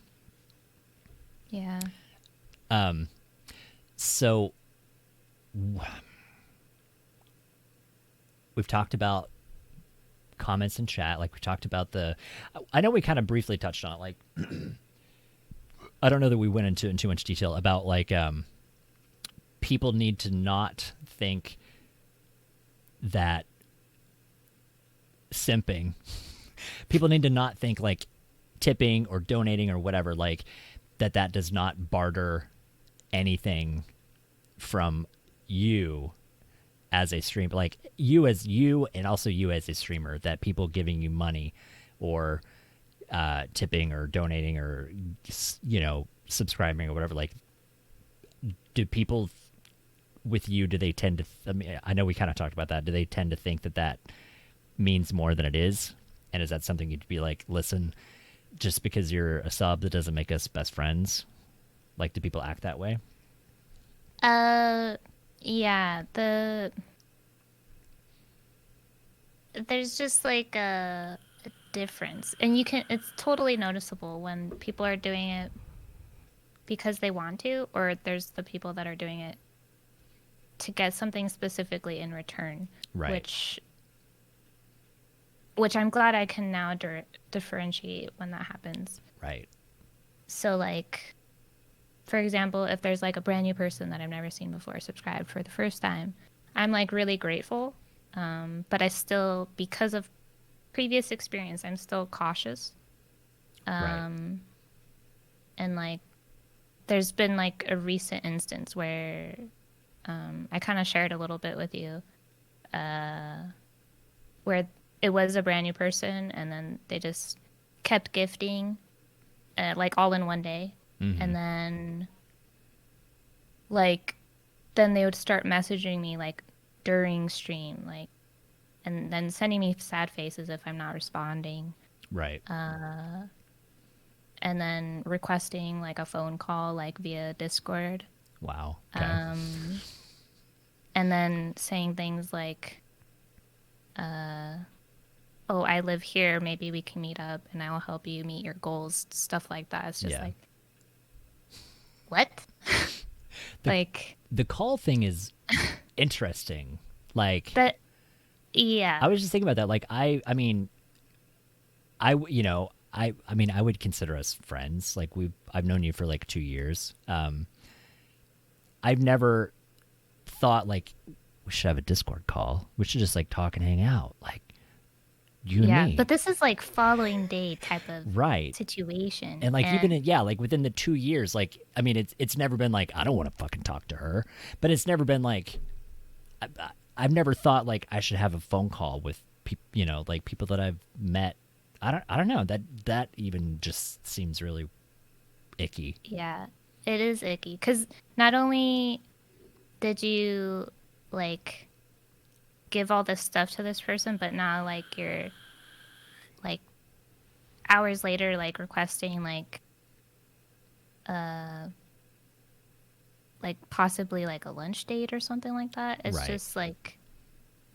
Yeah. so we've talked about comments in chat, like we talked about I know we kind of briefly touched on it, like I don't know that we went into in too much detail about like people need to not think that simping people need to not think like tipping or donating or whatever, like that does not barter anything from you as a streamer, like you as you and also you as a streamer, that people giving you money or tipping or donating or subscribing or whatever, like do people with you, do they tend to I mean, I know we kind of talked about that, do they tend to think that means more than it is? And is that something you'd be like, listen, just because you're a sub, that doesn't make us best friends? Like, do people act that way? Yeah, there's just like a difference. And it's totally noticeable when people are doing it because they want to, or there's the people that are doing it to get something specifically in return. Right. Which I'm glad I can now differentiate when that happens. Right. So like, for example, if there's like a brand new person that I've never seen before subscribed for the first time, I'm like really grateful. But I still, because of previous experience, I'm still cautious. Right. And like, there's been like a recent instance where I kind of shared a little bit with you, where it was a brand new person and then they just kept gifting, like all in one day. Mm-hmm. And then like, then they would start messaging me like during stream, like, and then sending me sad faces if I'm not responding. Right. And then requesting like a phone call, like via Discord. Wow. Okay. And then saying things like, oh, I live here, maybe we can meet up and I will help you meet your goals, stuff like that. It's just like, what? The call thing is interesting. Like that. Yeah. I was just thinking about that. Like I mean, I would consider us friends. Like I've known you for like 2 years. I've never thought like we should have a Discord call. We should just like talk and hang out, like you and me. But this is like following day type of right situation. And like even like within the 2 years, like I mean, it's never been like I don't want to fucking talk to her, but it's never been like I've never thought like I should have a phone call with people, like people that I've met. I don't know, that even just seems really icky. Yeah, it is icky because not only did you like give all this stuff to this person, but now like you're like hours later like requesting like possibly like a lunch date or something like that. It's Right. just like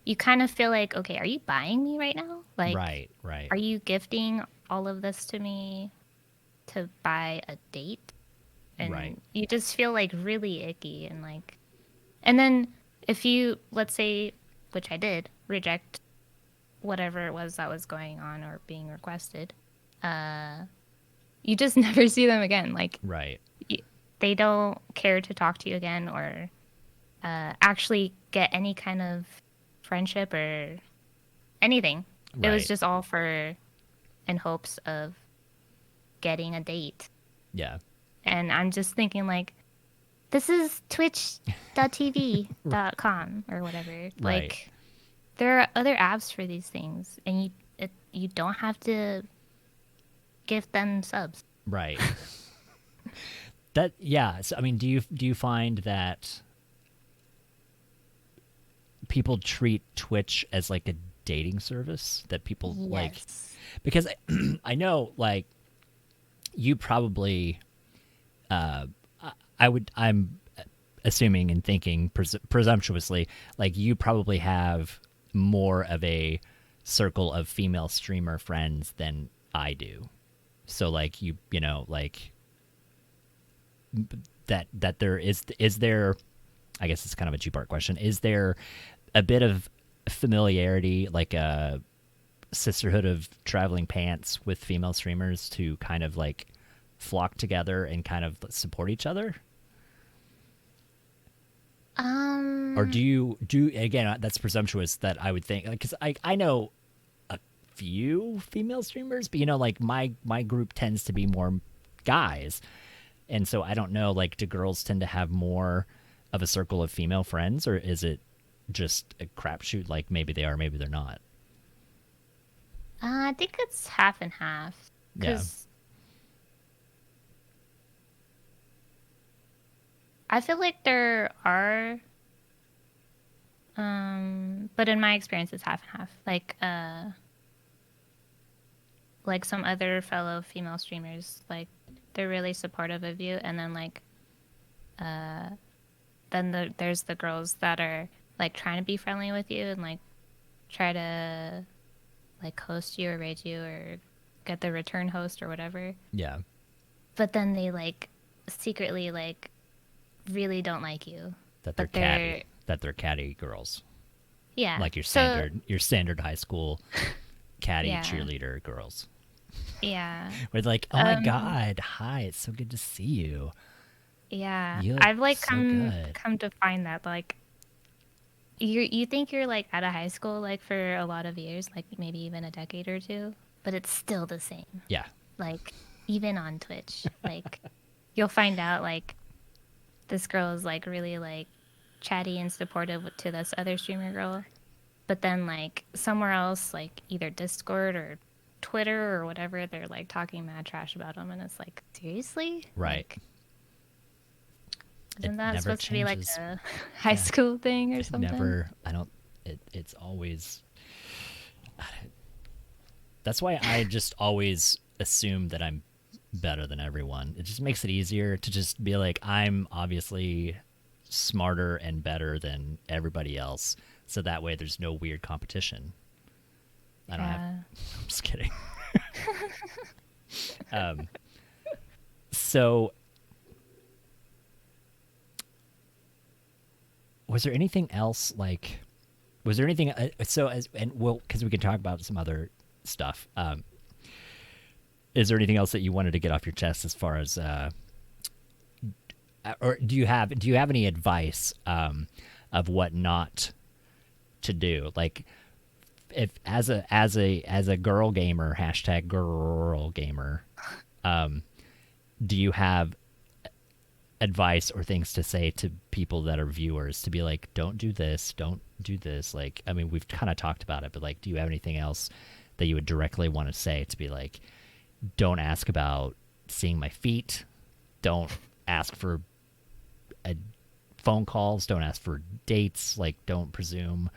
you kind of feel like, okay, are you buying me right now? Like, Right. Right. are you gifting all of this to me to buy a date? Right. And you just feel like really icky and like, and then if you, let's say, which I did, reject whatever it was that was going on or being requested, you just never see them again. Like, Right. they don't care to talk to you again or actually get any kind of friendship or anything. It was Right. just all for in hopes of getting a date. Yeah. And I'm just thinking like, this is twitch.tv.com or whatever. Right. Like, there are other apps for these things, and you don't have to give them subs. Right. That yeah. So I mean, do you find that people treat Twitch as like a dating service that people like? Yes. Because I know like you probably I'm assuming and thinking presumptuously like you probably have more of a circle of female streamer friends than I do. So like you know like that there is there, I guess it's kind of a two-part question. Is there a bit of familiarity, like a sisterhood of traveling pants with female streamers to kind of like flock together and kind of support each other? Or do you again, that's presumptuous that I would think, because I know a few female streamers, but you know like my group tends to be more guys. And so I don't know, like, do girls tend to have more of a circle of female friends, or is it just a crapshoot? Like, maybe they are, maybe they're not. I think it's half and half. Yeah. Because I feel like there are, but in my experience, it's half and half. Like some other fellow female streamers, like they're really supportive of you, and then like, there's the girls that are like trying to be friendly with you and like try to like host you or raid you or get the return host or whatever. Yeah. But then they like secretly like really don't like you. That they're But they're catty. That they're catty girls. yeah. Like So your standard high school catty yeah. cheerleader girls. Yeah. Where they're like, oh my God, hi, it's so good to see you. Yeah. You look I've like so good. come to find that like you think you're like out of high school like for a lot of years, like maybe even a decade or two, but it's still the same. Yeah. Like even on Twitch, like you'll find out like this girl is like really like chatty and supportive to this other streamer girl, but then like somewhere else, like either Discord or Twitter or whatever, they're like talking mad trash about them, and it's like seriously, Right. Like, isn't that never supposed to be like changes. a high school thing or something? Never. I don't. It's always. That's why I just always assume that I'm better than everyone. It just makes it easier to just be like, I'm obviously smarter and better than everybody else. So that way there's no weird competition. I don't have. I'm just kidding. So was there anything else like was there anything so as and well because we can talk about some other stuff, is there anything else that you wanted to get off your chest as far as or do you have any advice of what not to do, like if as a girl gamer, hashtag girl gamer, do you have advice or things to say to people that are viewers to be like, don't do this, like, I mean, we've kind of talked about it, but like, do you have anything else that you would directly want to say to be like, don't ask about seeing my feet, don't ask for a phone calls, don't ask for dates, like don't presume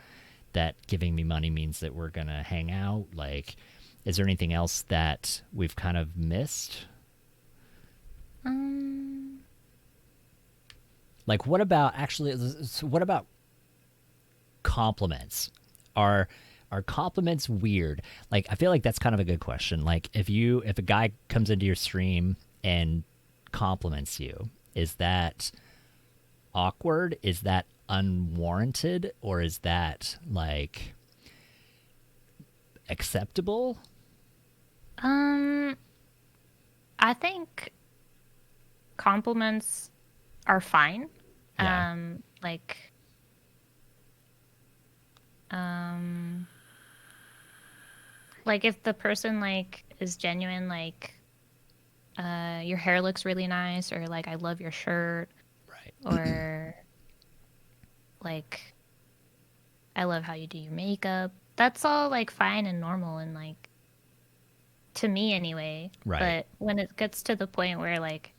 that giving me money means that we're going to hang out. Like, is there anything else that we've kind of missed? Like, what about compliments? Are compliments weird? Like, I feel like that's kind of a good question. Like, if a guy comes into your stream and compliments you, is that awkward? Is that unwarranted? Or is that like acceptable? I think compliments are fine. Yeah. Like if the person like is genuine, like your hair looks really nice, or like I love your shirt, Right. or like I love how you do your makeup. That's all like fine and normal and like to me anyway. Right. But when it gets to the point where like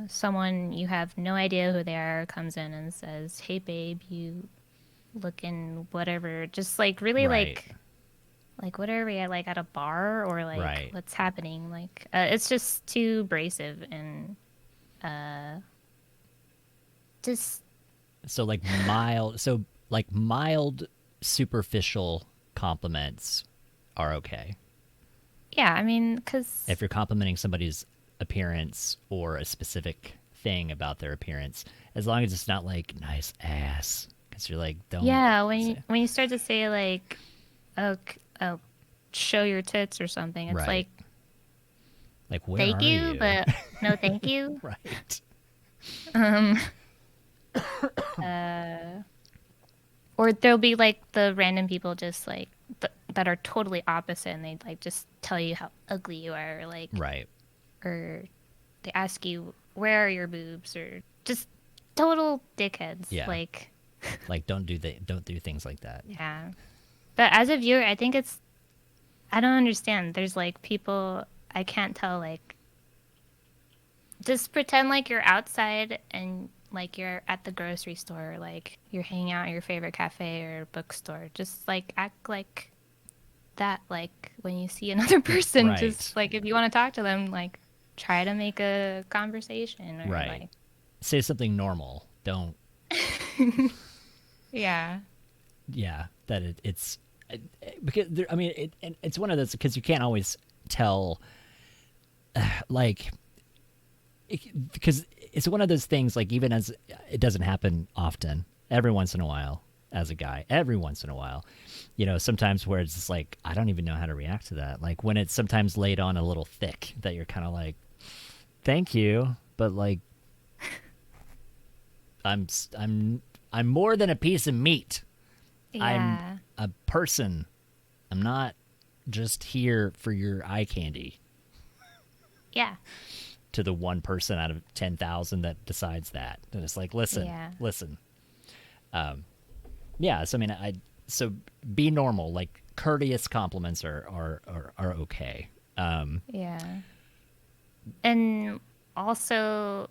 someone you have no idea who they are comes in and says, "Hey babe, you looking whatever," just like really Right. like what are we at, like at a bar, or like Right. what's happening? Like it's just too abrasive and just So like mild superficial compliments are okay. yeah. I mean, because If you're complimenting somebody's appearance or a specific thing about their appearance, as long as it's not like nice ass, because you're like, don't. yeah, Say, when you start to say like, oh, oh, show your tits or something, it's right. Like, where thank are you, you? but no thank you. Right. Or there'll be like the random people just like that are totally opposite, and they like just tell you how ugly you are, or like, Right. or they ask you where are your boobs, or just total dickheads. Yeah. Like, don't do things like that. Yeah. But as a viewer, I think I don't understand. There's like people I can't tell, like just pretend like you're outside and like you're at the grocery store, or like you're hanging out at your favorite cafe or bookstore. Just like act like that, like when you see another person, Right. just like if you want to talk to them, like try to make a conversation, or Right. like Say something normal. Don't. yeah. Yeah. That it's because I mean it's one of those, because you can't always tell. Like, because it's one of those things, like, even as it doesn't happen often, every once in a while, as a guy, every once in a while, sometimes where it's just like, I don't even know how to react to that. Like when it's sometimes laid on a little thick, that you're kind of like, thank you, but like, I'm more than a piece of meat. Yeah. I'm a person. I'm not just here for your eye candy. Yeah. To the one person out of 10,000 that decides that. And it's like, listen. Yeah. So I mean, so be normal. Like, courteous compliments are okay. Yeah. And also,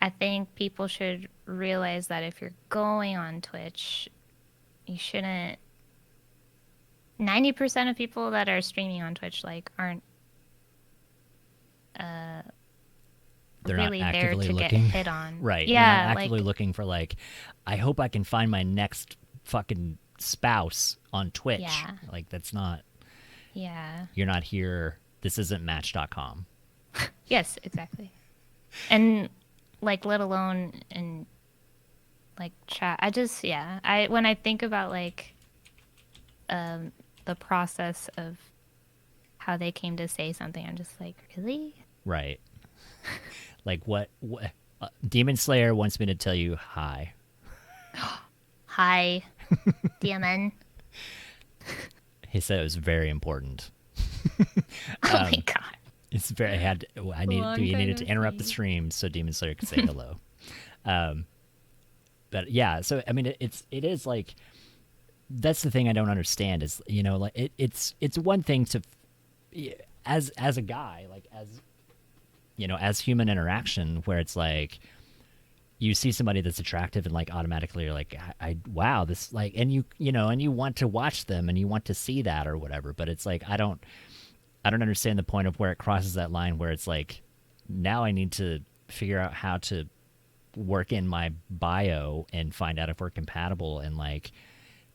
I think people should realize that if you're going on Twitch, you shouldn't. 90% of people that are streaming on Twitch like aren't They're really not there actively to looking. get hit on. Right. Yeah. They're not actively like, looking for, like, I hope I can find my next fucking spouse on Twitch. Yeah. Like, that's not. Yeah. You're not here. This isn't Match.com. Yes, exactly. And like, let alone in like chat. When I think about like the process of how they came to say something, I'm just like, really? Right. Like, what Demon Slayer wants me to tell you hi. Hi, DMN. He said it was very important. Oh my god. It's very. We needed to interrupt the stream so Demon Slayer could say hello. But yeah, so I mean, it is like, that's the thing I don't understand is, like, it's one thing to, as a guy, like, as human interaction, where it's like, you see somebody that's attractive and like automatically you're like, I wow, this like, and you know, and you want to watch them and you want to see that or whatever. But it's like, I don't understand the point of where it crosses that line where it's like, now I need to figure out how to work in my bio and find out if we're compatible and like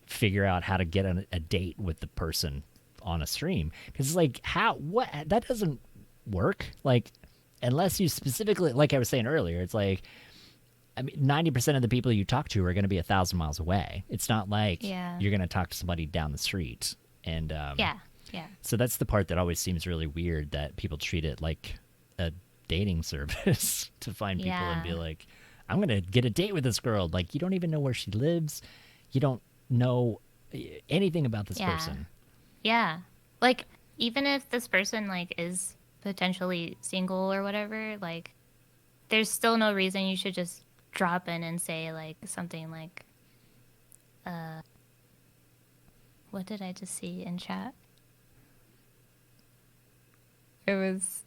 figure out how to get a date with the person on a stream. Because it's like, what, that doesn't work. Like, unless you specifically, like I was saying earlier, it's like, I mean, 90% of the people you talk to are going to be 1,000 miles away. It's not like you're going to talk to somebody down the street. And Yeah. so that's the part that always seems really weird, that people treat it like a dating service to find people and be like, I'm going to get a date with this girl. Like, you don't even know where she lives. You don't know anything about this person. Yeah. Like, even if this person, like, is potentially single or whatever, like, there's still no reason you should just drop in and say, like, something like, what did I just see in chat? It was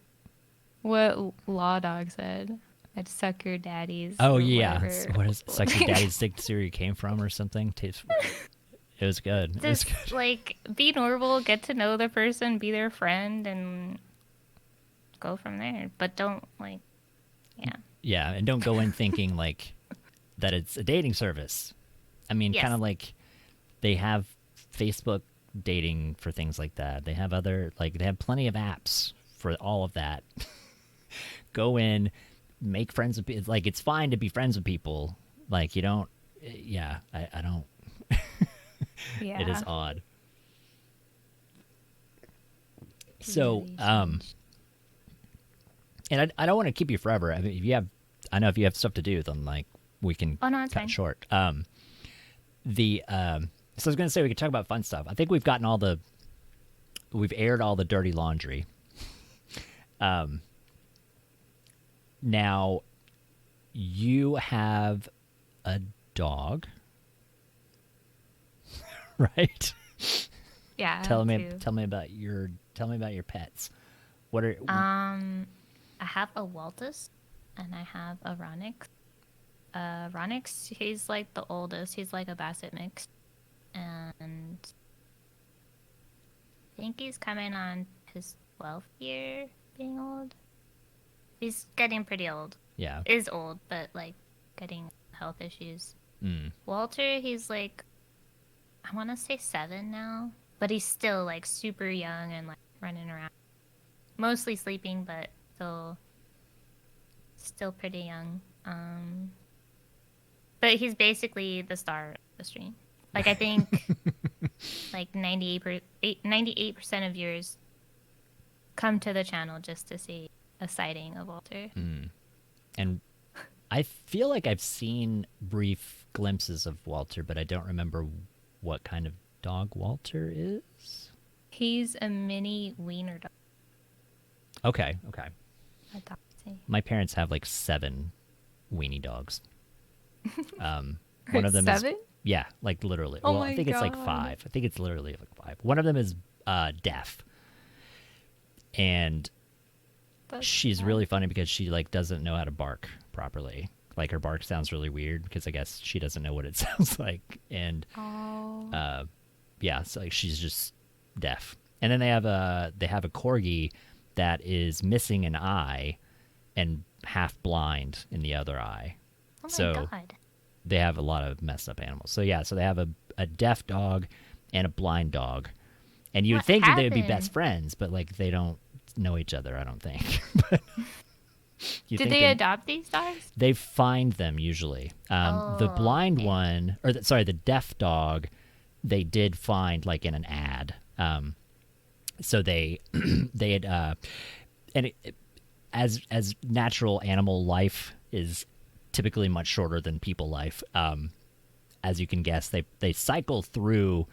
what Law Dog said. I'd suck your daddy's. Oh, yeah. Whatever. What is suck your daddy's dick to see where you came from or something? It was good. It was Just, good. like, be normal, get to know the person, be their friend, and go from there. But don't, like, yeah. Yeah, and don't go in thinking like that it's a dating service. I mean, Yes. kind of like they have Facebook dating for things like that. They have other, like, they have plenty of apps for all of that. Go in, make friends with people. Like, it's fine to be friends with people. Like, you don't, I don't. Yeah. It is odd. So, Really and I don't want to keep you forever. I mean, I know if you have stuff to do, then like we can Oh, no, it's cut fine. short. So I was going to say we could talk about fun stuff. I think we've aired all the dirty laundry. Now you have a dog, right? Yeah. Tell me about your pets. What are I have a Waltus and I have a Ronix. Ronix, he's like the oldest. He's like a Basset mix. And I think he's coming on his 12th year being old. He's getting pretty old. Yeah. Is old, but like getting health issues. Mm. Walter, he's like, I want to say 7 now, but he's still like super young and like running around. Mostly sleeping, but still pretty young. But he's basically the star of the stream. Like, I think like 98% of viewers come to the channel just to see a sighting of Walter. And I feel like I've seen brief glimpses of Walter, but I don't remember what kind of dog Walter is. He's a mini wiener dog. Okay. Adoptee. My parents have like 7 weenie dogs. One of them 7? is, yeah, like literally. Oh well, my I think it's like God. 5. I think it's literally like 5. One of them is deaf, and That's she's sad. really funny because she like doesn't know how to bark properly. Like, her bark sounds really weird because I guess she doesn't know what it sounds like, and Oh. yeah, so like she's just deaf. And then they have a corgi that is missing an eye and half blind in the other eye. Oh my So God. they have a lot of messed up animals. So yeah, so they have a deaf dog and a blind dog. And you would What think that they would be happened? best friends, but like they don't know each other, I don't think. But you Did think they adopt these dogs? they find them usually. The Oh, blind okay. one, or the deaf dog, they did find like in an ad. So they they had and as natural animal life is typically much shorter than people life. As you can guess, they cycle through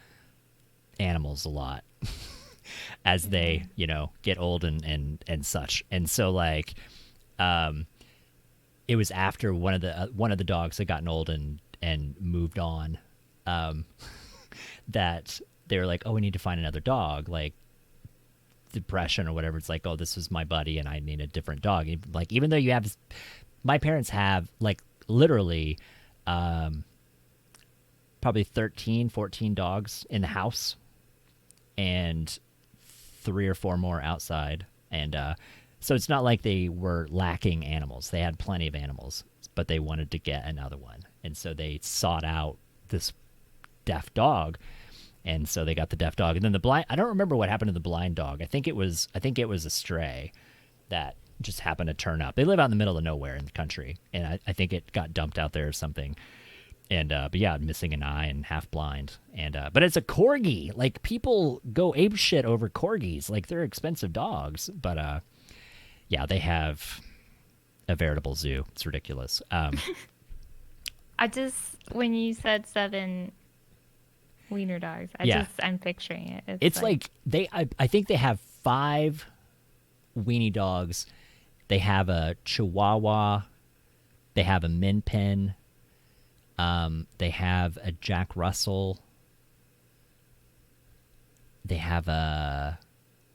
animals a lot as they get old and such. And so like it was after one of the dogs had gotten old and moved on that they were like, oh, we need to find another dog, like depression or whatever. It's like, oh, this is my buddy and I need a different dog. Like, even though my parents have like literally probably 13, 14 dogs in the house and 3 or 4 more outside. And so it's not like they were lacking animals. They had plenty of animals, but they wanted to get another one. And so they sought out this deaf dog. And so they got the deaf dog. And then the blind, I don't remember what happened to the blind dog. I think it was a stray that just happened to turn up. They live out in the middle of nowhere in the country. And I think it got dumped out there or something. And but yeah, missing an eye and half blind. And but it's a corgi. Like, people go ape shit over corgis. Like, they're expensive dogs. But yeah, they have a veritable zoo. It's ridiculous. When you said 7 wiener dogs, I'm picturing it. It's like I think they have 5 weenie dogs. They have a Chihuahua. They have a Min Pin. They have a Jack Russell. They have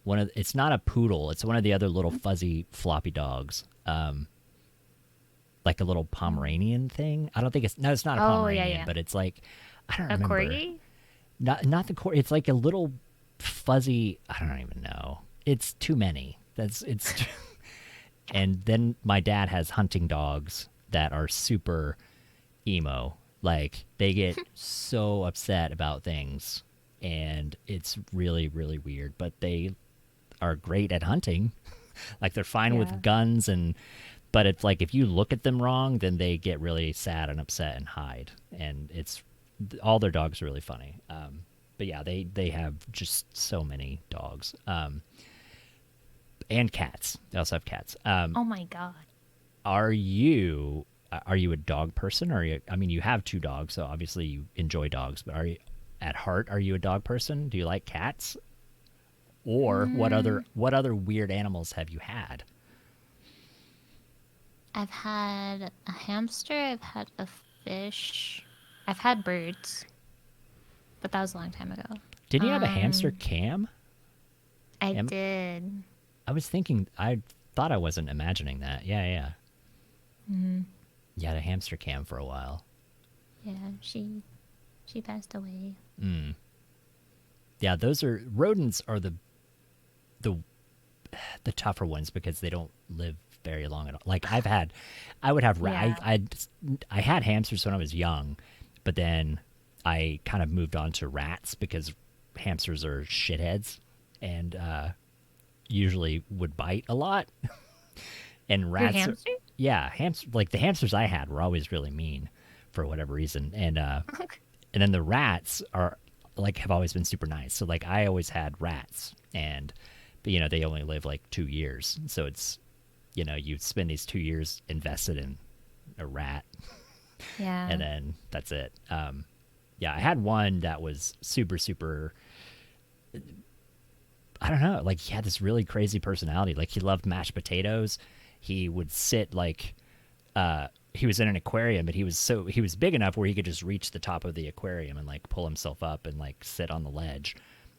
it's not a poodle. It's one of the other little fuzzy floppy dogs. Like a little Pomeranian thing. I don't think it's not a Pomeranian, but it's like, I don't remember. A corgi? Not the corgi. It's like a little fuzzy. I don't even know. It's too many. And then my dad has hunting dogs that are super emo. Like, they get so upset about things, and it's really, really weird. But they are great at hunting. Like, they're fine with guns, but it's like, if you look at them wrong, then they get really sad and upset and hide. And all their dogs are really funny. But yeah, they have just so many dogs. And cats. They also have cats. Oh my god. Are you a dog person? You have 2 dogs, so obviously you enjoy dogs, but at heart, are you a dog person? Do you like cats? Or what other weird animals have you had? I've had a hamster, I've had a fish, I've had birds, but that was a long time ago. Didn't you have a hamster, Cam? I did. I was thinking, I thought I wasn't imagining that. Yeah. Mm-hmm. You had a hamster, Cam, for a while. Yeah, she passed away. Yeah, rodents are the tougher ones because they don't live very long at all. Like, I would have I had hamsters when I was young, but then I kind of moved on to rats because hamsters are shitheads and usually would bite a lot. And rats, your hamster? Like, the hamsters I had were always really mean for whatever reason, and then the rats are like have always been super nice. So like, I always had rats, but they only live like 2 years, so it's you spend these 2 years invested in a rat, and then that's it. I had one that was super super. I don't know, like, he had this really crazy personality. Like, he loved mashed potatoes. He would sit like he was in an aquarium, but he was big enough where he could just reach the top of the aquarium and like pull himself up and like sit on the ledge.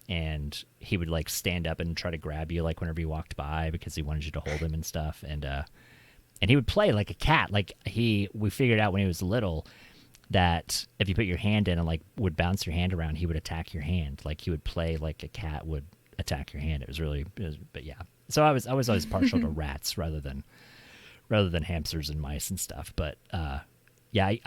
And he would like stand up and try to grab you like whenever you walked by because he wanted you to hold him and stuff. And he would play like a cat. Like, we figured out when he was little that if you put your hand in and like would bounce your hand around, he would attack your hand. Like, he would play like a cat would attack your hand. But yeah. So I was always partial to rats rather than hamsters and mice and stuff. But I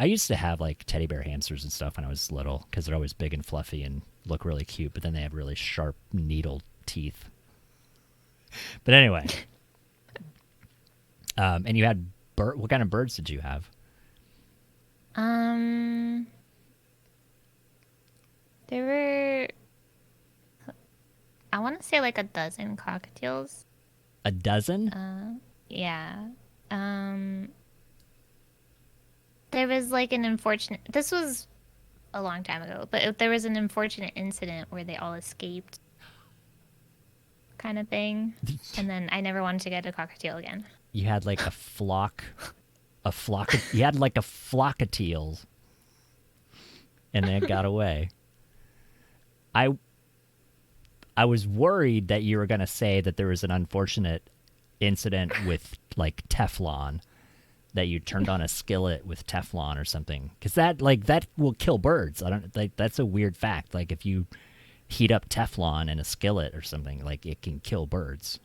used to have like teddy bear hamsters and stuff when I was little because they're always big and fluffy and look really cute. But then they have really sharp needle teeth. But anyway, and you had what kind of birds did you have? There were, I want to say like a dozen cockatiels. A dozen? Yeah. There was like an unfortunate, this was a long time ago, but there was an unfortunate incident where they all escaped kind of thing. And then I never wanted to get a cockatiel again. You had like you had like a flock of teals and then it got away. I was worried that you were going to say that there was an unfortunate incident with like Teflon, that you turned on a skillet with Teflon or something, because that will kill birds. I don't like that's a weird fact. Like if you heat up Teflon in a skillet or something, like it can kill birds.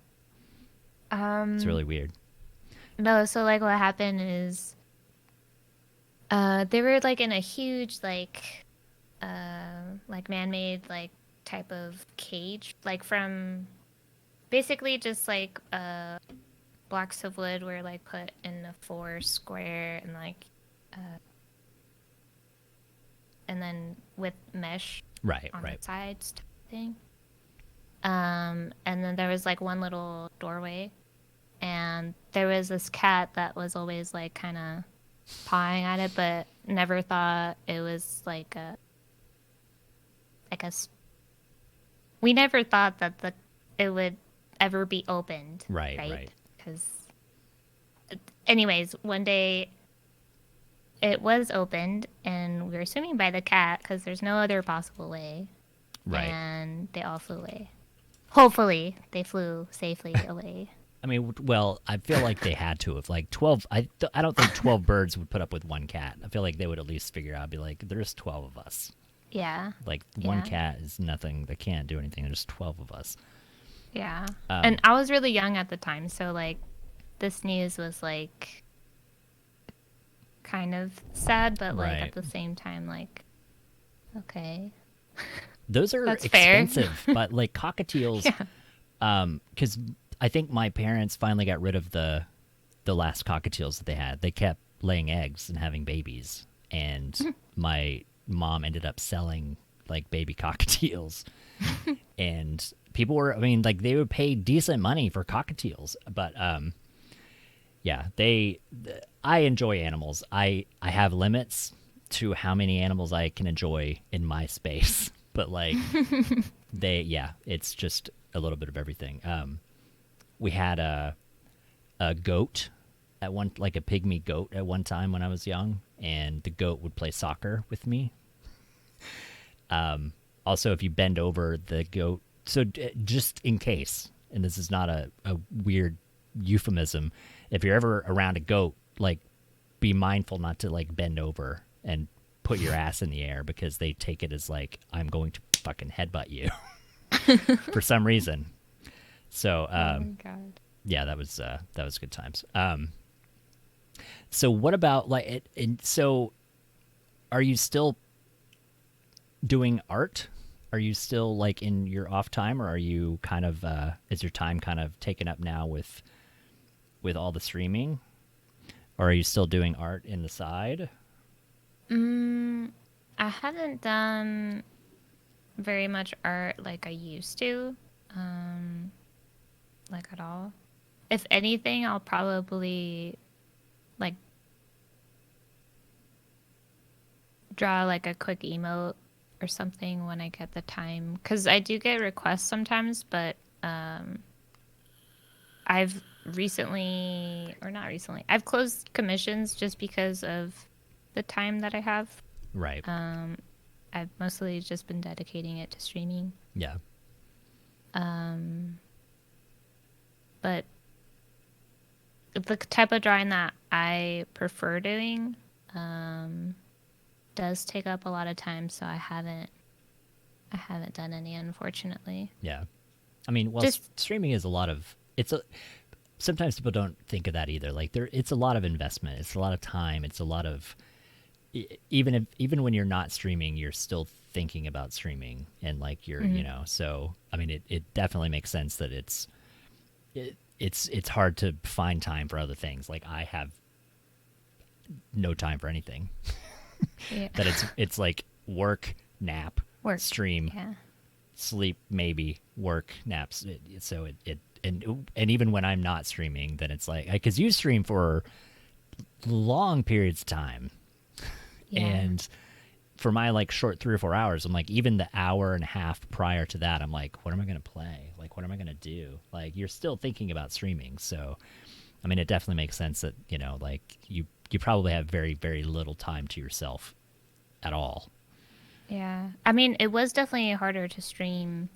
It's really weird. No, so like what happened is they were like in a huge like man-made like type of cage, like from basically just like blocks of wood were like put in a 4 square and like and then with mesh Right, on right. the sides type of thing. And then there was like one little doorway, and there was this cat that was always like kind of pawing at it, but never thought it was we never thought that it would ever be opened, Right, right? right. Because, anyways, one day it was opened, and we were swimming by the cat because there's no other possible way. Right. And they all flew away. Hopefully, they flew safely away. I mean, well, I feel like they had to have like 12. I don't think 12 birds would put up with one cat. I feel like they would at least figure out, be like, there's 12 of us. Yeah. Like one Yeah. cat is nothing. They can't do anything. There's 12 of us. Yeah. And I was really young at the time, so like this news was like kind of sad, but like Right. at the same time, like, okay. Those are That's fair. expensive, but like cockatiels, Yeah. because I think my parents finally got rid of the last cockatiels that they had. They kept laying eggs and having babies, and my mom ended up selling like baby cockatiels, and people were, I mean, like they would pay decent money for cockatiels, but yeah, I enjoy animals. I have limits to how many animals I can enjoy in my space, but like it's just a little bit of everything. We had a goat at one, like a pygmy goat at one time when I was young, and the goat would play soccer with me. Also, if you bend over the goat, so just in case, and this is not a weird euphemism, if you're ever around a goat, like be mindful not to like bend over and put your ass in the air, because they take it as like, I'm going to fucking headbutt you for some reason. So, Oh my god. yeah, that was good times. So what about like it? And so, are you still doing art? Are you still like in your off time, or are you kind of is your time kind of taken up now with all the streaming, or are you still doing art in the side? I haven't done very much art like I used to, like at all. If anything, I'll probably like draw like a quick emote or something when I get the time, because I do get requests sometimes, but I've recently, or not recently, I've closed commissions just because of the time that I have. Right. I've mostly just been dedicating it to streaming. Yeah. But the type of drawing that I prefer doing does take up a lot of time, so I haven't done any, unfortunately. Yeah. I mean, well, streaming is a lot of, sometimes people don't think of that either. Like it's a lot of investment. It's a lot of time. It's a lot of, even when you're not streaming, you're still thinking about streaming, and like you're, so I mean, it definitely makes sense that it's hard to find time for other things. Like I have no time for anything. Yeah. That it's like work, nap, stream, Yeah. sleep, maybe work, naps. So and even when I'm not streaming, then it's like, because you stream for long periods of time. Yeah. And for my like short 3 or 4 hours, I'm like, even the hour and a half prior to that, I'm like, what am I going to play? Like, what am I going to do? Like, you're still thinking about streaming. So, I mean, it definitely makes sense that, like you probably have very, very little time to yourself at all. Yeah. I mean, it was definitely harder to stream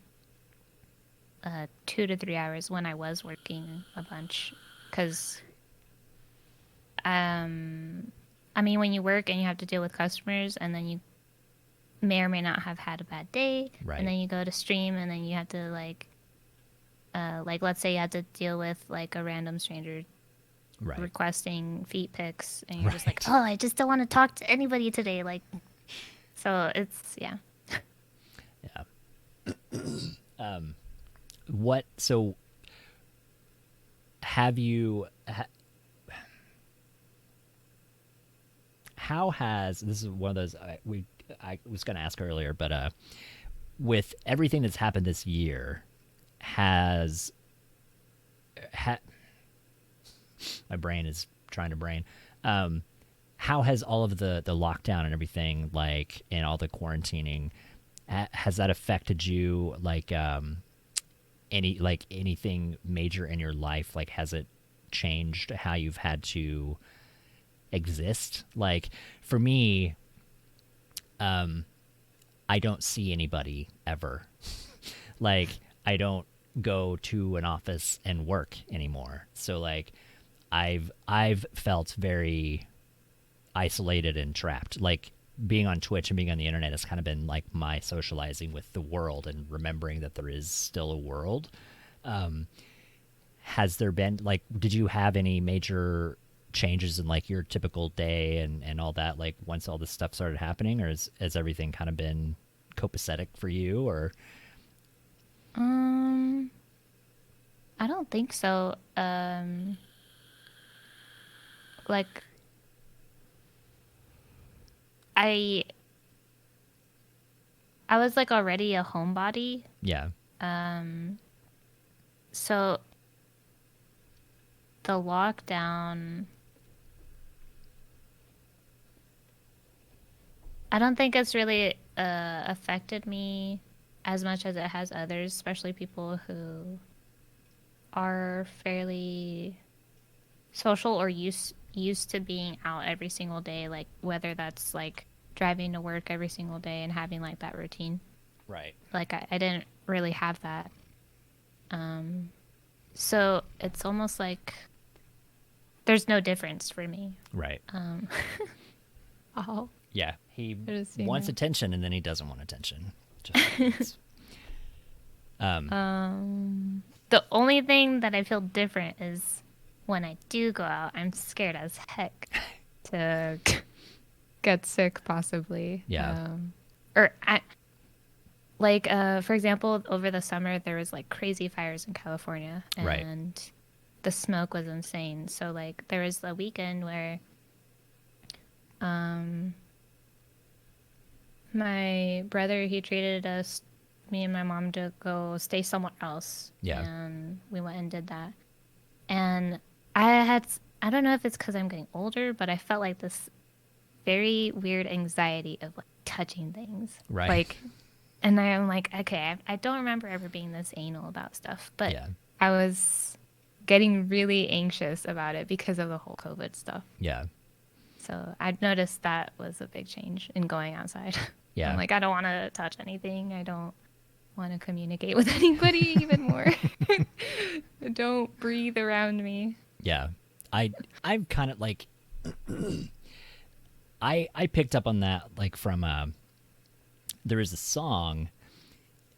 2 to 3 hours when I was working a bunch, because I mean, when you work and you have to deal with customers, and then you may or may not have had a bad day, Right. and then you go to stream, and then you have to like let's say you have to deal with like a random stranger Right. requesting feet pics, and you're just like, Right. oh, I just don't want to talk to anybody today. Like, so it's yeah. Yeah. What? So, have you? How has this is one of those I was going to ask earlier, but with everything that's happened this year, has my brain is trying to brain. How has all of the lockdown and everything, like, and all the quarantining, has that affected you? Like, anything major in your life? Like, has it changed how you've had to exist? Like, for me, I don't see anybody ever. Like, I don't go to an office and work anymore. So like, I've felt very isolated and trapped. Like, being on Twitch and being on the internet has kind of been like my socializing with the world and remembering that there is still a world. Has there been, like, did you have any major changes in like your typical day and all that, like, once all this stuff started happening, or has everything kind of been copacetic for you? Or I don't think so. Like I I was like already a homebody, yeah. so the lockdown, I don't think it's really affected me as much as it has others, especially people who are fairly social or used to being out every single day, like whether that's like driving to work every single day and having like that routine. Right. Like I didn't really have that. So it's almost like there's no difference for me. Right. Oh, Yeah. He just seeing wants that. attention and then he doesn't want attention. Just happens. The only thing that I feel different is when I do go out, I'm scared as heck to get sick, possibly. Yeah. Or I, like, for example, over the summer there was like crazy fires in California, Right. and the smoke was insane. So like there was a weekend where my brother, he treated us, me and my mom, to go stay somewhere else. Yeah. And we went and did that. And I don't know if it's because I'm getting older, but I felt like this very weird anxiety of like touching things. Right. Like, and I'm like, okay, I don't remember ever being this anal about stuff, but Yeah. I was getting really anxious about it because of the whole COVID stuff. Yeah. So I noticed that was a big change in going outside. Yeah. I'm like, I don't want to touch anything. I don't want to communicate with anybody even more. Don't breathe around me. Yeah. I'm kind of like I picked up on that, like, from there is a song,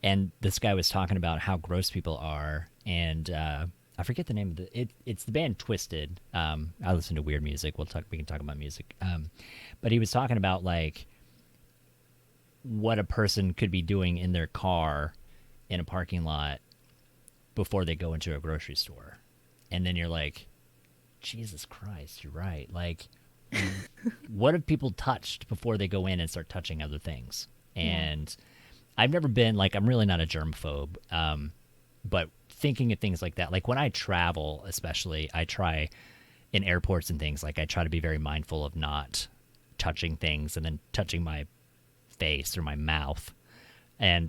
and this guy was talking about how gross people are, and I forget the name of it's the band Twisted. I listen to weird music. We can talk about music. But he was talking about like what a person could be doing in their car in a parking lot before they go into a grocery store. And then you're like, Jesus Christ, you're right. Like, what have people touched before they go in and start touching other things? And I've never been, like, I'm really not a germaphobe, but thinking of things like that, like when I travel, especially, I try in airports and things, like I try to be very mindful of not touching things and then touching my face or my mouth. And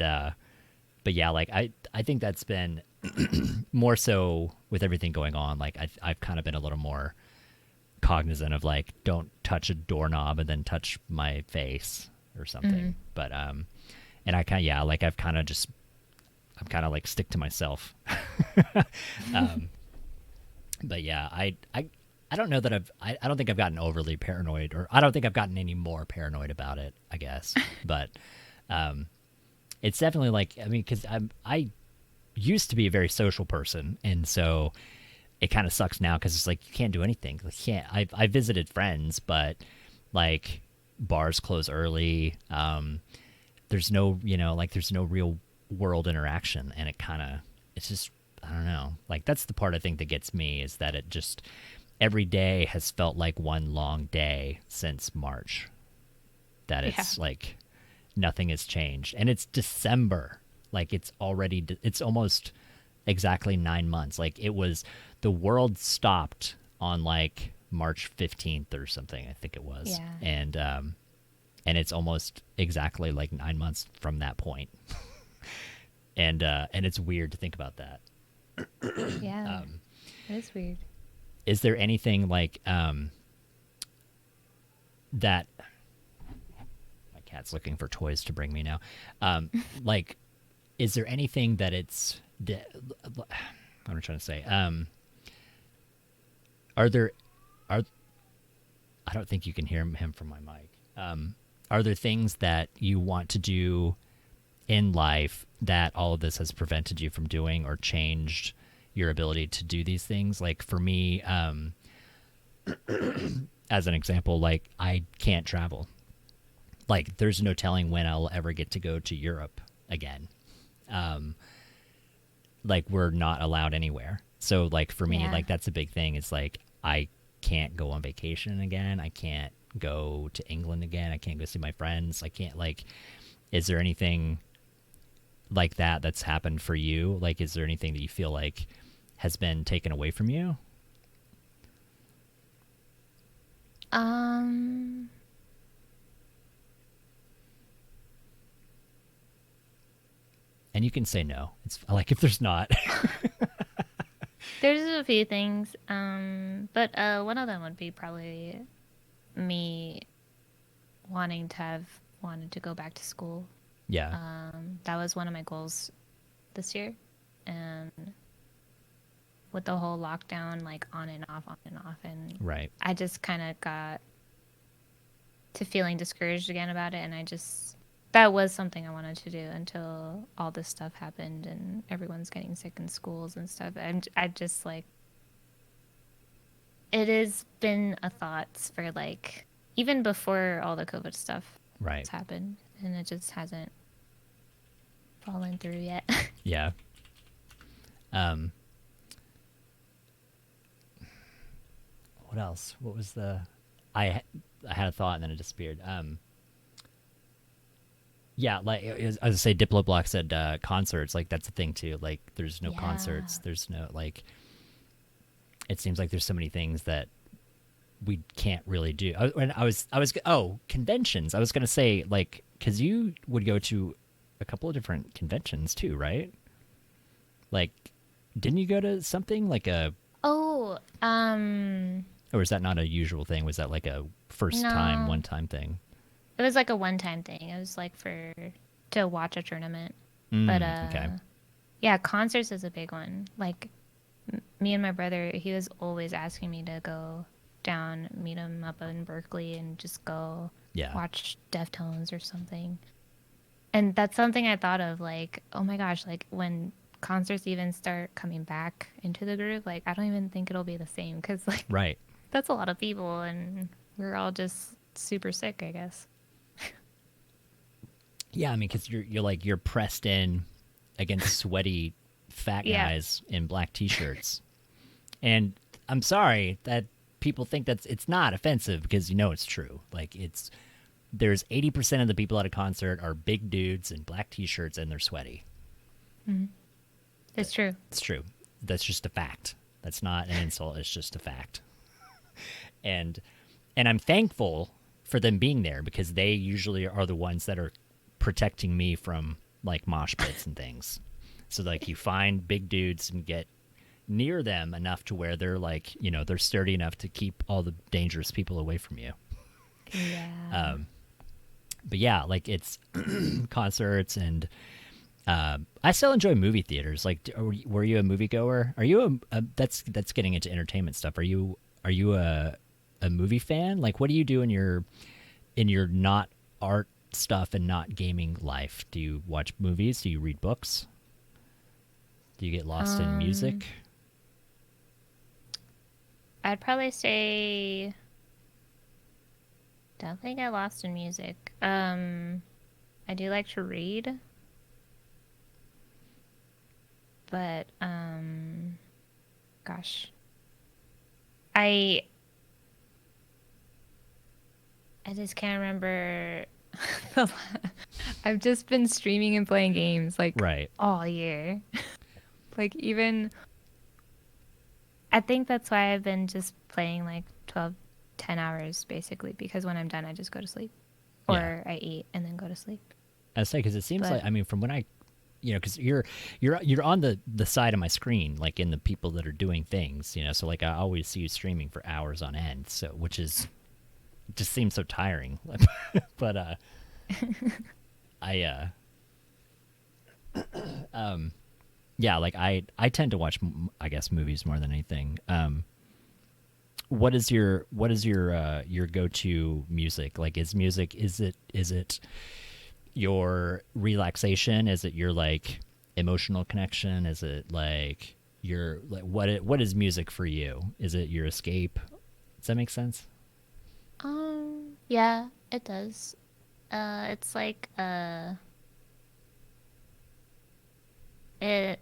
but yeah, like I think that's been more so with everything going on. Like I've kind of been a little more cognizant of like, don't touch a doorknob and then touch my face or something. But and I kind of, like I'm kind of like stick to myself. But yeah, I I don't know that I don't think I've gotten overly paranoid, or I don't think I've gotten any more paranoid about it, I guess. But it's definitely like, I mean, because I used to be a very social person, and so it kind of sucks now because it's like you can't do anything. Like, I visited friends, but like bars close early. There's no, like there's no real world interaction, and it's just, I don't know. Like, that's the part I think that gets me, is that it just, every day has felt like one long day since March. That it's like nothing has changed, and it's December. Like, it's almost exactly 9 months. Like, the world stopped on like March 15th or something, I think it was. Yeah. And it's almost exactly like 9 months from that point. And it's weird to think about that. Yeah. It is weird. Is there anything like that? My cat's looking for toys to bring me now. Like, is there anything that what am I trying to say? I don't think you can hear him from my mic. Are there things that you want to do in life that all of this has prevented you from doing, or changed your ability to do these things? Like, for me, as an example, like, I can't travel. Like, there's no telling when I'll ever get to go to Europe again. Like, we're not allowed anywhere. So, like, for me, like, that's a big thing. It's like, I can't go on vacation again. I can't go to England again. I can't go see my friends. I can't, like, is there anything like that that's happened for you? Like, is there anything that you feel like has been taken away from you? And you can say no. It's like, if there's not. There's a few things, but one of them would be probably me wanted to go back to school. Yeah. That was one of my goals this year, and with the whole lockdown, like on and off, and Right. I just kind of got to feeling discouraged again about it, and that was something I wanted to do until all this stuff happened and everyone's getting sick in schools and stuff. And I just, like, it has been a thought for, like, even before all the COVID stuff has happened, and it just hasn't fallen through yet. Yeah. What else? What was I had a thought and then it disappeared. Yeah, like, as I say, Diploblock said concerts. Like, that's a thing too. Like, there's no concerts. There's no, like, it seems like there's so many things that we can't really do. Conventions. I was gonna say, like, because you would go to a couple of different conventions too, right? Like, didn't you go to something like a? Oh, Or is that not a usual thing? Was that like a one-time thing? It was like a one-time thing. It was like to watch a tournament. But okay. Yeah, concerts is a big one. Like, me and my brother, he was always asking me to go down, meet him up in Berkeley, and just go watch Deftones or something. And that's something I thought of, like, oh my gosh, like, when concerts even start coming back into the groove, like, I don't even think it'll be the same, because, like, that's a lot of people, and we're all just super sick, I guess. Yeah, I mean, because you're pressed in against sweaty fat guys in black t-shirts, and I'm sorry that people think it's not offensive, because it's true. Like, there's 80% of the people at a concert are big dudes in black t-shirts, and they're sweaty. Mm-hmm. It's true. It's true. That's just a fact. That's not an insult. It's just a fact. And I'm thankful for them being there, because they usually are the ones that are protecting me from, like, mosh pits and things. So, like, you find big dudes and get near them enough to where they're, like, they're sturdy enough to keep all the dangerous people away from you. Yeah. But yeah, like, it's concerts, and I still enjoy movie theaters. Like, were you a moviegoer? Are you that's getting into entertainment stuff. Are you are you a movie fan? Like, what do you do in your not art stuff and not gaming life? Do you watch movies? Do you read books? Do you get lost in music? I'd probably say definitely get lost in music. I do like to read, but gosh, I I just can't remember. the la- I've just been streaming and playing games like Right. all year. Like even I think that's why I've been just playing like 12, 10 hours basically because when I'm done I just go to sleep Yeah. or I eat and then go to sleep. I say because it seems But like, I mean, from when I, because you're on the side of my screen, like in the people that are doing things, so like I always see you streaming for hours on end, so which is just seems so tiring. But I yeah, like I tend to watch I guess movies more than anything. What is your go-to music? Like, is it your relaxation? Is it your like emotional connection? Is it like your like what is music for you? Is it your escape? Does that make sense? yeah, it does. It's like it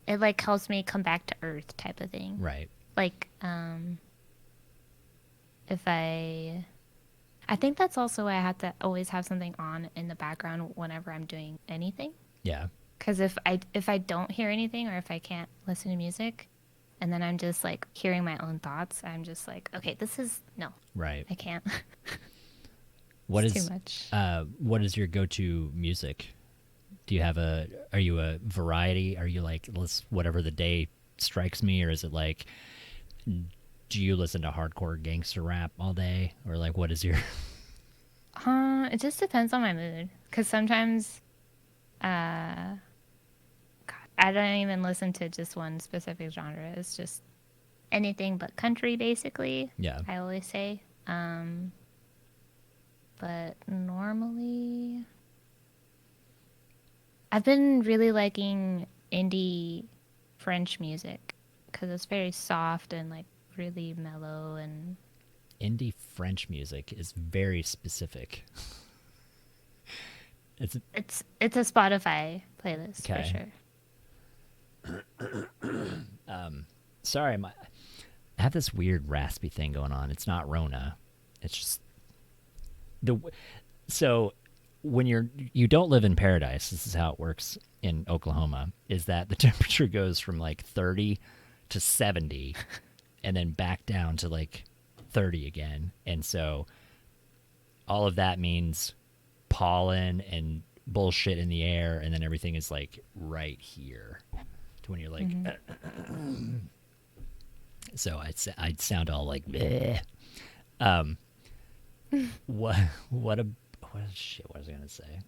it like helps me come back to earth type of thing. Right. Like if I think that's also why I have to always have something on in the background whenever I'm doing anything. Yeah. Because if I don't hear anything or if I can't listen to music, and then I'm just like hearing my own thoughts, I'm just like, okay, this is no, Right. I can't. What It's too is much. what is your go-to music? Do you have are you a variety? Are you like, let's whatever the day strikes me, or is it like, do you listen to hardcore gangster rap all day, or like what is your It just depends on my mood. Because sometimes, God, I don't even listen to just one specific genre. It's just anything but country, basically. yeah. I always say. But normally, I've been really liking indie French music because it's very soft and like really mellow and Indie French music is very specific. It's it's a Spotify playlist for okay. sure. Sorry, I have this weird raspy thing going on. It's not Rona. It's just the so when you don't live in paradise. This is how it works in Oklahoma. Is that the temperature goes from like 30 to 70, and then back down to like 30 again, and so all of that means pollen and bullshit in the air, and then everything is like right here to when you're like. Hmm. So I'd sound all like bleh. Um, what what shit? What was I gonna say?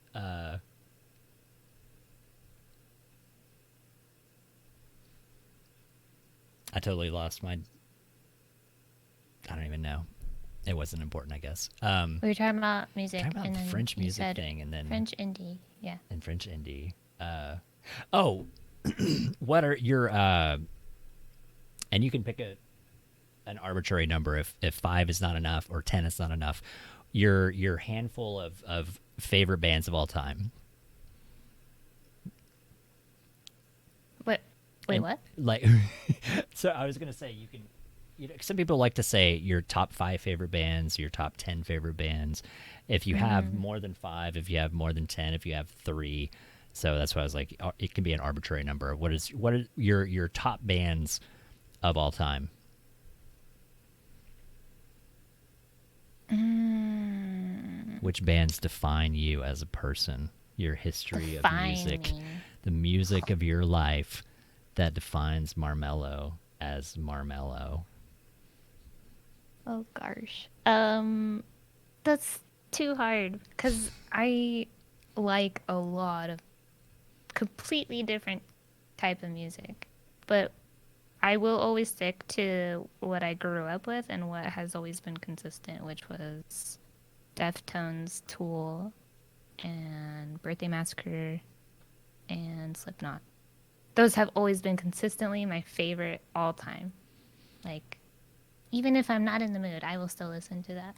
I totally lost my. I don't even know. It wasn't important, I guess. We were talking about music, Talking about and the then French you music said thing, and then French indie. Yeah. and French indie. Oh, what are your and you can pick an arbitrary number if 5 is not enough or 10 is not enough. Your handful of favorite bands of all time. What? Wait, And what? like, so I was gonna say you can. Some people like to say your top 5 favorite bands, your top 10 favorite bands. If you have more than 5, if you have more than 10, if you have 3. So that's why I was like, it can be an arbitrary number. What is your top bands of all time? Which bands define you as a person? Your history of music, Defining. the music of your life that defines Marmellohh as Marmellohh. Oh gosh. That's too hard because I like a lot of completely different type of music. But I will always stick to what I grew up with and what has always been consistent, which was Deftones, Tool, and Birthday Massacre, and Slipknot. Those have always been consistently my favorite all time. Like, even if I'm not in the mood, I will still listen to that.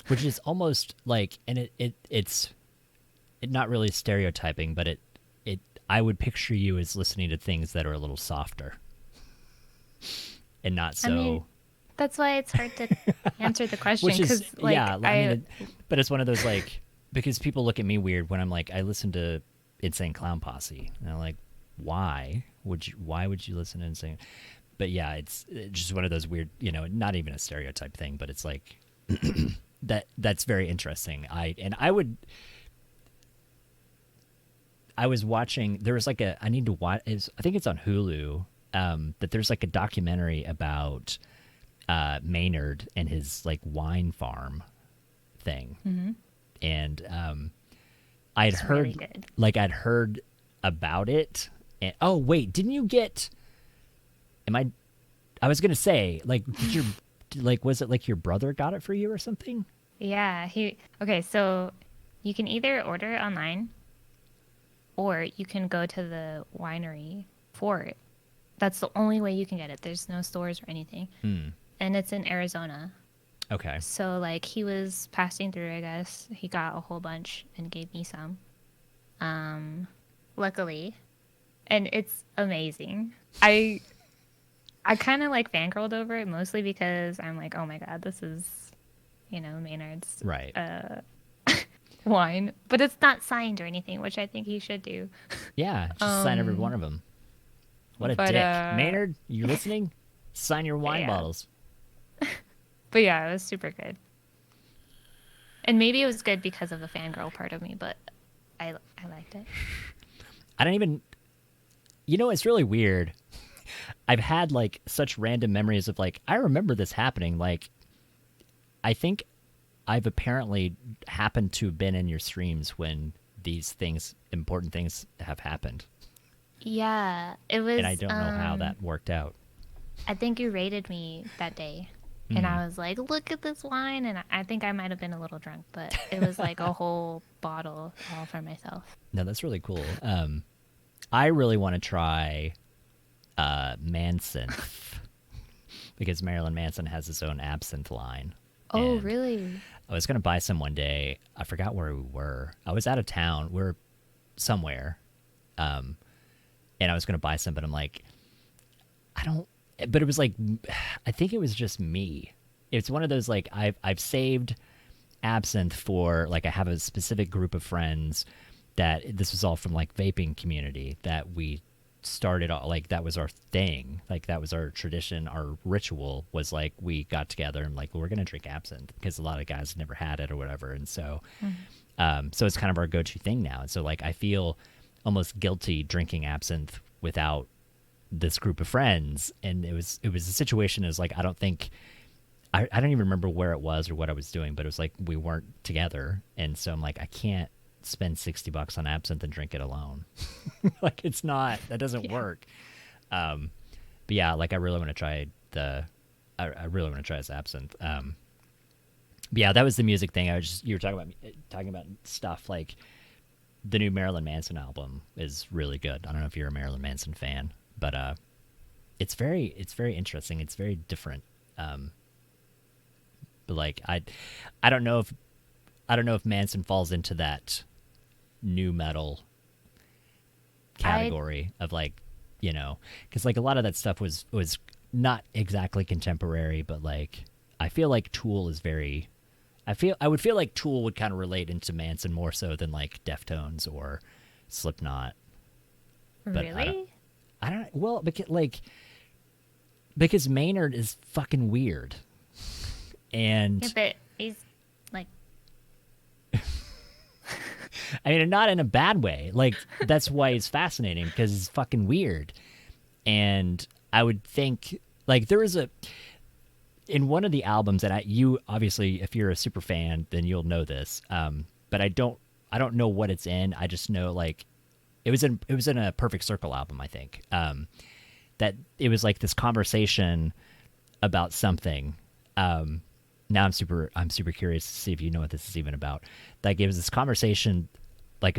Which is almost like, and it's not really stereotyping, but it I would picture you as listening to things that are a little softer and not so. I mean, that's why it's hard to answer the question. Which is, like, yeah, I mean, but it's one of those, like, because people look at me weird when I'm like, I listen to Insane Clown Posse, and I'm like, why would you listen to Insane? But yeah, it's just one of those weird, not even a stereotype thing, but it's like that's very interesting. I was watching, there was like I need to watch, I think it's on Hulu, that there's like a documentary about Maynard and his like wine farm thing. Mm-hmm. And I'd heard about it. And, oh wait, didn't you get, I was going to say, like, was it like your brother got it for you or something? Yeah, okay, so you can either order it online or you can go to the winery for it. That's the only way you can get it. There's no stores or anything. And it's in Arizona. Okay. So, like, he was passing through, I guess. He got a whole bunch and gave me some. Luckily. And it's amazing. I kind of, like, fangirled over it, mostly because I'm like, oh, my God, this is, Maynard's right. wine. But it's not signed or anything, which I think he should do. Yeah, just sign every one of them. What a dick. Maynard, you listening? Sign your wine bottles. But yeah, it was super good. And maybe it was good because of the fangirl part of me, but I liked it. I don't even... it's really weird. I've had, like, such random memories of, like, I remember this happening. Like, I think I've apparently happened to have been in your streams when these things, important things, have happened. Yeah, it was... And I don't know how that worked out. I think you rated me that day. And I was like, look at this wine. And I think I might have been a little drunk, but it was like a whole bottle all for myself. No, that's really cool. I really want to try Manson because Marilyn Manson has his own absinthe line. Oh, really? I was going to buy some one day. I forgot where we were. I was out of town. We were somewhere. And I was going to buy some, but I'm like, but it was like, I think it was just me. It's one of those, like, I've saved absinthe for, like, I have a specific group of friends that this was all from, like, vaping community that we started, like, that was our thing. Like, that was our tradition. Our ritual was, like, we got together and, like, we're going to drink absinthe because a lot of guys never had it or whatever. And so, so it's kind of our go-to thing now. And so, like, I feel almost guilty drinking absinthe without this group of friends, and it was a situation is like, I don't even remember where it was or what I was doing, but it was like we weren't together, and so I'm like, I can't spend $60 on absinthe and drink it alone. Like, it's not, that doesn't work. But yeah, like, I really want to try I really want to try this absinthe. But yeah, that was the music thing. You were talking about stuff like the new Marilyn Manson album is really good. I don't know if you're a Marilyn Manson fan. But it's very interesting. It's very different. But like, I don't know if Manson falls into that new metal category of, like, because like a lot of that stuff was not exactly contemporary, but like I feel like Tool is very. I would feel like Tool would kind of relate into Manson more so than like Deftones or Slipknot. But really? I don't. Well, because Maynard is fucking weird, and yeah, but he's like, I mean, not in a bad way. Like, that's why he's fascinating, because he's fucking weird. And I would think, like, there is in one of the albums, and you obviously, if you're a super fan, then you'll know this. But I don't know what it's in. I just know, like, it was in a Perfect Circle album, I think. that it was like this conversation about something. Now I'm super curious to see if you know what this is even about. Like it was this conversation, like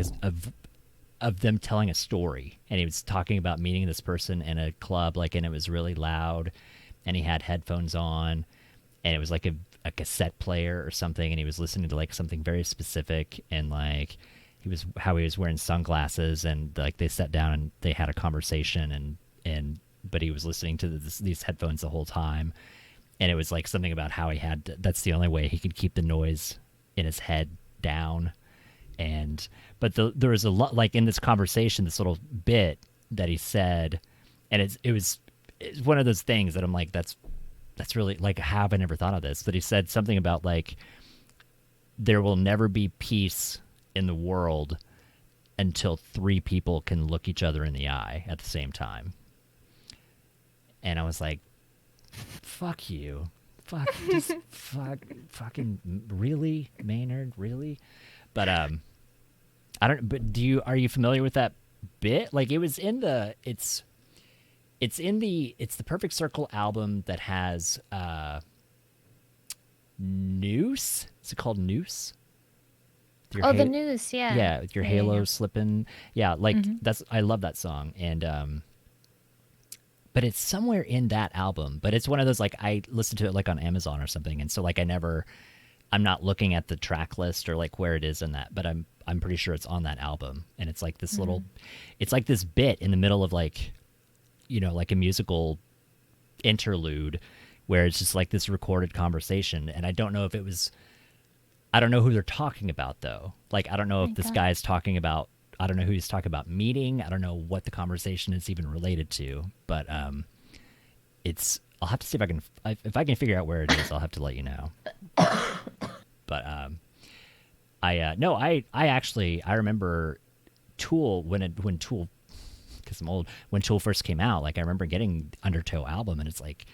of them telling a story, and he was talking about meeting this person in a club, like, and it was really loud, and he had headphones on, and it was like a cassette player or something, and he was listening to like something very specific, and like he was wearing sunglasses, and like they sat down and they had a conversation, and but he was listening to these headphones the whole time, and it was like something about how that's the only way he could keep the noise in his head down. And but there was a lot, like in this conversation, this little bit that he said, and it's one of those things that I'm like, that's really like, how have I never thought of this? But he said something about like there will never be peace in the world until 3 people can look each other in the eye at the same time. And I was like, fuck you. Fucking really, Maynard, really? But I don't. But are you familiar with that bit? Like it was in it's the Perfect Circle album that has Noose. Is it called Noose? The Noose, yeah. Yeah, with your halo slipping. Yeah, like I love that song, and but it's somewhere in that album. But it's one of those, like, I listened to it like on Amazon or something, and so like I'm not looking at the track list or like where it is in that, but I'm pretty sure it's on that album. And it's like this little, it's like this bit in the middle of like, you know, like a musical interlude where it's just like this recorded conversation. And I don't know who they're talking about though. Like, I don't know if this guy's talking about, I don't know who he's talking about meeting. I don't know what the conversation is even related to, but I'll have to see if I can figure out where it is. I'll have to let you know. But I remember Tool when Tool, because I'm old, when Tool first came out. Like I remember getting Undertow album, and it's like,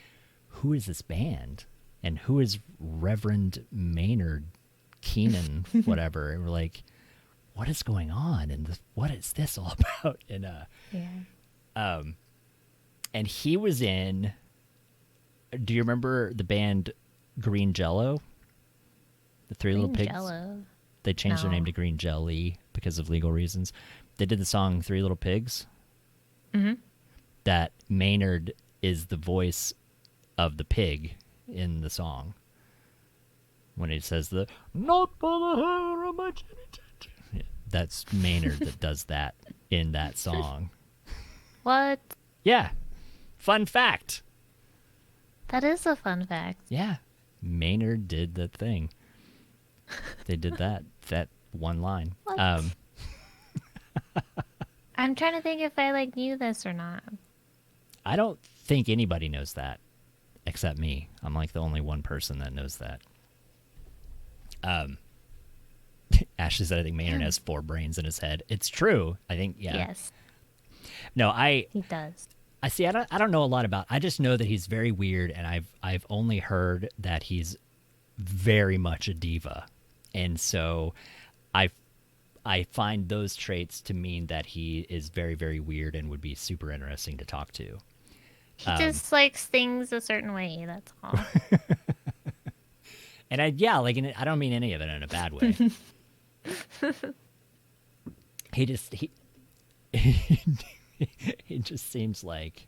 who is this band, and who is Reverend Maynard Keenan, whatever? And we're like, what is going on, and what is this all about? And and he was in. Do you remember the band Green Jello? The Three Little Pigs? Jello. They changed their name to Green Jelly because of legal reasons. They did the song Three Little Pigs. Mm-hmm. That Maynard is the voice of the pig in the song. When he says the, not by the hair of my chinny chin. Yeah, that's Maynard that does that in that song. What? Yeah. Fun fact. That is a fun fact. Yeah. Maynard did the thing. They did that one line. What? I'm trying to think if I like knew this or not. I don't think anybody knows that except me. I'm like the only one person that knows that. Ashley said I think Maynard has 4 brains in his head. It's true. I think, yeah. Yes. No, he does. I see. I don't know a lot about. I just know that he's very weird, and I've only heard that he's very much a diva, and so I find those traits to mean that he is very, very weird and would be super interesting to talk to. He just likes things a certain way. That's all. And I don't mean any of it in a bad way. He just seems like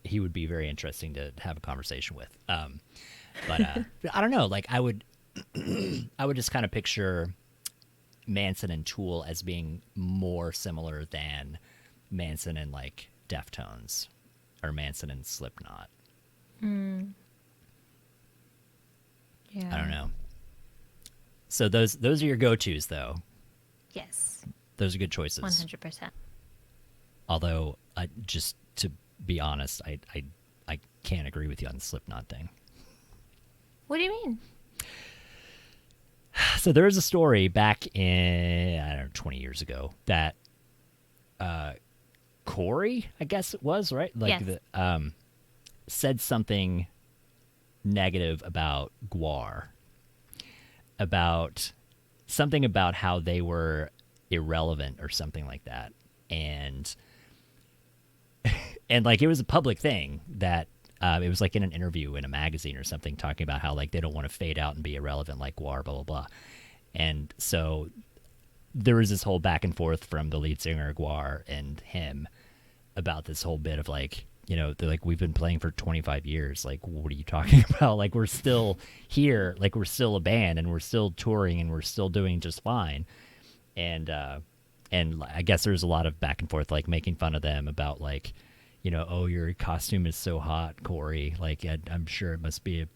he would be very interesting to have a conversation with. But I don't know. Like I would just kind of picture Manson and Tool as being more similar than Manson and like Deftones or Manson and Slipknot. Yeah. I don't know. So those are your go-tos, though. Yes. Those are good choices. 100%. Although, just to be honest, I can't agree with you on the Slipknot thing. What do you mean? So there was a story back in, I don't know, 20 years ago that Corey, I guess it was, right? Like yes. Said something negative about Gwar. About something about how they were irrelevant or something like that. And and like it was a public thing that it was like in an interview in a magazine or something talking about how like they don't want to fade out and be irrelevant like Gwar, blah blah blah. And so there was this whole back and forth from the lead singer Gwar and him about this whole bit of like, you know, they're like, we've been playing for 25 years. Like, what are you talking about? Like, we're still here. Like, we're still a band and we're still touring and we're still doing just fine. And I guess there's a lot of back and forth, like making fun of them about like, you know, oh, your costume is so hot, Corey. Like, I'm sure it must be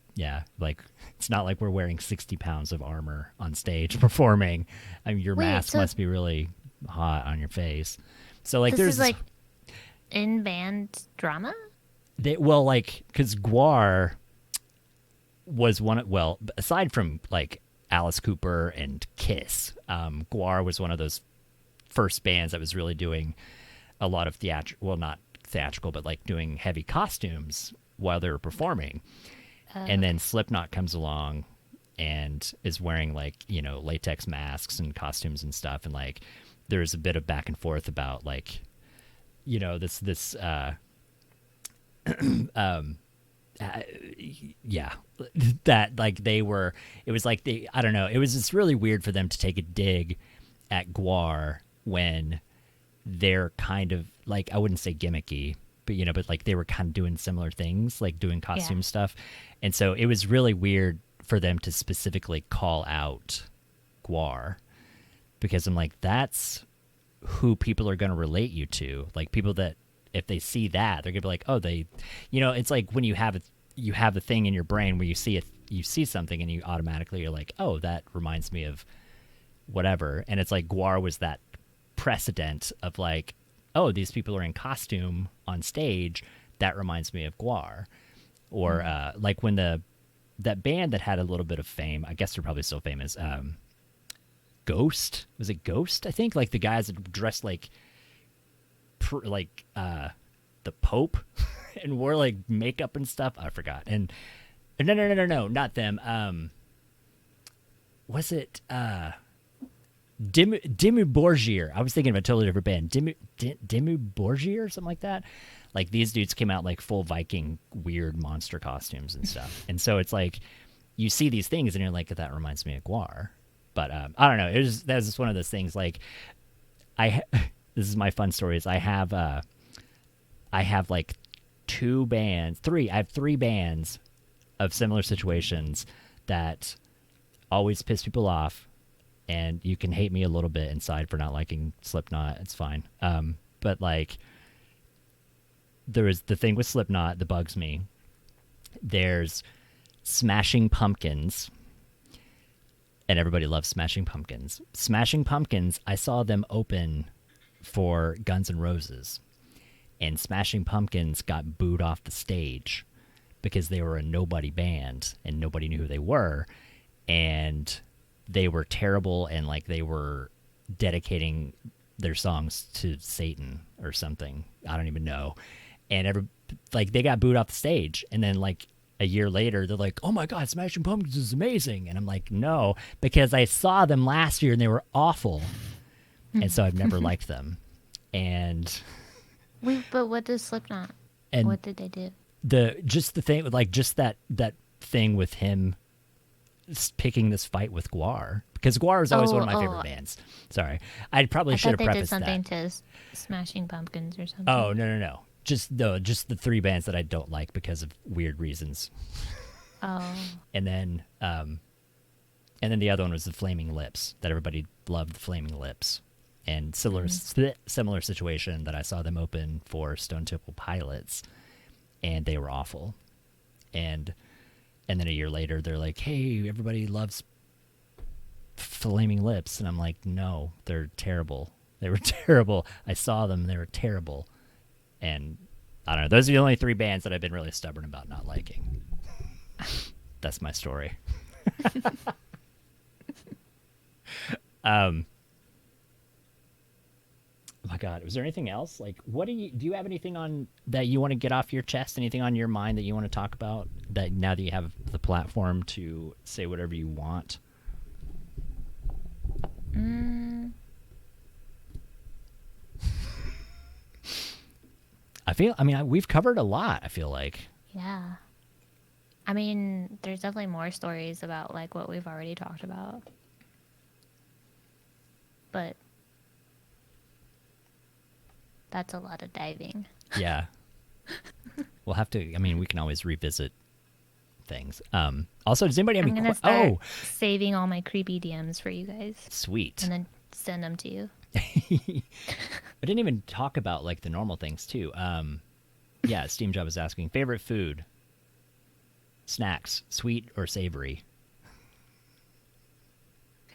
like it's not like we're wearing 60 pounds of armor on stage performing. I mean, your mask must be really hot on your face. So like, this is like in band drama. Because Gwar was aside from like Alice Cooper and Kiss, Gwar was one of those first bands that was really doing a lot of not theatrical, but like doing heavy costumes while they were performing. And then Slipknot comes along and is wearing like, you know, latex masks and costumes and stuff. And like, there's a bit of back and forth about like, you know, this that like it was like I don't know. It was just really weird for them to take a dig at Gwar when they're kind of like, I wouldn't say gimmicky, but you know, but like they were kind of doing similar things, like doing costume stuff. And so it was really weird for them to specifically call out Gwar, because I'm like, that's who people are going to relate you to. Like people that if they see that, they're going to be like, oh, they, you know, it's like when you have a thing in your brain where you see something and you automatically are like, oh, that reminds me of whatever. And it's like Gwar was that precedent of like, oh, these people are in costume on stage. That reminds me of Gwar. Or like when that band that had a little bit of fame, I guess they're probably still famous, Ghost? Was it Ghost? I think like the guys that dressed like the Pope and wore like makeup and stuff. I forgot. And no, not them. Was it Dimmu Borgir? I was thinking of a totally different band. Dimmu Borgir or something like that. Like these dudes came out like full Viking weird monster costumes and stuff. And so it's like you see these things and you're like, that reminds me of Gwar. But I don't know. That was just one of those things. Like this is my fun story. Is I have like I have three bands of similar situations that always piss people off, and you can hate me a little bit inside for not liking Slipknot. It's fine. But like there is the thing with Slipknot that bugs me. There's Smashing Pumpkins. And everybody loves Smashing Pumpkins. Smashing Pumpkins, I saw them open for Guns N' Roses. And Smashing Pumpkins got booed off the stage because they were a nobody band and nobody knew who they were. And they were terrible, and like they were dedicating their songs to Satan or something. I don't even know. And they got booed off the stage. And then like a year later, they're like, oh my God, Smashing Pumpkins is amazing. And I'm like, no, because I saw them last year and they were awful. And so I've never liked them. And but what does Slipknot? And what did they do? Just the thing, like just that thing with him picking this fight with Gwar, because Gwar is always one of my favorite bands. Sorry, I probably should have prefaced that. I thought they did something to Smashing Pumpkins or something. Oh no. Just the three bands that I don't like because of weird reasons. Oh. And then the other one was the Flaming Lips, that everybody loved the Flaming Lips. And similar situation that I saw them open for Stone Temple Pilots, and they were awful. And then a year later, they're like, hey, everybody loves Flaming Lips. And I'm like, no, they're terrible. They were terrible. I saw them. They were terrible. And I don't know. Those are the only three bands that I've been really stubborn about not liking. That's my story. Oh my God, was there anything else? Like, do you have anything on that you want to get off your chest? Anything on your mind that you want to talk about, that now that you have the platform to say whatever you want? we've covered a lot, I feel like. Yeah. I mean, there's definitely more stories about like what we've already talked about. But that's a lot of diving. Yeah. We'll have to, I mean, we can always revisit things. Also, does anybody have I'm any gonna start Oh, saving all my creepy DMs for you guys sweet. and then send them to you. I didn't even talk about like the normal things too. Yeah, Steam Job is asking favorite food, snacks, sweet or savory.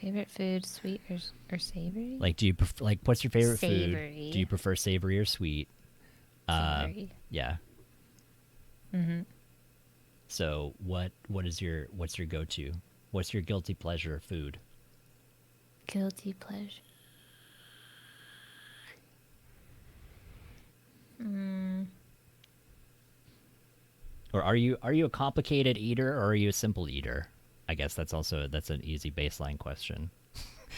Favorite food, sweet or savory? Like, do you like what's your favorite Savory. food? Do you prefer savory or sweet? Savory. Yeah. Mm-hmm. So what's your go-to? What's your guilty pleasure food? Guilty pleasure. Or are you a complicated eater or are you a simple eater? I guess that's an easy baseline question.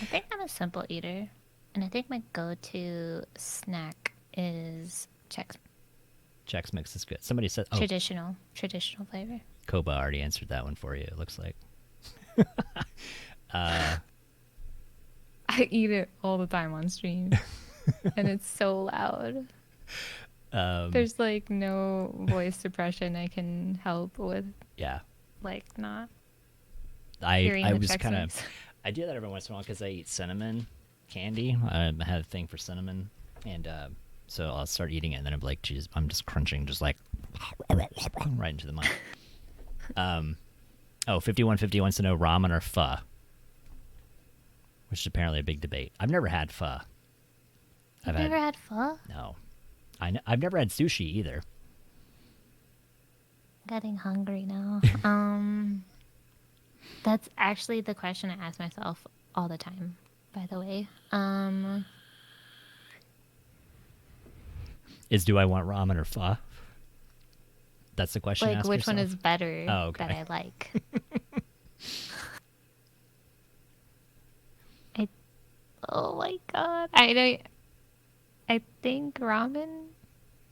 I think I'm a simple eater, and I think my go-to snack is Chex. Chex Mix is good. Somebody said Traditional flavor. Koba already answered that one for you, it looks like. I eat it all the time on stream, and it's so loud. There's like no voice suppression I can help with. Yeah. Like not. I was kind of I do that every once in a while because I eat cinnamon candy. I have a thing for cinnamon, and so I'll start eating it, and then I'm like, geez, I'm just crunching, just like right into the mic. 5150 wants to know ramen or pho, which is apparently a big debate. I've never had pho. I've never had pho? No. I've never had sushi either. I'm getting hungry now. That's actually the question I ask myself all the time, by the way. Do I want ramen or pho? That's the question. Like, which one is better okay. that I like? Oh my god. I think ramen.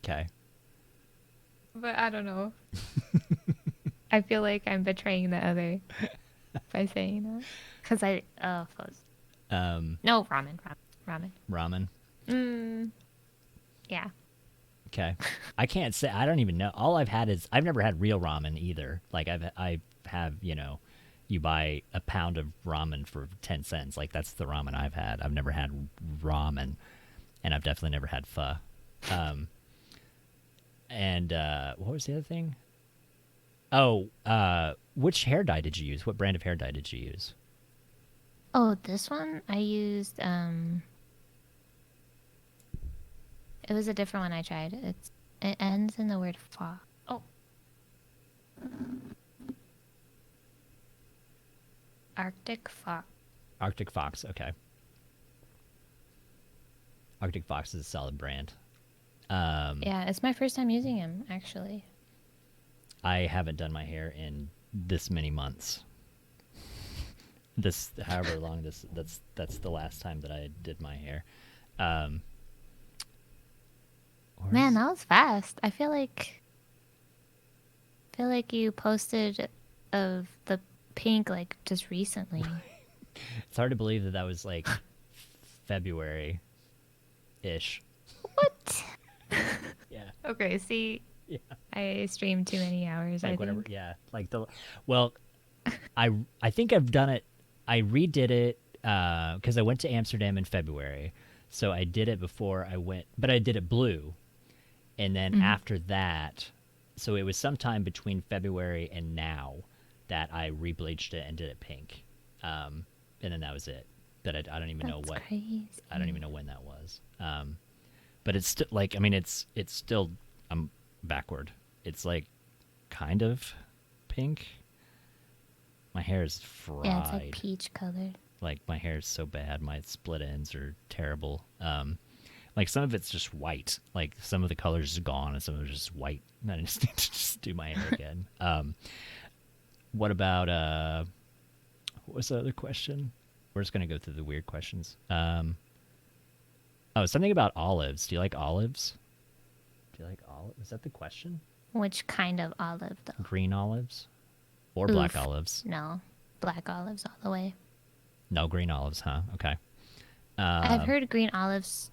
Okay. But I don't know. I feel like I'm betraying the other by saying that. Because no, ramen. Ramen? Yeah. Okay. I can't say, I don't even know. All I've had is, I've never had real ramen either. Like, I have, you buy a pound of ramen for 10 cents. Like, that's the ramen I've had. I've never had ramen. And I've definitely never had pho. And what was the other thing? Oh, which hair dye did you use? What brand of hair dye did you use? Oh, this one I used. It was a different one I tried. It ends in the word fa. Oh. Arctic Fox. Arctic Fox. Okay. Arctic Fox is a solid brand. Yeah, it's my first time using him, actually. I haven't done my hair in this many months. However long that's the last time that I did my hair. Man, that was fast. I feel like you posted of the pink like just recently. It's hard to believe that was like February-ish. What? Yeah. Okay, see. Yeah. I streamed too many hours, Like I whatever. think. Yeah. Like I think I've done it. I redid it because I went to Amsterdam in February. So I did it before I went, but I did it blue. And then after that, so it was sometime between February and now that I rebleached it and did it pink. And then that was it. But I don't even know what. Crazy. I don't even know when that was. But it's still like, I mean, it's still, I'm backward. It's like kind of pink. My hair is fried. Yeah, it's like peach colored. Like my hair is so bad. My split ends are terrible. Like some of it's just white. Like some of the colors is gone and some of it's just white. And I just need to just do my hair again. What about what was the other question? We're just gonna go through the weird questions. Oh, something about olives. Do you like olives? Do you like olive? Is that the question? Which kind of olive, though? Green olives or black Oof. olives? No, black olives all the way. No green olives, huh? Okay. I've heard green olives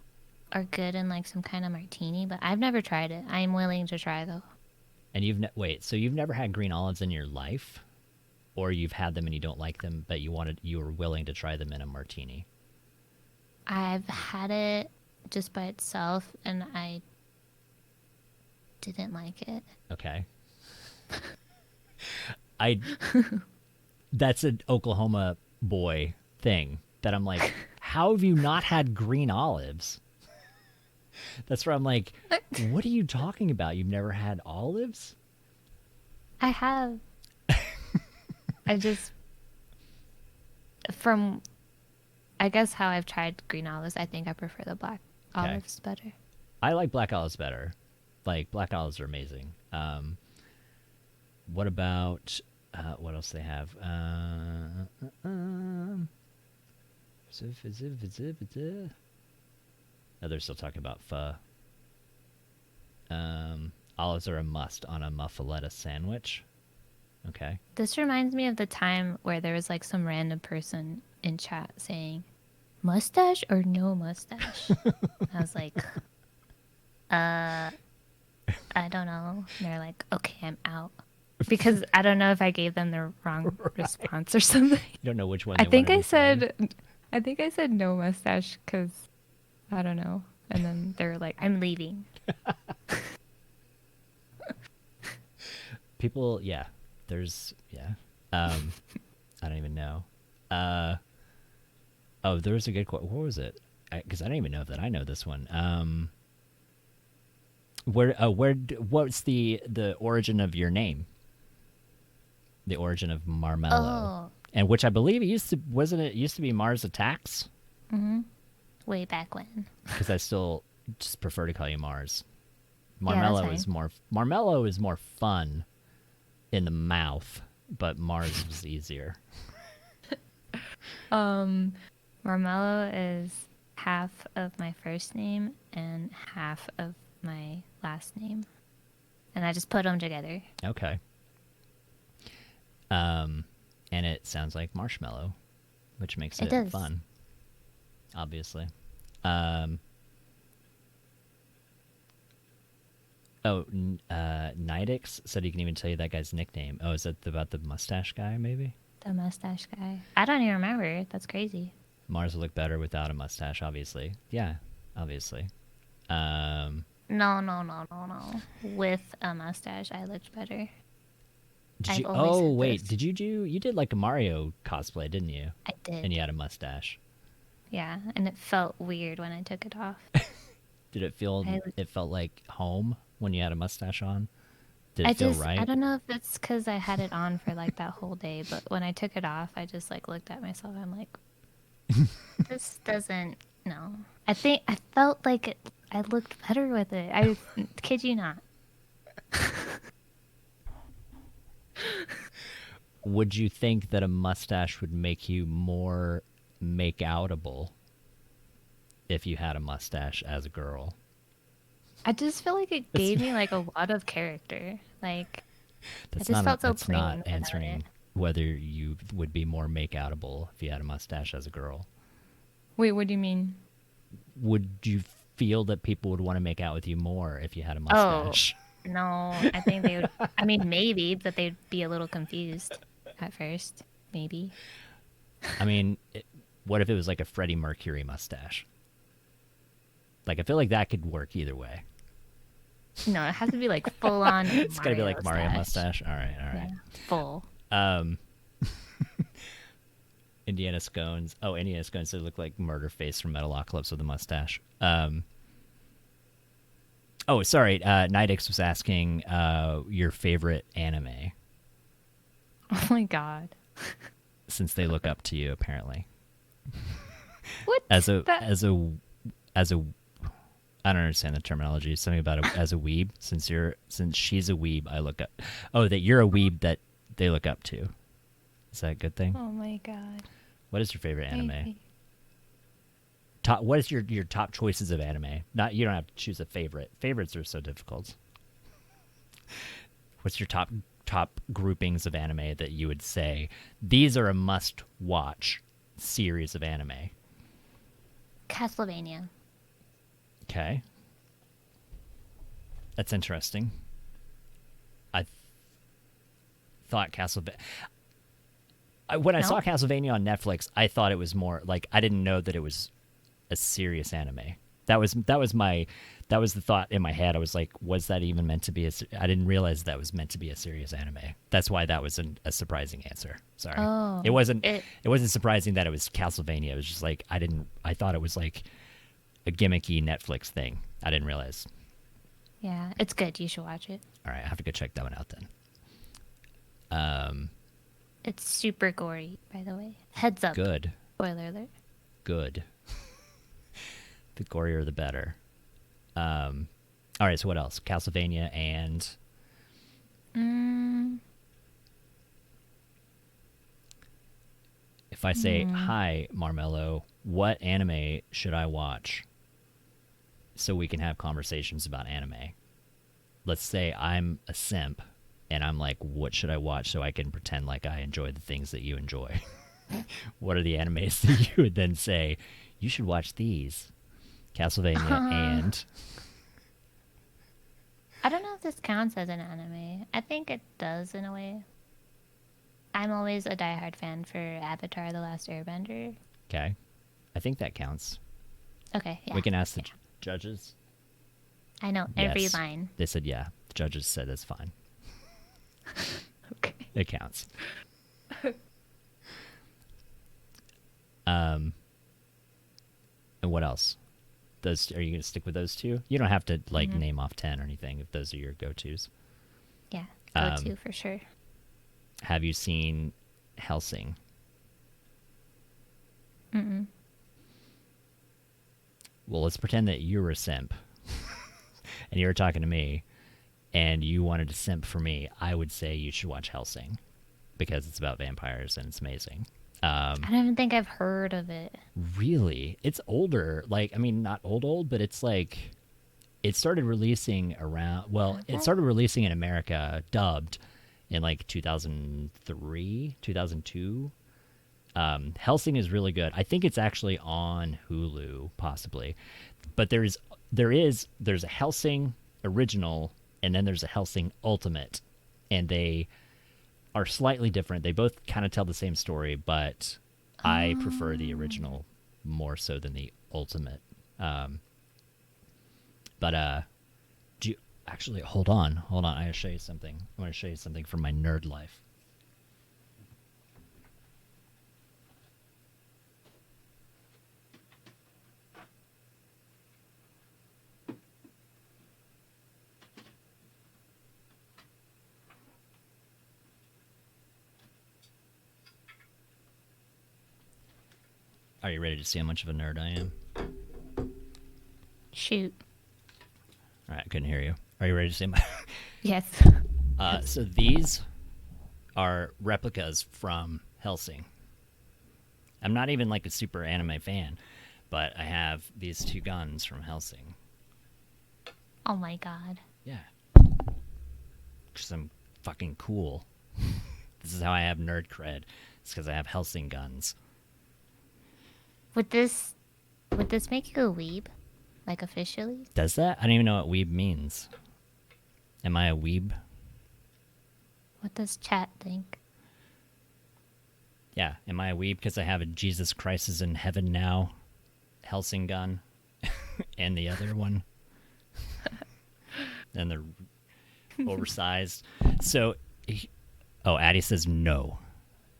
are good in like some kind of martini, but I've never tried it. I'm willing to try though. And wait, so you've never had green olives in your life, or you've had them and you don't like them, but you were willing to try them in a martini? I've had it just by itself, and I didn't like it. Okay. I That's an Oklahoma boy thing that I'm like, how have you not had green olives? That's where I'm like, what are you talking about? You've never had olives? I have. I just, from, I guess how I've tried green olives, I think I prefer the black Okay. olives better. I like black olives better. Like, black olives are amazing. What about, what else they have? Oh, they're still talking about pho. Olives are a must on a muffaletta sandwich. Okay. This reminds me of the time where there was like some random person in chat saying, mustache or no mustache? I was like, I don't know. And they're like, okay, I'm out. Because I don't know if I gave them the wrong response or something. You don't know which one I they think wanted I to say. said no mustache because I don't know. And then they were like, I'm leaving. People, yeah. There's, yeah. I don't even know. Oh, there was a good quote. What was it? Because I don't even know that I know this one. What's the origin of your name? The origin of Marmellohh. Oh, And which I believe it used to be Mars Attacks? way back when. Because I still just prefer to call you Mars. Yeah, that's Marmellohh is more fun in the mouth, but Mars was easier. Marmello is half of my first name and half of my last name. And I just put them together. Okay. And it sounds like marshmallow, which makes it does. fun. Obviously. Nidix said he can even tell you that guy's nickname. Oh, is that about the mustache guy, maybe? The mustache guy. I don't even remember. That's crazy. Mars will look better without a mustache, obviously. Yeah, obviously. No. With a mustache, I looked better. Did you? I've always Oh, said wait. this. Did you do? You did like a Mario cosplay, didn't you? I did. And you had a mustache. Yeah, and it felt weird when I took it off. Did it feel? I- It felt like home when you had a mustace on. Did it feel right? I don't know if it's because I had it on for like that whole day, but when I took it off, I just like looked at myself. I'm like, this doesn't. No, I felt like I looked better with it. I kid you not. Would you think that a mustache would make you more make-outable if you had a mustache as a girl? I just feel like it gave me like a lot of character. Like That's just felt so that's plain not without answering it. whether you would be more make-outable if you had a mustache as a girl. Wait, what do you mean? Would you feel that people would want to make out with you more if you had a Oh, mustache? no, I think they would. I mean, maybe, but they'd be a little confused at first. Maybe. I mean, what if it was like a Freddie Mercury mustache? Like, I feel like that could work either way. No, it has to be like full on. It's gotta be like Mario mustache. All right. Yeah, full. Indiana Scones. Oh, Indiana Scones. They look like Murderface from Metalocalypse with a mustache. Oh, sorry. Nidix was asking your favorite anime, Oh my god. since they look up to you apparently. What? As a I don't understand the terminology. Something about as a weeb. Since she's a weeb, I look up. Oh, that you're a weeb that they look up to. Is that a good thing? Oh my god. What is your favorite anime? Maybe. top. What is your top choices of anime? Not you don't have to choose a favorite. Favorites are so difficult. What's your top groupings of anime that you would say these are a must watch series of anime? Castlevania. Okay, that's interesting. I thought Castlevania. When I saw Castlevania on Netflix, I thought it was more like I didn't know that it was a serious anime. That was the thought in my head. I was like, was that even meant to be I didn't realize that was meant to be a serious anime. That's why that was a surprising answer. Sorry. Oh, it wasn't surprising that it was Castlevania. It was just like I thought it was like a gimmicky Netflix thing. I didn't realize. Yeah, it's good. You should watch it. All right, I have to go check that one out then. It's super gory, by the way. Heads up. Good. Spoiler alert. Good. The gorier, the better. All right, so what else? Castlevania and... If I say, hi, Marmellohh, what anime should I watch so we can have conversations about anime? Let's say I'm a simp, and I'm like, what should I watch so I can pretend like I enjoy the things that you enjoy? What are the animes that you would then say, you should watch these? Castlevania and... I don't know if this counts as an anime. I think it does in a way. I'm always a diehard fan for Avatar: The Last Airbender. Okay. I think that counts. Okay, yeah. We can ask the judges. I know every Yes. line. They said, yeah. The judges said it's fine. Okay. It counts. And what else? Are you going to stick with those two? You don't have to name off 10 or anything if those are your go-tos. Yeah, go-to for sure. Have you seen Hellsing? Mm-mm. Well, let's pretend that you're a simp and you were talking to me and you wanted to simp for me. I would say you should watch Hellsing because it's about vampires and it's amazing. I don't even think I've heard of it. Really? It's older. Not old, but it's like it started releasing around, it started releasing in America dubbed in 2003, 2002. Hellsing is really good. I think it's actually on Hulu possibly. But there's a Hellsing original and then there's a Hellsing Ultimate, and they are slightly different. They both kind of tell the same story, but I prefer the original more so than the Ultimate. Do you actually hold on? I gotta show you something. I want to show you something from my nerd life. Are you ready to see how much of a nerd I am? Shoot. All right, I couldn't hear you. Are you ready to see my... Yes. So these are replicas from Hellsing. I'm not even a super anime fan, but I have these two guns from Hellsing. Oh my god. Yeah. Because I'm fucking cool. This is how I have nerd cred. It's because I have Hellsing guns. Would this make you a weeb? Officially? Does that? I don't even know what weeb means. Am I a weeb? What does chat think? Yeah, am I a weeb because I have a Jesus Christ is in heaven now Hellsing gun and the other one? And they're oversized. So, Addie says no.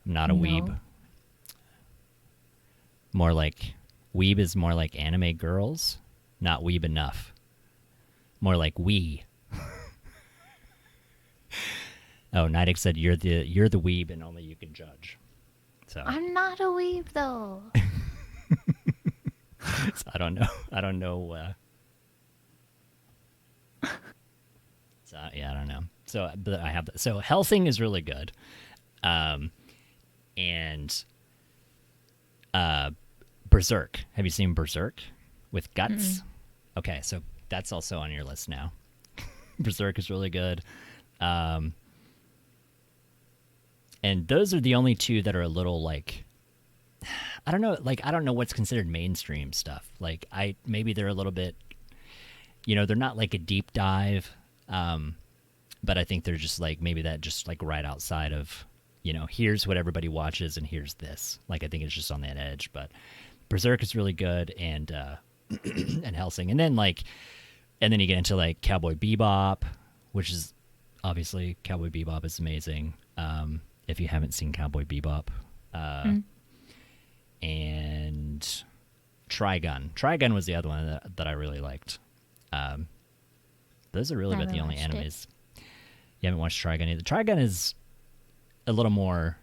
I'm not a weeb. More like, weeb is more like anime girls, not weeb enough. More like we. Nidic said you're the weeb and only you can judge. So I'm not a weeb though. So I don't know. So yeah, I don't know. So, but I have so Hellsing is really good, and Berserk. Have you seen Berserk with Guts? Okay, so that's also on your list now. Berserk is really good. And those are the only two that are a little like, I don't know, like I don't know what's considered mainstream stuff. Like maybe they're a little bit, they're not like a deep dive, but I think they're just like maybe that just like right outside of, here's what everybody watches and here's this. Like I think it's just on that edge, but Berserk is really good, and and Hellsing, and then you get into like Cowboy Bebop, which is obviously Cowboy Bebop is amazing. If you haven't seen Cowboy Bebop, and Trigun. Trigun was the other one that I really liked. Those are really about the only animes. You haven't watched Trigun either. Trigun is a little more.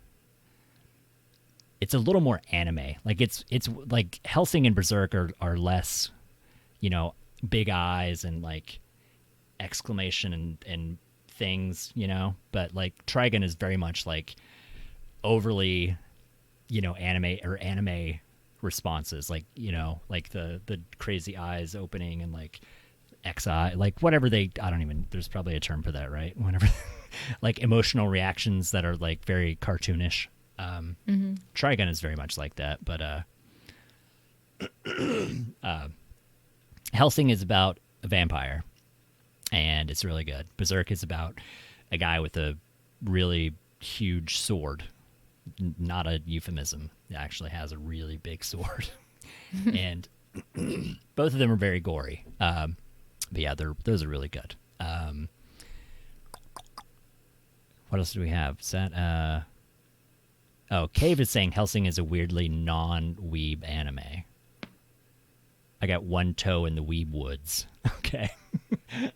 It's a little more anime. Like it's like Hellsing and Berserk are less, big eyes and like exclamation and things, But like Trigun is very much like overly, anime responses, like like the crazy eyes opening and like XI, like whatever there's probably a term for that, right? Whenever like emotional reactions that are like very cartoonish. Trigun is very much like that, but Hellsing is about a vampire, and it's really good. Berserk is about a guy with a really huge sword. Not a euphemism. It actually has a really big sword. And both of them are very gory. But yeah, those are really good. What else do we have? Is that, Cave is saying Hellsing is a weirdly non-weeb anime. I got one toe in the weeb woods. Okay.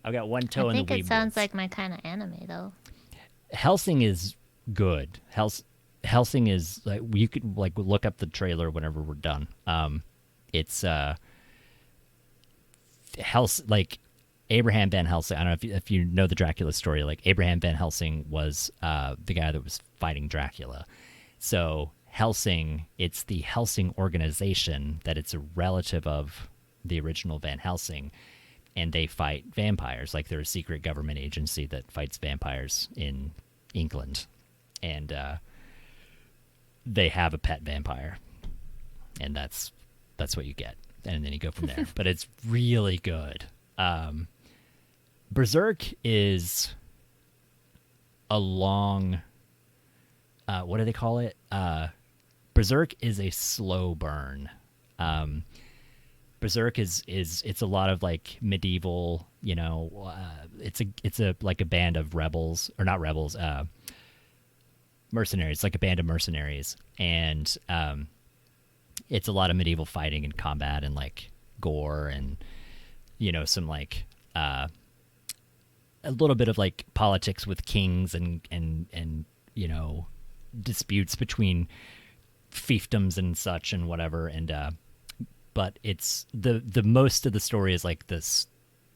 I got one toe in the weeb woods. I think it sounds like my kind of anime, though. Hellsing is good. Hellsing is like, you could like look up the trailer whenever we're done. It's like Abraham Van Helsing. I don't know if you know the Dracula story. Like Abraham Van Helsing was the guy that was fighting Dracula. So Hellsing, it's the Hellsing organization that it's a relative of the original Van Helsing, and they fight vampires. Like they're a secret government agency that fights vampires in England, and they have a pet vampire, and that's what you get, and then you go from there. But it's really good. Berserk is a long. What do they call it? Berserk is a slow burn. Berserk is it's a lot of like medieval, it's a like a band of rebels, or not rebels, mercenaries, like a band of mercenaries, and it's a lot of medieval fighting and combat and like gore and some like a little bit of like politics with kings and disputes between fiefdoms and such and whatever, and but it's the most of the story is like this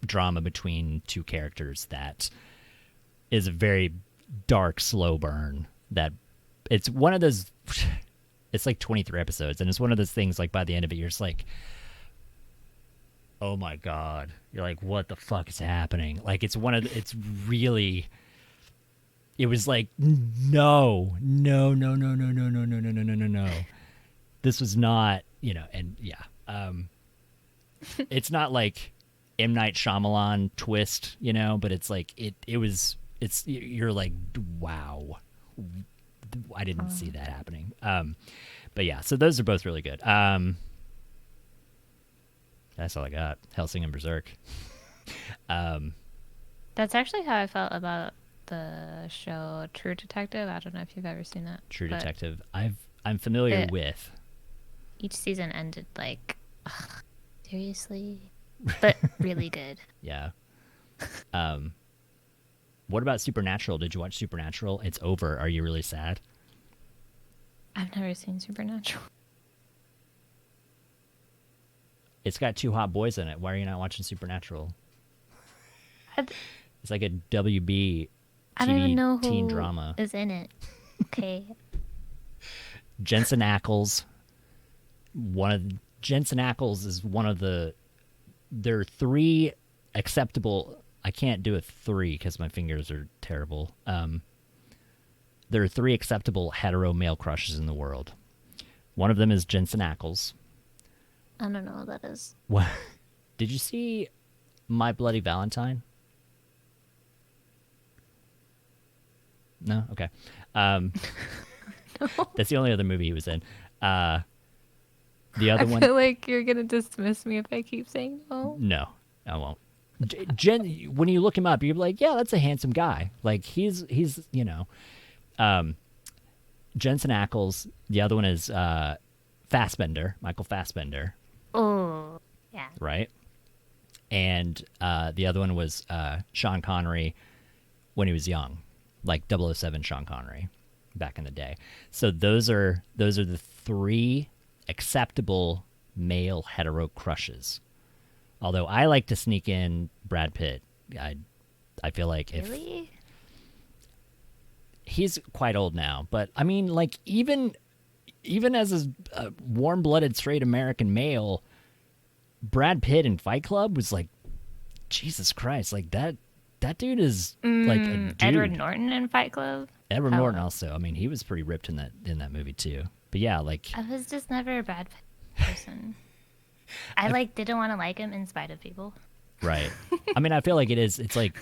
drama between two characters that is a very dark, slow burn. That it's one of those. It's like 23 episodes, and it's one of those things. Like by the end of it, you're just like, oh my god! You're like, what the fuck is happening? Like it's one of it's really. It was like, no. This was not, and yeah. It's not like M. Night Shyamalan twist, but it's like, you're like, wow. I didn't see that happening. But yeah, so those are both really good. That's all I got. Hellsing and Berserk. That's actually how I felt about the show True Detective. I don't know if you've ever seen that. True Detective. I'm familiar with. Each season ended like, seriously, but really good. Yeah. What about Supernatural? Did you watch Supernatural? It's over. Are you really sad? I've never seen Supernatural. It's got two hot boys in it. Why are you not watching Supernatural? It's like a WB I don't even know teen who drama. is in it. Okay. Jensen Ackles, one of Jensen Ackles is one of the. There are 3 acceptable. I can't do a 3 because my fingers are terrible. There are 3 acceptable hetero male crushes in the world. One of them is Jensen Ackles. I don't know what that is. What? Did you see My Bloody Valentine? No? Okay. No. That's the only other movie he was in. The other I one... feel like you're gonna dismiss me if I keep saying no. No, I won't. When you look him up, you're like, yeah, that's a handsome guy. Like, he's you know... Jensen Ackles. The other one is Fassbender, Michael Fassbender. Oh, yeah. Right? And the other one was Sean Connery when he was young, like 007 Sean Connery back in the day. So those are the 3 acceptable male hetero crushes. Although I like to sneak in Brad Pitt. I feel like if Really? he's quite old now, but I mean, like, even as a warm-blooded straight American male, Brad Pitt in Fight Club was like, Jesus Christ, like that dude is like a dude. Edward Norton in Fight Club. Edward Norton also. I mean, he was pretty ripped in that movie too. But yeah, like I was just never a Brad Pitt person. I didn't want to like him in spite of people. right. I mean, I feel like it's like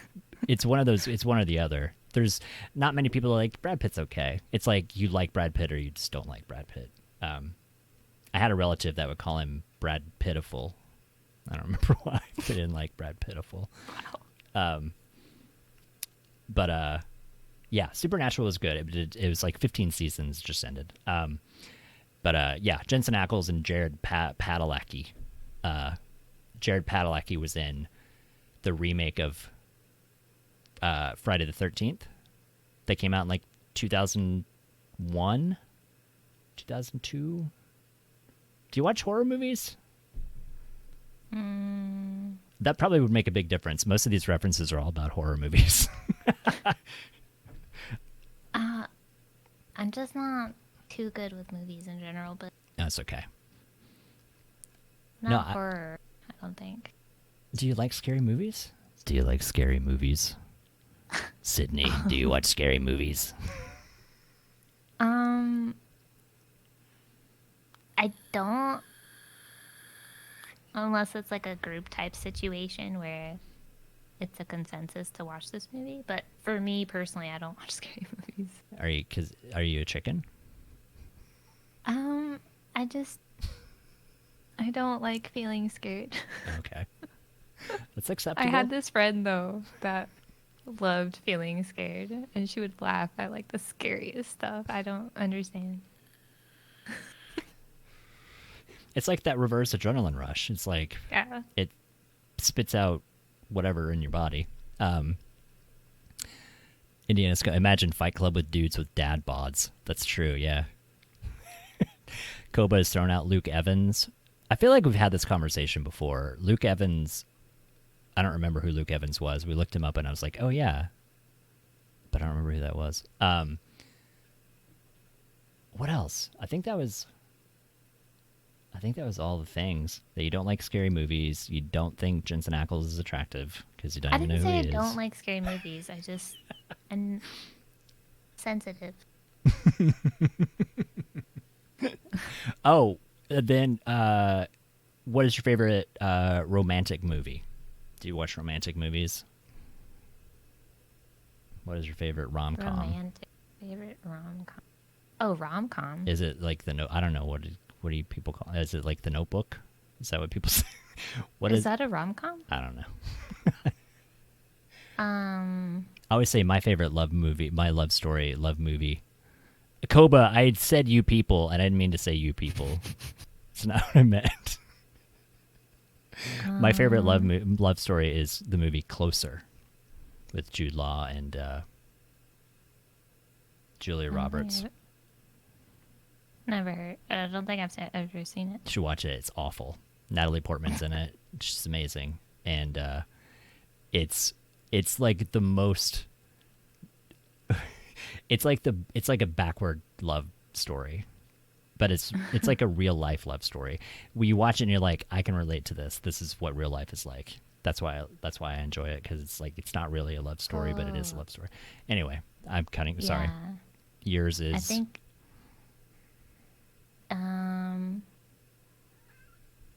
it's one of those. It's one or the other. There's not many people that like Brad Pitt's okay. It's like you like Brad Pitt or you just don't like Brad Pitt. I had a relative that would call him Brad Pitiful. I don't remember why. They didn't like Brad Pitiful. Wow. But yeah, Supernatural was good. It was like 15 seasons, just ended. But yeah, Jensen Ackles and Jared Padalecki. Jared Padalecki was in the remake of Friday the 13th. That came out in like 2001, 2002. Do you watch horror movies? That probably would make a big difference. Most of these references are all about horror movies. I'm just not too good with movies in general, but That's okay. not No, horror, I don't think. Do you like scary movies? Do you like scary movies? Sydney, do you watch scary movies? I don't, unless it's like a group type situation where it's a consensus to watch this movie. But for me personally, I don't watch scary movies. Are you a chicken? I don't like feeling scared. Okay. That's acceptable. I had this friend though that loved feeling scared, and she would laugh at like the scariest stuff. I don't understand. It's like that reverse adrenaline rush. It's like Yeah. it spits out whatever in your body. Indiana's imagine Fight Club with dudes with dad bods. That's true, yeah. Koba has thrown out Luke Evans. I feel like we've had this conversation before. Luke Evans, I don't remember who Luke Evans was. We looked him up and I was like, oh yeah. But I don't remember who that was. What else? I think that was all the things. That you don't like scary movies. You don't think Jensen Ackles is attractive because you don't I even didn't know say who I he is. don't like scary movies. I'm sensitive. Oh, then what is your favorite romantic movie? Do you watch romantic movies? What is your favorite rom-com? Romantic favorite rom-com. Oh, rom-com. Is it like I don't know, what do you people call it? Is it like The Notebook? Is that what people say? What Is that a rom-com? I don't know. Um, I always say my favorite love movie, my love story, love movie. Koba, I said you people, and I didn't mean to say you people. It's not what I meant. My favorite love story is the movie Closer with Jude Law and Julia Roberts. never heard. I don't think I've ever seen it. You should watch it. It's awful. Natalie Portman's in it. She's amazing, and it's like the most. It's like a backward love story, but it's like a real life love story. When you watch it and you're like, I can relate to this. This is what real life is like. That's why I enjoy it, because it's like it's not really a love story, but it is a love story. Anyway, I'm cutting. Sorry. Yeah. Yours is. I think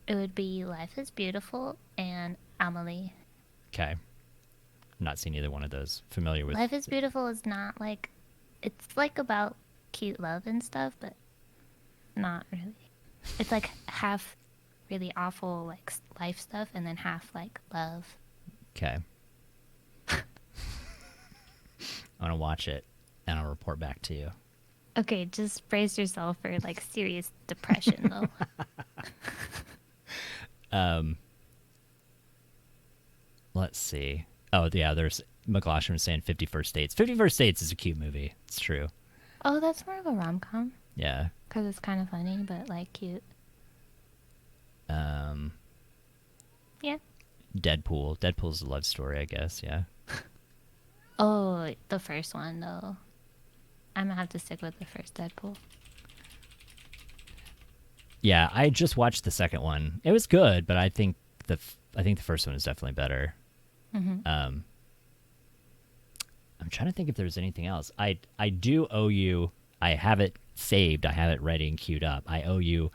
it would be Life is Beautiful and Amelie. Okay. I'm not seen either one of those. Familiar with. Life is Beautiful is not like, it's like about cute love and stuff, but not really. It's like half really awful like life stuff and then half like love. Okay. I'm gonna watch it and I'll report back to you. Okay, just brace yourself for like serious depression though. Let's see. Oh yeah, there's McLaughlin was saying 51st Dates. 51st Dates is a cute movie. It's true. Oh, that's more of a rom-com Yeah. because it's kind of funny but like cute. Yeah. Deadpool. Deadpool's a love story, I guess. Yeah. Oh, the first one though. I'm gonna have to stick with the first Deadpool. Yeah, I just watched the second one. It was good, but I think the first one is definitely better. Mm-hmm. I'm trying to think if there's anything else. I do owe you. I have it saved. I have it ready and queued up. I owe you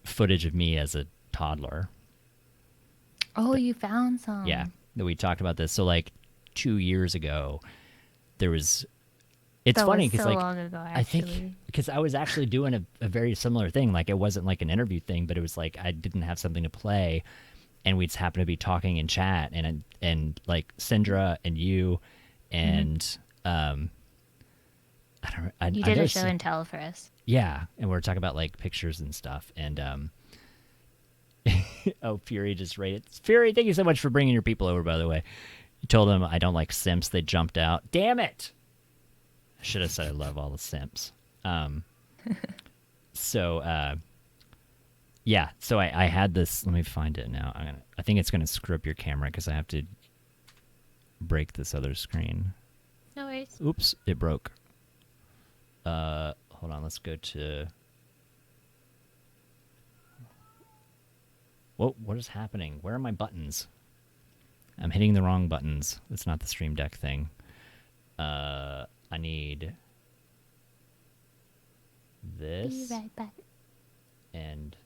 footage of me as a toddler. Oh, you found some. Yeah, that we talked about this. So like 2 years ago, there was. It's that funny was because so like long ago, I think because I was actually doing a very similar thing. Like it wasn't like an interview thing, but it was like I didn't have something to play, and we'd just happen to be talking in chat, and like Syndra and you, and I don't. You did a show and tell for us. Yeah, and we were talking about like pictures and stuff, and oh, Fury just rated. Fury, thank you so much for bringing your people over. By the way, you told them I don't like simps. They jumped out. Damn it! I should have said I love all the simps. So yeah. So I had this. Let me find it now. I think it's gonna screw up your camera because I have to break this other screen. No worries. Oops, it broke. Hold on, let's go to... Whoa, what is happening? Where are my buttons? I'm hitting the wrong buttons. It's not the Stream Deck thing. I need... this. Be right back. And...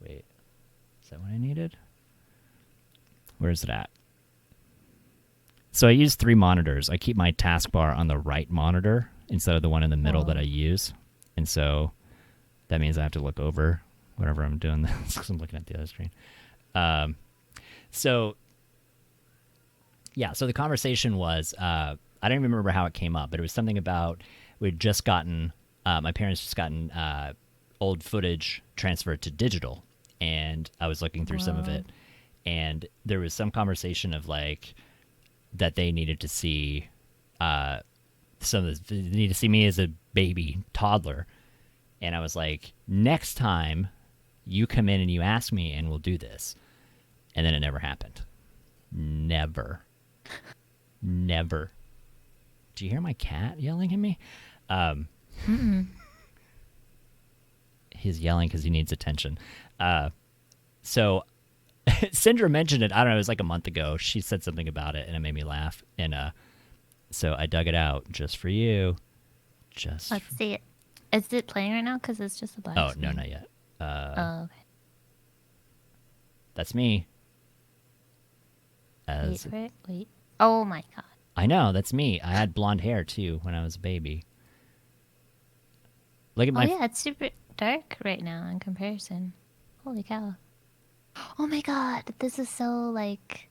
wait. Is that what I needed? Where's it at? So I use 3 monitors. I keep my taskbar on the right monitor instead of the one in the middle that I use. And so that means I have to look over whenever I'm doing this because I'm looking at the other screen. So, yeah, so the conversation was, I don't even remember how it came up, but it was something about we'd just gotten, my parents just gotten old footage transferred to digital. And I was looking through some of it. And there was some conversation of like, that they needed to see some of this, they needed to see me as a baby toddler. And I was like, next time you come in and you ask me and we'll do this. And then it never happened. Never. Never. Do you hear my cat yelling at me? He's yelling because he needs attention. So Syndra mentioned it. I don't know. It was like a month ago. She said something about it, and it made me laugh. And so I dug it out just for you. Let's see it. Is it playing right now? Because it's just a black Oh, screen. no, not yet. Oh, okay. That's me. Wait for it. Wait. Oh my god. I know. That's me. I had blonde hair, too, when I was a baby. Look at my... Oh, yeah. It's super dark right now in comparison. Holy cow. Oh my god. This is so, like...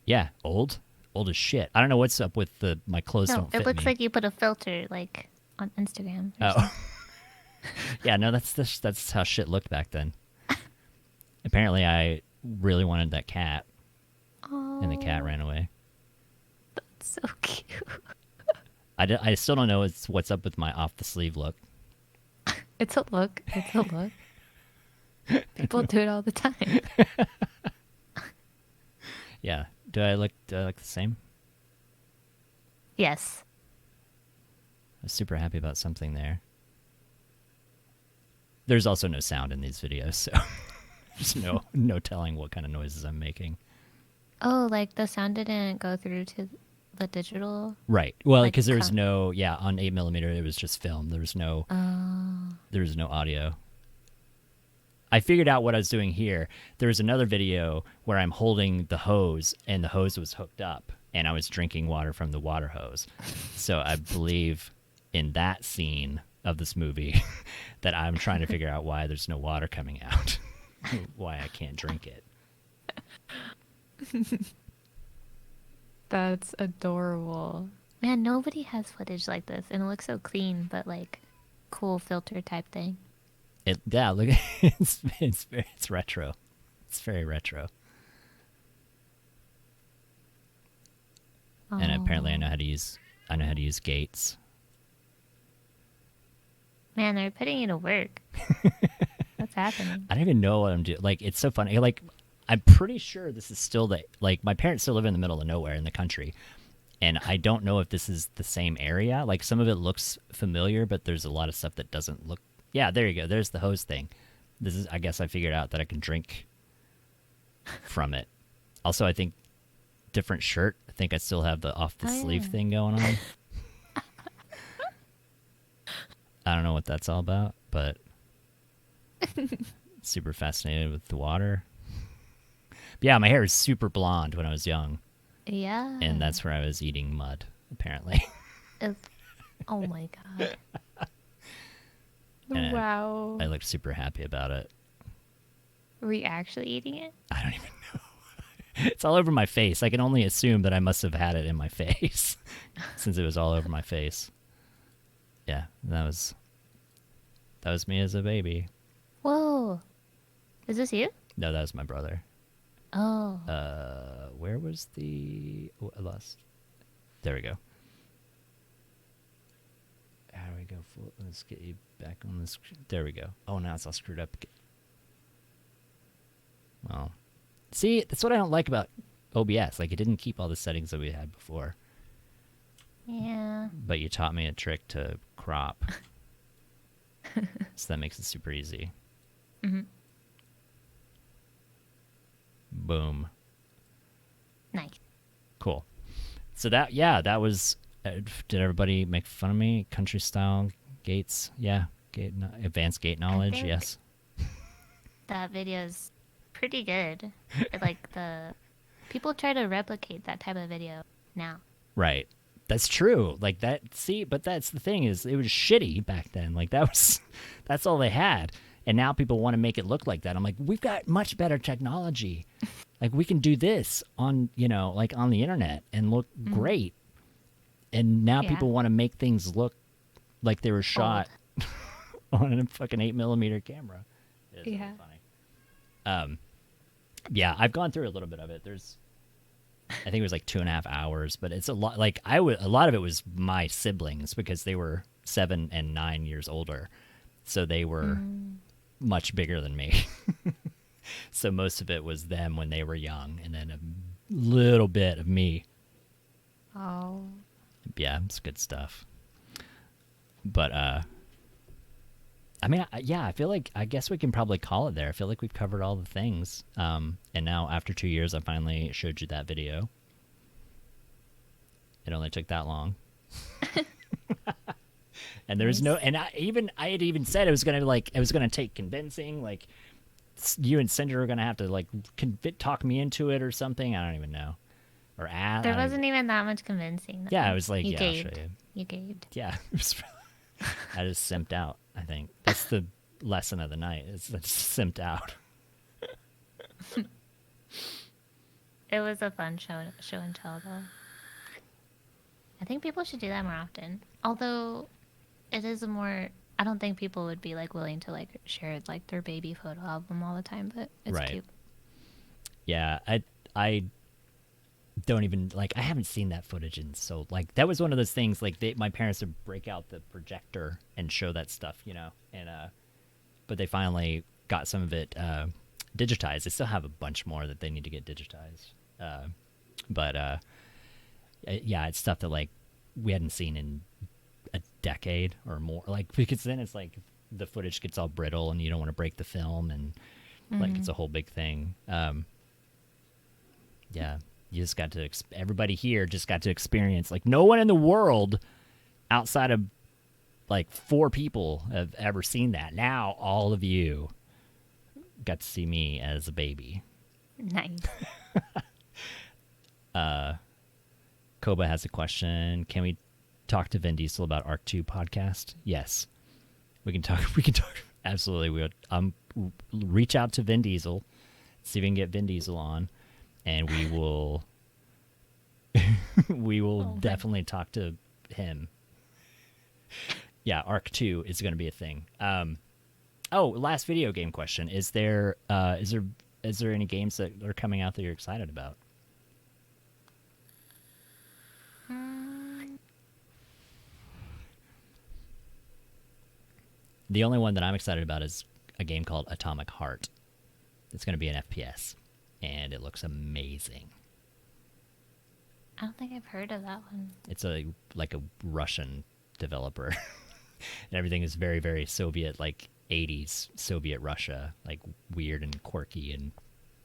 Yeah, old. Old as shit. I don't know what's up with my clothes don't fit it looks me. like you put a filter, like, on Instagram. Oh. Yeah, no, that's how shit looked back then. Apparently, I really wanted that cat, and the cat ran away. That's so cute. I still don't know what's up with my off-the-sleeve look. It's a look. It's a look. People do it all the time. Yeah. Do I look the same? Yes. I was super happy about something there. There's also no sound in these videos, so there's no telling what kind of noises I'm making. Oh, like the sound didn't go through to the digital? Right. Well, Like because there was no, on 8mm, it was just film. There was no audio. I figured out what I was doing here. There was another video where I'm holding the hose, and the hose was hooked up, and I was drinking water from the water hose. So I believe in that scene of this movie that I'm trying to figure out why there's no water coming out, why I can't drink it. That's adorable. Man, nobody has footage like this, and it looks so clean, but like cool filter type thing. Look, it's retro. It's very retro. Oh. And apparently I know how to use gates. Man, they're putting you to work. What's happening? I don't even know what I'm doing. Like, it's so funny. Like, I'm pretty sure this is still my parents still live in the middle of nowhere in the country. And I don't know if this is the same area. Like, some of it looks familiar, but there's a lot of stuff that doesn't look. Yeah, there you go. There's the hose thing. I guess I figured out that I can drink from it. Also, I think different shirt. I think I still have the off the sleeve thing going on. I don't know what that's all about, but super fascinated with the water. But yeah, my hair is super blonde when I was young. Yeah. And that's where I was eating mud, apparently. Oh my god. And Wow. I looked super happy about it. Were we actually eating it? I don't even know. It's all over my face. I can only assume that I must have had it in my face since it was all over my face. Yeah, that was me as a baby. Whoa. Is this you? No, that was my brother. Oh. Where was the... Oh, I lost. There we go. How do we go? Let's get you back on this. There we go. Oh, now it's all screwed up. Well, see, that's what I don't like about OBS. Like, it didn't keep all the settings that we had before. Yeah. But you taught me a trick to crop. So that makes it super easy. Mm-hmm. Boom. Nice. Cool. So that was... did everybody make fun of me? Country style gates? Yeah. Advanced gate knowledge? Yes. That video is pretty good. The people try to replicate that type of video now. Right. That's true. Like that. See, but that's the thing is, it was shitty back then. Like that's all they had. And now people want to make it look like that. I'm like, we've got much better technology. Like we can do this on, like on the internet and look great. And now people want to make things look like they were shot on a fucking 8mm camera. It's really funny. Yeah, I've gone through a little bit of it. I think it was like 2.5 hours, but it's a lot. Like a lot of it was my siblings because they were 7 and 9 years older, so they were much bigger than me. So most of it was them when they were young, and then a little bit of me. Oh. Yeah, it's good stuff. But I mean, I feel like I guess we can probably call it there. I feel like we've covered all the things. And now after 2 years, I finally showed you that video. It only took that long. And there's no, and I had even said it was gonna take convincing. Like you and Cinder were gonna have to like talk me into it or something. I don't even know. Or there wasn't even that much convincing. Yeah, I was like, you I'll show you. You gaved. Yeah. I just simped out, I think. That's the lesson of the night. It's simped out. It was a fun show and tell, though. I think people should do that more often. Although, it is I don't think people would be, like, willing to, like, share, like, their baby photo album all the time, but it's cute. Yeah, I don't even, like, I haven't seen that footage in so, like, that was one of those things, like, my parents would break out the projector and show that stuff, and, but they finally got some of it digitized. They still have a bunch more that they need to get digitized. But yeah, it's stuff that, like, we hadn't seen in a decade or more, like, because then it's like the footage gets all brittle and you don't want to break the film, and like it's a whole big thing. Yeah, you just got to everybody here just got to experience, like, no one in the world outside of like 4 people have ever seen that. Now all of you got to see me as a baby. Nice. Koba has a question. Can we talk to Vin Diesel about Arc 2 podcast? Yes. We can talk. Absolutely. We would reach out to Vin Diesel, see if we can get Vin Diesel on, and we will definitely talk to him. Yeah, Arc 2 is going to be a thing. Last video game question. Is there any games that are coming out that you're excited about? The only one that I'm excited about is a game called Atomic Heart. It's going to be an FPS, and it looks amazing. I don't think I've heard of that one. It's like a Russian developer, and everything is very, very Soviet, like 80s Soviet Russia, like weird and quirky and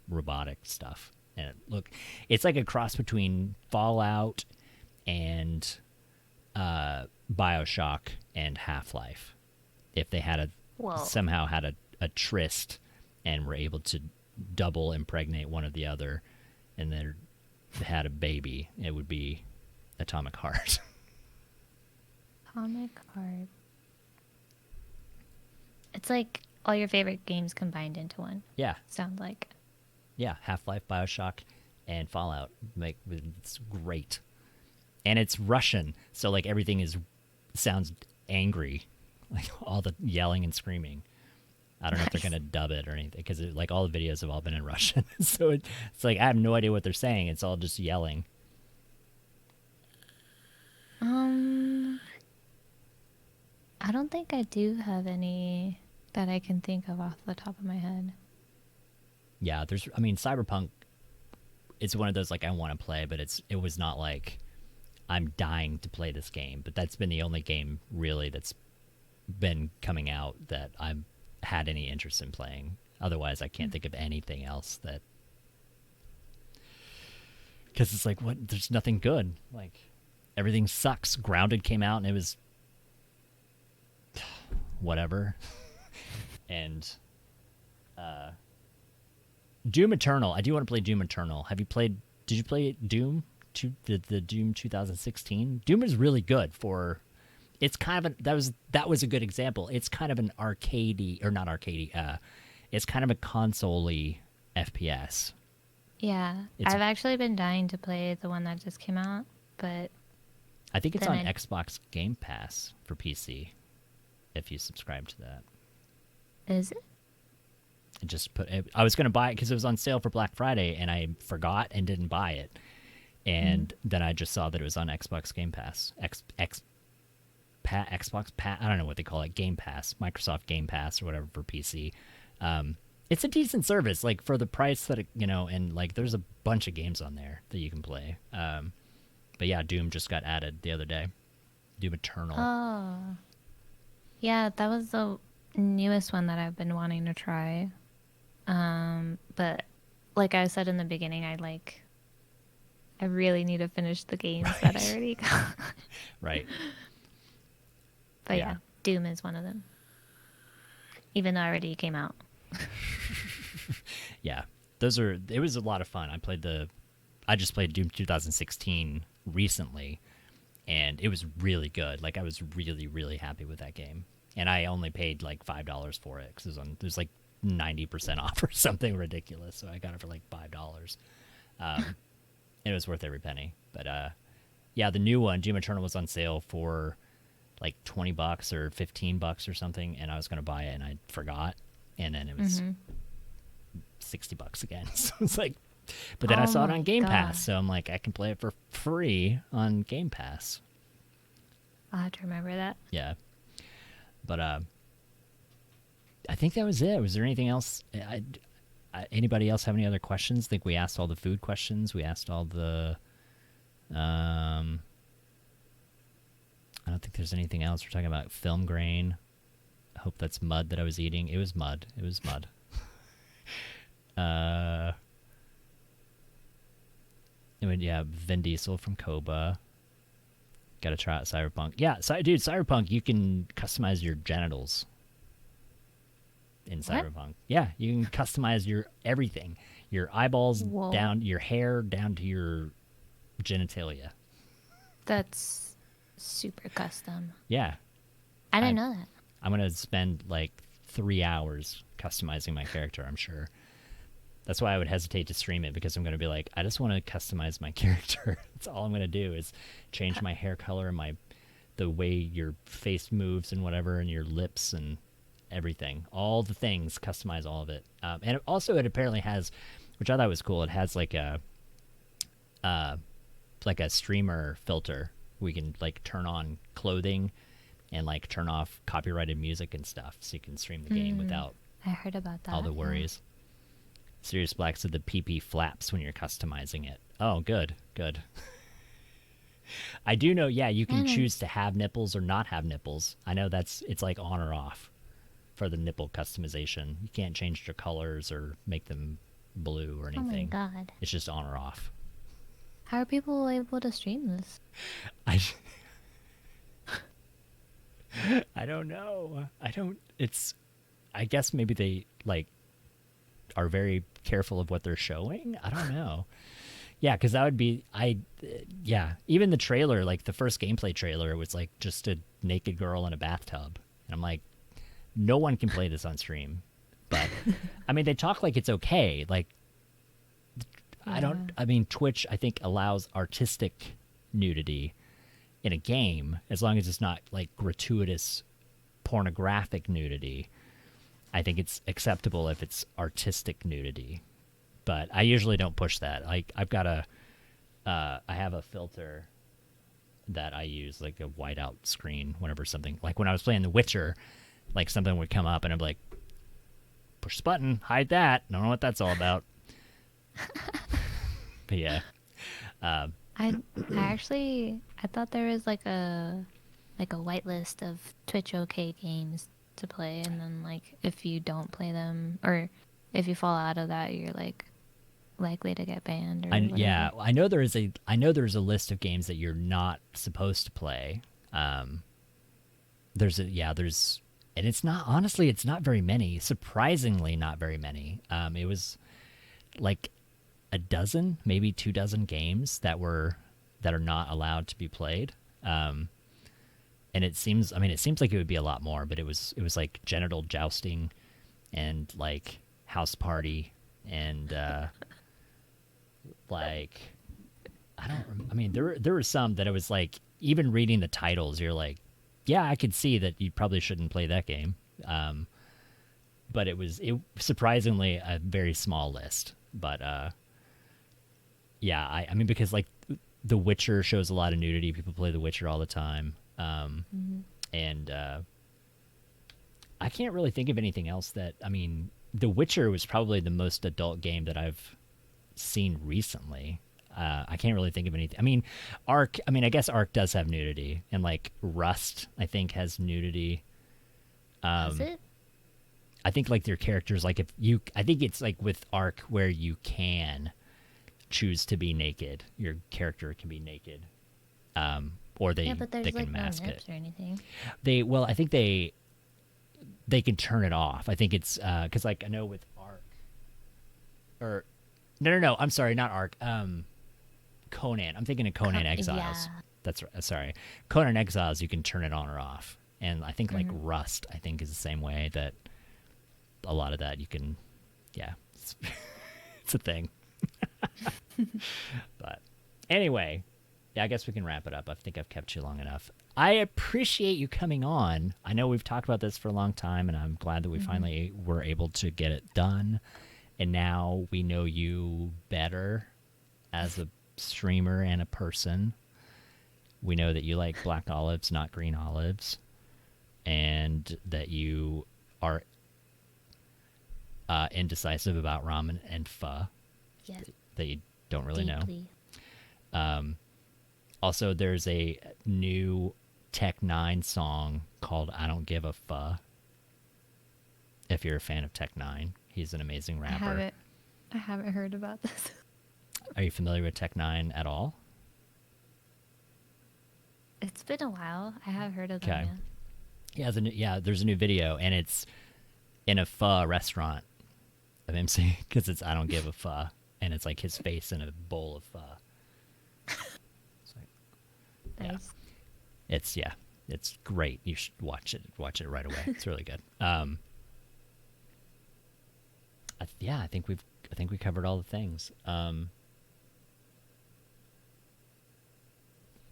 robotic stuff. And it's like a cross between Fallout and BioShock and Half-Life. If they had somehow had a tryst and were able to double impregnate one of the other, and then had a baby, it would be Atomic Heart. Atomic Heart. It's like all your favorite games combined into one. Yeah. Sounds like. Yeah, Half-Life, BioShock, and Fallout. Like, it's great. And it's Russian, so like everything sounds angry. Like all the yelling and screaming. I don't know if they're going to dub it or anything, because like all the videos have all been in Russian. So it's like I have no idea what they're saying. It's all just yelling. I don't think I do have any that I can think of off the top of my head. Yeah, Cyberpunk, it's one of those like I want to play, but it was not like I'm dying to play this game. But that's been the only game really that's been coming out that I've had any interest in playing. Otherwise, I can't think of anything else that, because it's like, what? There's nothing good. Like everything sucks. Grounded came out and it was whatever. And Doom Eternal. I do want to play Doom Eternal. Did you play Doom? The Doom 2016? Doom is really good for. It's kind of that was a good example. It's kind of an arcadey, or not arcadey. It's kind of a console-y FPS. Yeah, I've actually been dying to play the one that just came out, but I think it's on Xbox Game Pass for PC. If you subscribe to that, is it? I was going to buy it because it was on sale for Black Friday, and I forgot and didn't buy it. And then I just saw that it was on Xbox Game Pass. I don't know what they call it, Game Pass, Microsoft Game Pass or whatever for PC. It's a decent service, like for the price that and like there's a bunch of games on there that you can play. But yeah, Doom just got added the other day. Doom Eternal. Oh, yeah, that was the newest one that I've been wanting to try. But like I said in the beginning, I really need to finish the games that I already got. Right. But yeah, Doom is one of them. Even though it already came out. Yeah. It was a lot of fun. I just played Doom 2016 recently, and it was really good. Like, I was really, really happy with that game. And I only paid like $5 for it because it was like 90% off or something ridiculous. So I got it for like $5. It was worth every penny. But yeah, the new one, Doom Eternal, was on sale for like $20 or $15 or something, and I was going to buy it and I forgot, and then it was $60 again. So it's like, but then I saw it on Game Pass, so I'm like, I can play it for free on Game Pass. I'll have to remember that. Yeah. But I think that was it. Was there anything else? Anybody else have any other questions? I think we asked all the food questions. We asked all the... I don't think there's anything else. We're talking about film grain. hope that's mud that I was eating. It was mud. It was mud. I mean, yeah, Vin Diesel from Koba. Gotta try out Cyberpunk. Yeah, dude, Cyberpunk, you can customize your genitals in Cyberpunk. Yeah, you can customize your everything. Your eyeballs down, your hair down to your genitalia. That's super custom. Yeah. I didn't know that. I'm going to spend like 3 hours customizing my character, I'm sure. That's why I would hesitate to stream it, because I'm going to be like, I just want to customize my character. That's all I'm going to do is change my hair color and the way your face moves and whatever, and your lips and everything. All the things, customize all of it. And it apparently has, which I thought was cool, it has like a streamer filter. We can like turn on clothing and like turn off copyrighted music and stuff, so you can stream the game without I heard about that. all the worries. Sirius Black said the PP flaps when you're customizing it. Oh, good. I do know, yeah, you can choose to have nipples or not have nipples. I know it's like on or off for the nipple customization. You can't change their colors or make them blue or anything. Oh my god. It's just on or off. How are people able to stream this? I don't know. I guess maybe they like are very careful of what they're showing. I don't know. Yeah, because that would be even the trailer, like the first gameplay trailer, was like just a naked girl in a bathtub, and I'm like, no one can play this on stream. But I mean, they talk like it's okay. Like, Twitch, I think, allows artistic nudity in a game, as long as it's not like gratuitous pornographic nudity. I think it's acceptable if it's artistic nudity, but I usually don't push that. Like, I have a filter that I use, like a whiteout screen whenever something, like when I was playing The Witcher, like something would come up and I'm like, push this button, hide that. I don't know what that's all about. But yeah. I thought there was like a whitelist of Twitch OK games to play, and then like if you don't play them or if you fall out of that, you're like likely to get banned. Or yeah, I know there's a list of games that you're not supposed to play. And it's not very many. Surprisingly, not very many. It was like a dozen, maybe 24 games that are not allowed to be played. And it seems like it would be a lot more, but it was like genital jousting and like house party and there were some that it was like, even reading the titles, you're like, yeah, I could see that you probably shouldn't play that game. But it surprisingly a very small list. But yeah, I mean, because like The Witcher shows a lot of nudity. People play The Witcher all the time. And I can't really think of anything else that, I mean, The Witcher was probably the most adult game that I've seen recently. I can't really think of anything. I mean, I guess Ark does have nudity, and like Rust, I think, has nudity. Does it? I think like their characters, like I think it's like with Ark where you can choose to be naked. Your character can be naked. Or they but there's they can like mask no it. nips or anything. I think they can turn it off. I think it's because like I know with Ark, or no, I'm sorry, not Ark. Conan. I'm thinking of Conan Exiles. Yeah. That's right. Sorry, Conan Exiles. You can turn it on or off, and I think like Rust, I think, is the same way that a lot of that you can. Yeah, it's a thing. But anyway. Yeah, I guess we can wrap it up. I think I've kept you long enough. I appreciate you coming on. I know we've talked about this for a long time, and I'm glad that we finally were able to get it done. And now we know you better as a streamer and a person. We know that you like black olives, not green olives, and that you are indecisive about ramen and pho. Yes. That you don't really Deeply. know. Also, there's a new Tech 9 song called I Don't Give a Fuh if you're a fan of Tech9. He's an amazing rapper. I haven't heard about this. Are you familiar with Tech9 at all? It's been a while. I have heard of them. Okay. Yeah. Yeah, there's a new video, and it's in a pho restaurant of him saying, because it's I don't give a pho, and it's like his face in a bowl of pho. It's like, Nice. it's great. You should watch it right away. It's really good. I think we covered all the things.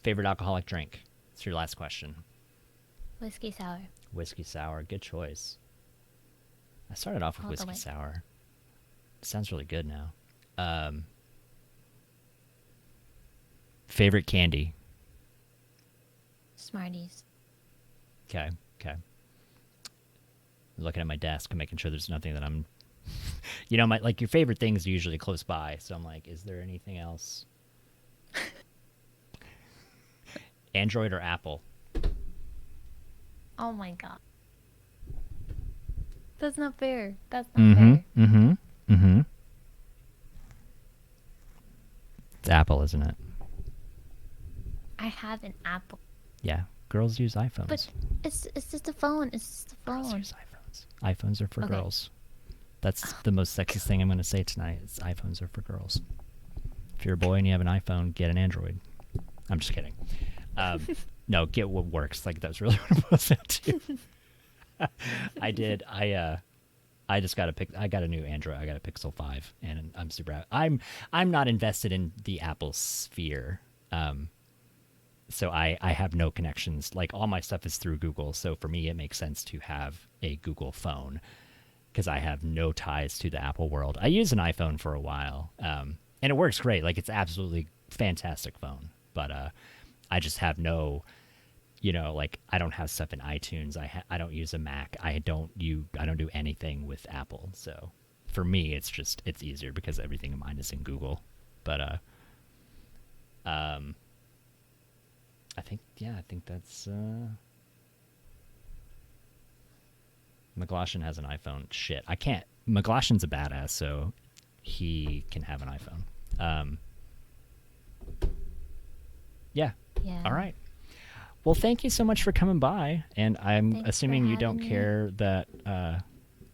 Favorite alcoholic drink? It's your last question. Whiskey sour. Whiskey sour, good choice. I started off with All the whiskey way. sour. Sounds really good now. Favorite candy? Smarties. Okay. Looking at my desk and making sure there's nothing that I'm your favorite things are usually close by, so I'm like, is there anything else? Android or Apple? Oh my god. That's not fair. That's not fair. Mm-hmm. It's Apple, isn't it? I have an Apple. Yeah. Girls use iPhones. But it's just a phone. It's just a Girls phone. use iPhones. iPhones are for Okay. girls. That's the most sexist thing I'm going to say tonight. Is iPhones are for girls. If you're a boy and you have an iPhone, get an Android. I'm just kidding. No, get what works. Like, that's really what it was to. I just got I got a new Android. I got a Pixel 5, and I'm super. I'm not invested in the Apple sphere. So I have no connections. Like, all my stuff is through Google. So for me, it makes sense to have a Google phone because I have no ties to the Apple world. I used an iPhone for a while, and it works great. Like, it's absolutely fantastic phone. But I just have no, like, I don't have stuff in iTunes. I don't use a Mac. I don't do anything with Apple. So for me, it's easier because everything of mine is in Google. But I think that's McGloshin has an iPhone. Shit, I can't. McGloshin's a badass, so he can have an iPhone. Yeah. Yeah. All right. Well, thank you so much for coming by, and I'm Thanks for assuming you don't having me. care that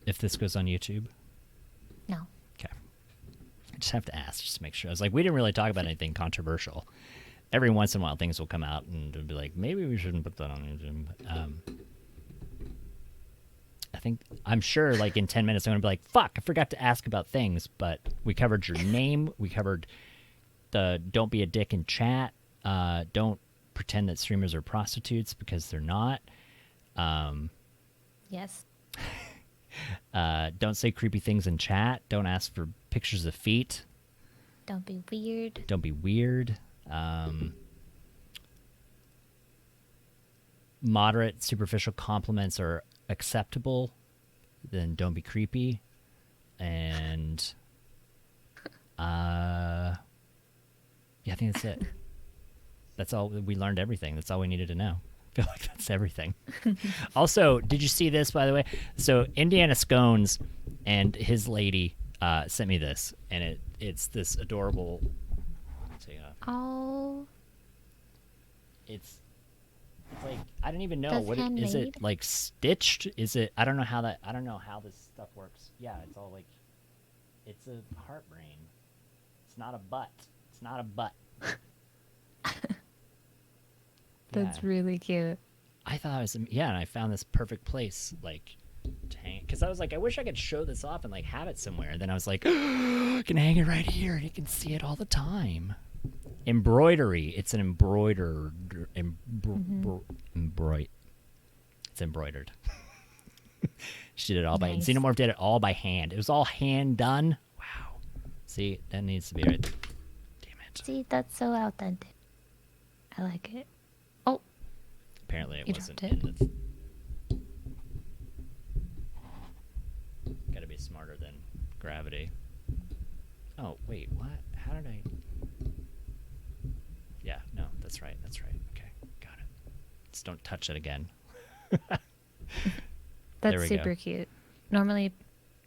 if this goes on YouTube. No. Okay. I just have to ask, just to make sure. I was like, we didn't really talk about anything controversial. Every once in a while, things will come out and it'll be like, maybe we shouldn't put that on YouTube. I'm sure, like, in 10 minutes, I'm going to be like, fuck, I forgot to ask about things, but we covered your name. We covered the don't be a dick in chat. Don't pretend that streamers are prostitutes because they're not. Yes. Don't say creepy things in chat. Don't ask for pictures of feet. Don't be weird. Don't be weird. Moderate, superficial compliments are acceptable. Then don't be creepy. And yeah, I think that's it. That's all. We learned everything. That's all we needed to know. I feel like that's everything. Also, did you see this, by the way? So Indiana Scones and his lady sent me this, and it's this adorable. Oh. It's like, I don't even know That's what is it, handmade? like, stitched? Is it? I don't know how this stuff works. Yeah, it's all like, it's a heart brain. It's not a butt. It's not a butt. That's Yeah. really cute. I thought it was, yeah, and I found this perfect place, like, to hang, because I was like, I wish I could show this off and, like, have it somewhere. And then I was like, I can hang it right here, and you can see it all the time. Embroidery. It's an embroidered, it's embroidered. She did it all by, Nice. Xenomorph did it all by hand. It was all hand done. Wow. See, that needs to be right there. Damn it. See, that's so authentic. I like it. Oh, Apparently it You wasn't dropped in the... Gotta be smarter than gravity. Oh, wait, what? How did I... Yeah, no, that's right, Okay, got it. Just don't touch it again. There That's we super go. cute. normally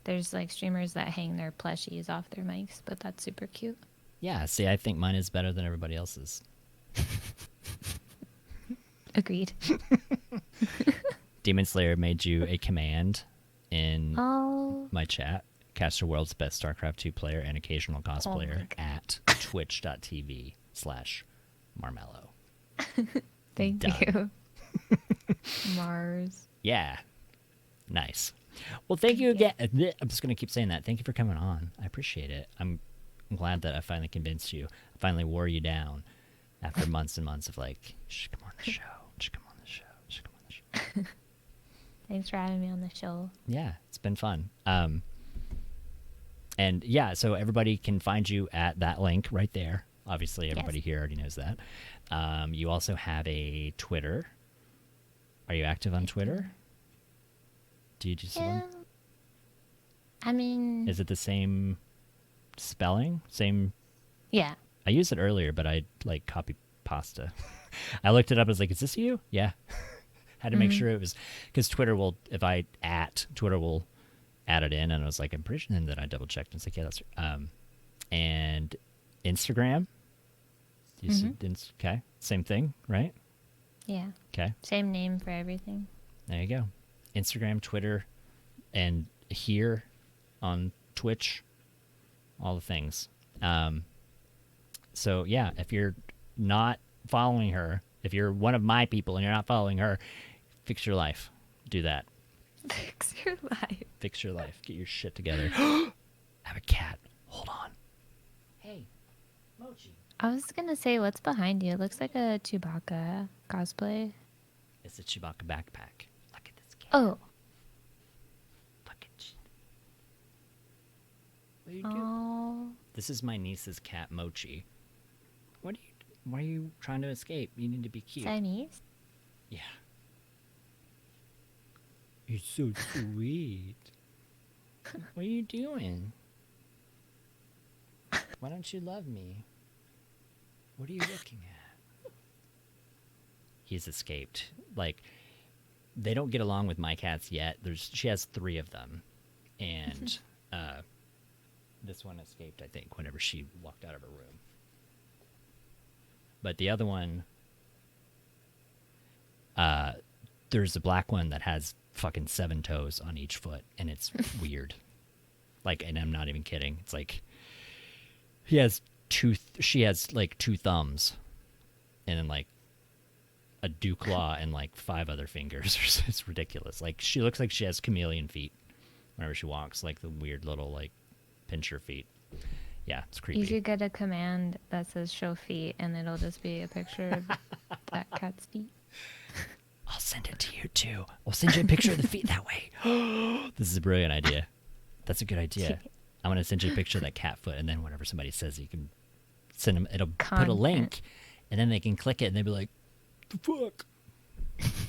there's like streamers that hang their plushies off their mics, but that's super cute. Yeah, see, I think mine is better than everybody else's. Agreed. Demon Slayer made you a command in Oh, my chat. Caster World's best StarCraft 2 player and occasional cosplayer at twitch.tv/Marmellohh. thank Done. you. Mars. Yeah. Nice. Well, thank you again. I'm just going to keep saying that. Thank you for coming on. I appreciate it. I'm glad that I finally convinced you. I finally wore you down after months and months of like, you should come on the show. You should come on the show. You should come on the show. Thanks for having me on the show. Yeah, it's been fun. And yeah, so everybody can find you at that link right there. Obviously, everybody here already knows that. You also have a Twitter. Are you active on Twitter? Do you do something? I mean, Is it the same spelling? Same? yeah. I used it earlier, but I like copy pasta. I looked it up. I was like, is this you? Yeah. Had to make sure it was, because Twitter will, if I Twitter will add it in, and I was like, I'm pretty sure. And then I double checked, and it's like, yeah, that's and Instagram. You said, okay, same thing, right? Yeah. Okay, Same name for everything. there you go. Instagram, Twitter, and here on Twitch, all the things. So yeah, if you're not following her, if you're one of my people and you're not following her, fix your life. Do that. Fix your life. Fix your life. Get your shit together. I have a cat. Hold on. Hey, Mochi. I was gonna say, what's behind you? It looks like a Chewbacca cosplay. It's a Chewbacca backpack. Look at this cat. Oh. Look at you. What are you doing? Oh. This is my niece's cat, Mochi. Why are you trying to escape? You need to be cute. Siamese? Yeah. You're so sweet. What are you doing? Why don't you love me? What are you looking at? He's escaped. Like, they don't get along with my cats yet. She has 3 of them. And this one escaped, I think, whenever she walked out of her room. But the other one, there's a black one that has fucking 7 toes on each foot, and it's weird. Like, and I'm not even kidding. It's like she has like 2 thumbs, and then like a dew claw and like 5 other fingers. It's ridiculous. Like, she looks like she has chameleon feet whenever she walks, like the weird little like pincher feet. Yeah, it's creepy. You should get a command that says show feet, and it'll just be a picture of that cat's feet. I'll send it to you too. I'll send you a picture of the feet that way. This is a brilliant idea. That's a good idea. I'm gonna send you a picture of that cat foot, and then whenever somebody says, you can send them. It'll put a link, and then they can click it, and they'll be like, "The fuck."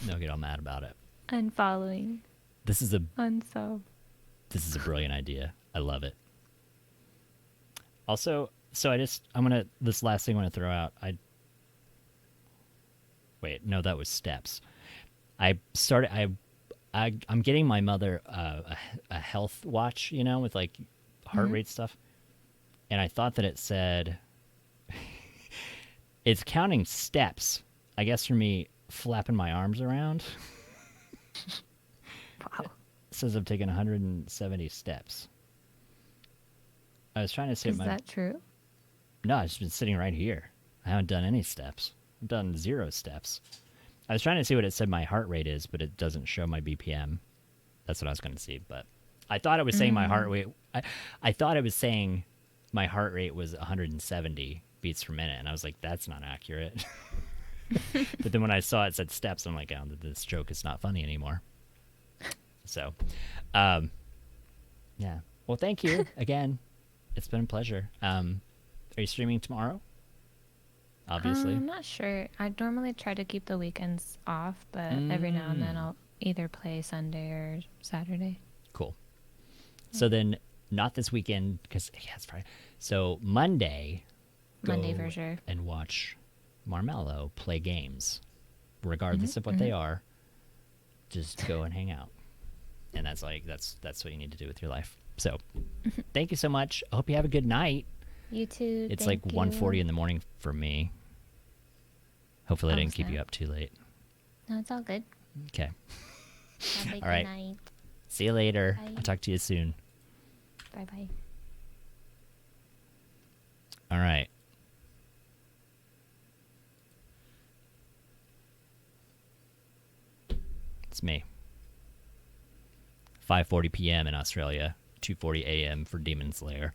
They'll get all mad about it. Unfollowing. This is a Unsub. brilliant idea. I love it. Also, so this last thing I want to throw out. Wait, no, that was steps. I'm getting my mother a health watch, with like heart rate stuff. And I thought that it said it's counting steps, I guess, for me flapping my arms around. Wow. It says I've taken 170 steps. I was trying to say Is that true? No, I've just been sitting right here. I haven't done any steps. I've done 0 steps. I was trying to see what it said my heart rate is, but it doesn't show my BPM. That's what I was going to see. But I thought it was saying my heart rate. I thought it was saying my heart rate was 170 beats per minute, and I was like, that's not accurate. But then when I saw it said steps, I'm like, oh, this joke is not funny anymore. So, yeah. Well, thank you again. It's been a pleasure. Are you streaming tomorrow? Obviously. I'm not sure. I normally try to keep the weekends off, but every now and then I'll either play Sunday or Saturday. Cool. So then, not this weekend, because it's Friday. So Monday For sure. And watch Marmellohh play games, regardless of what they are. Just go and hang out. And that's like that's what you need to do with your life. So, thank you so much. I hope you have a good night. You too. It's thank like you. 1:40 in the morning for me. Hopefully, I Oh, didn't keep snap. you up too late. No, it's all good. Okay. Have a good All right. night. See you later. Bye. I'll talk to you soon. Bye bye. All right. It's me. 5:40 p.m. in Australia, 2:40 a.m. for Demon Slayer.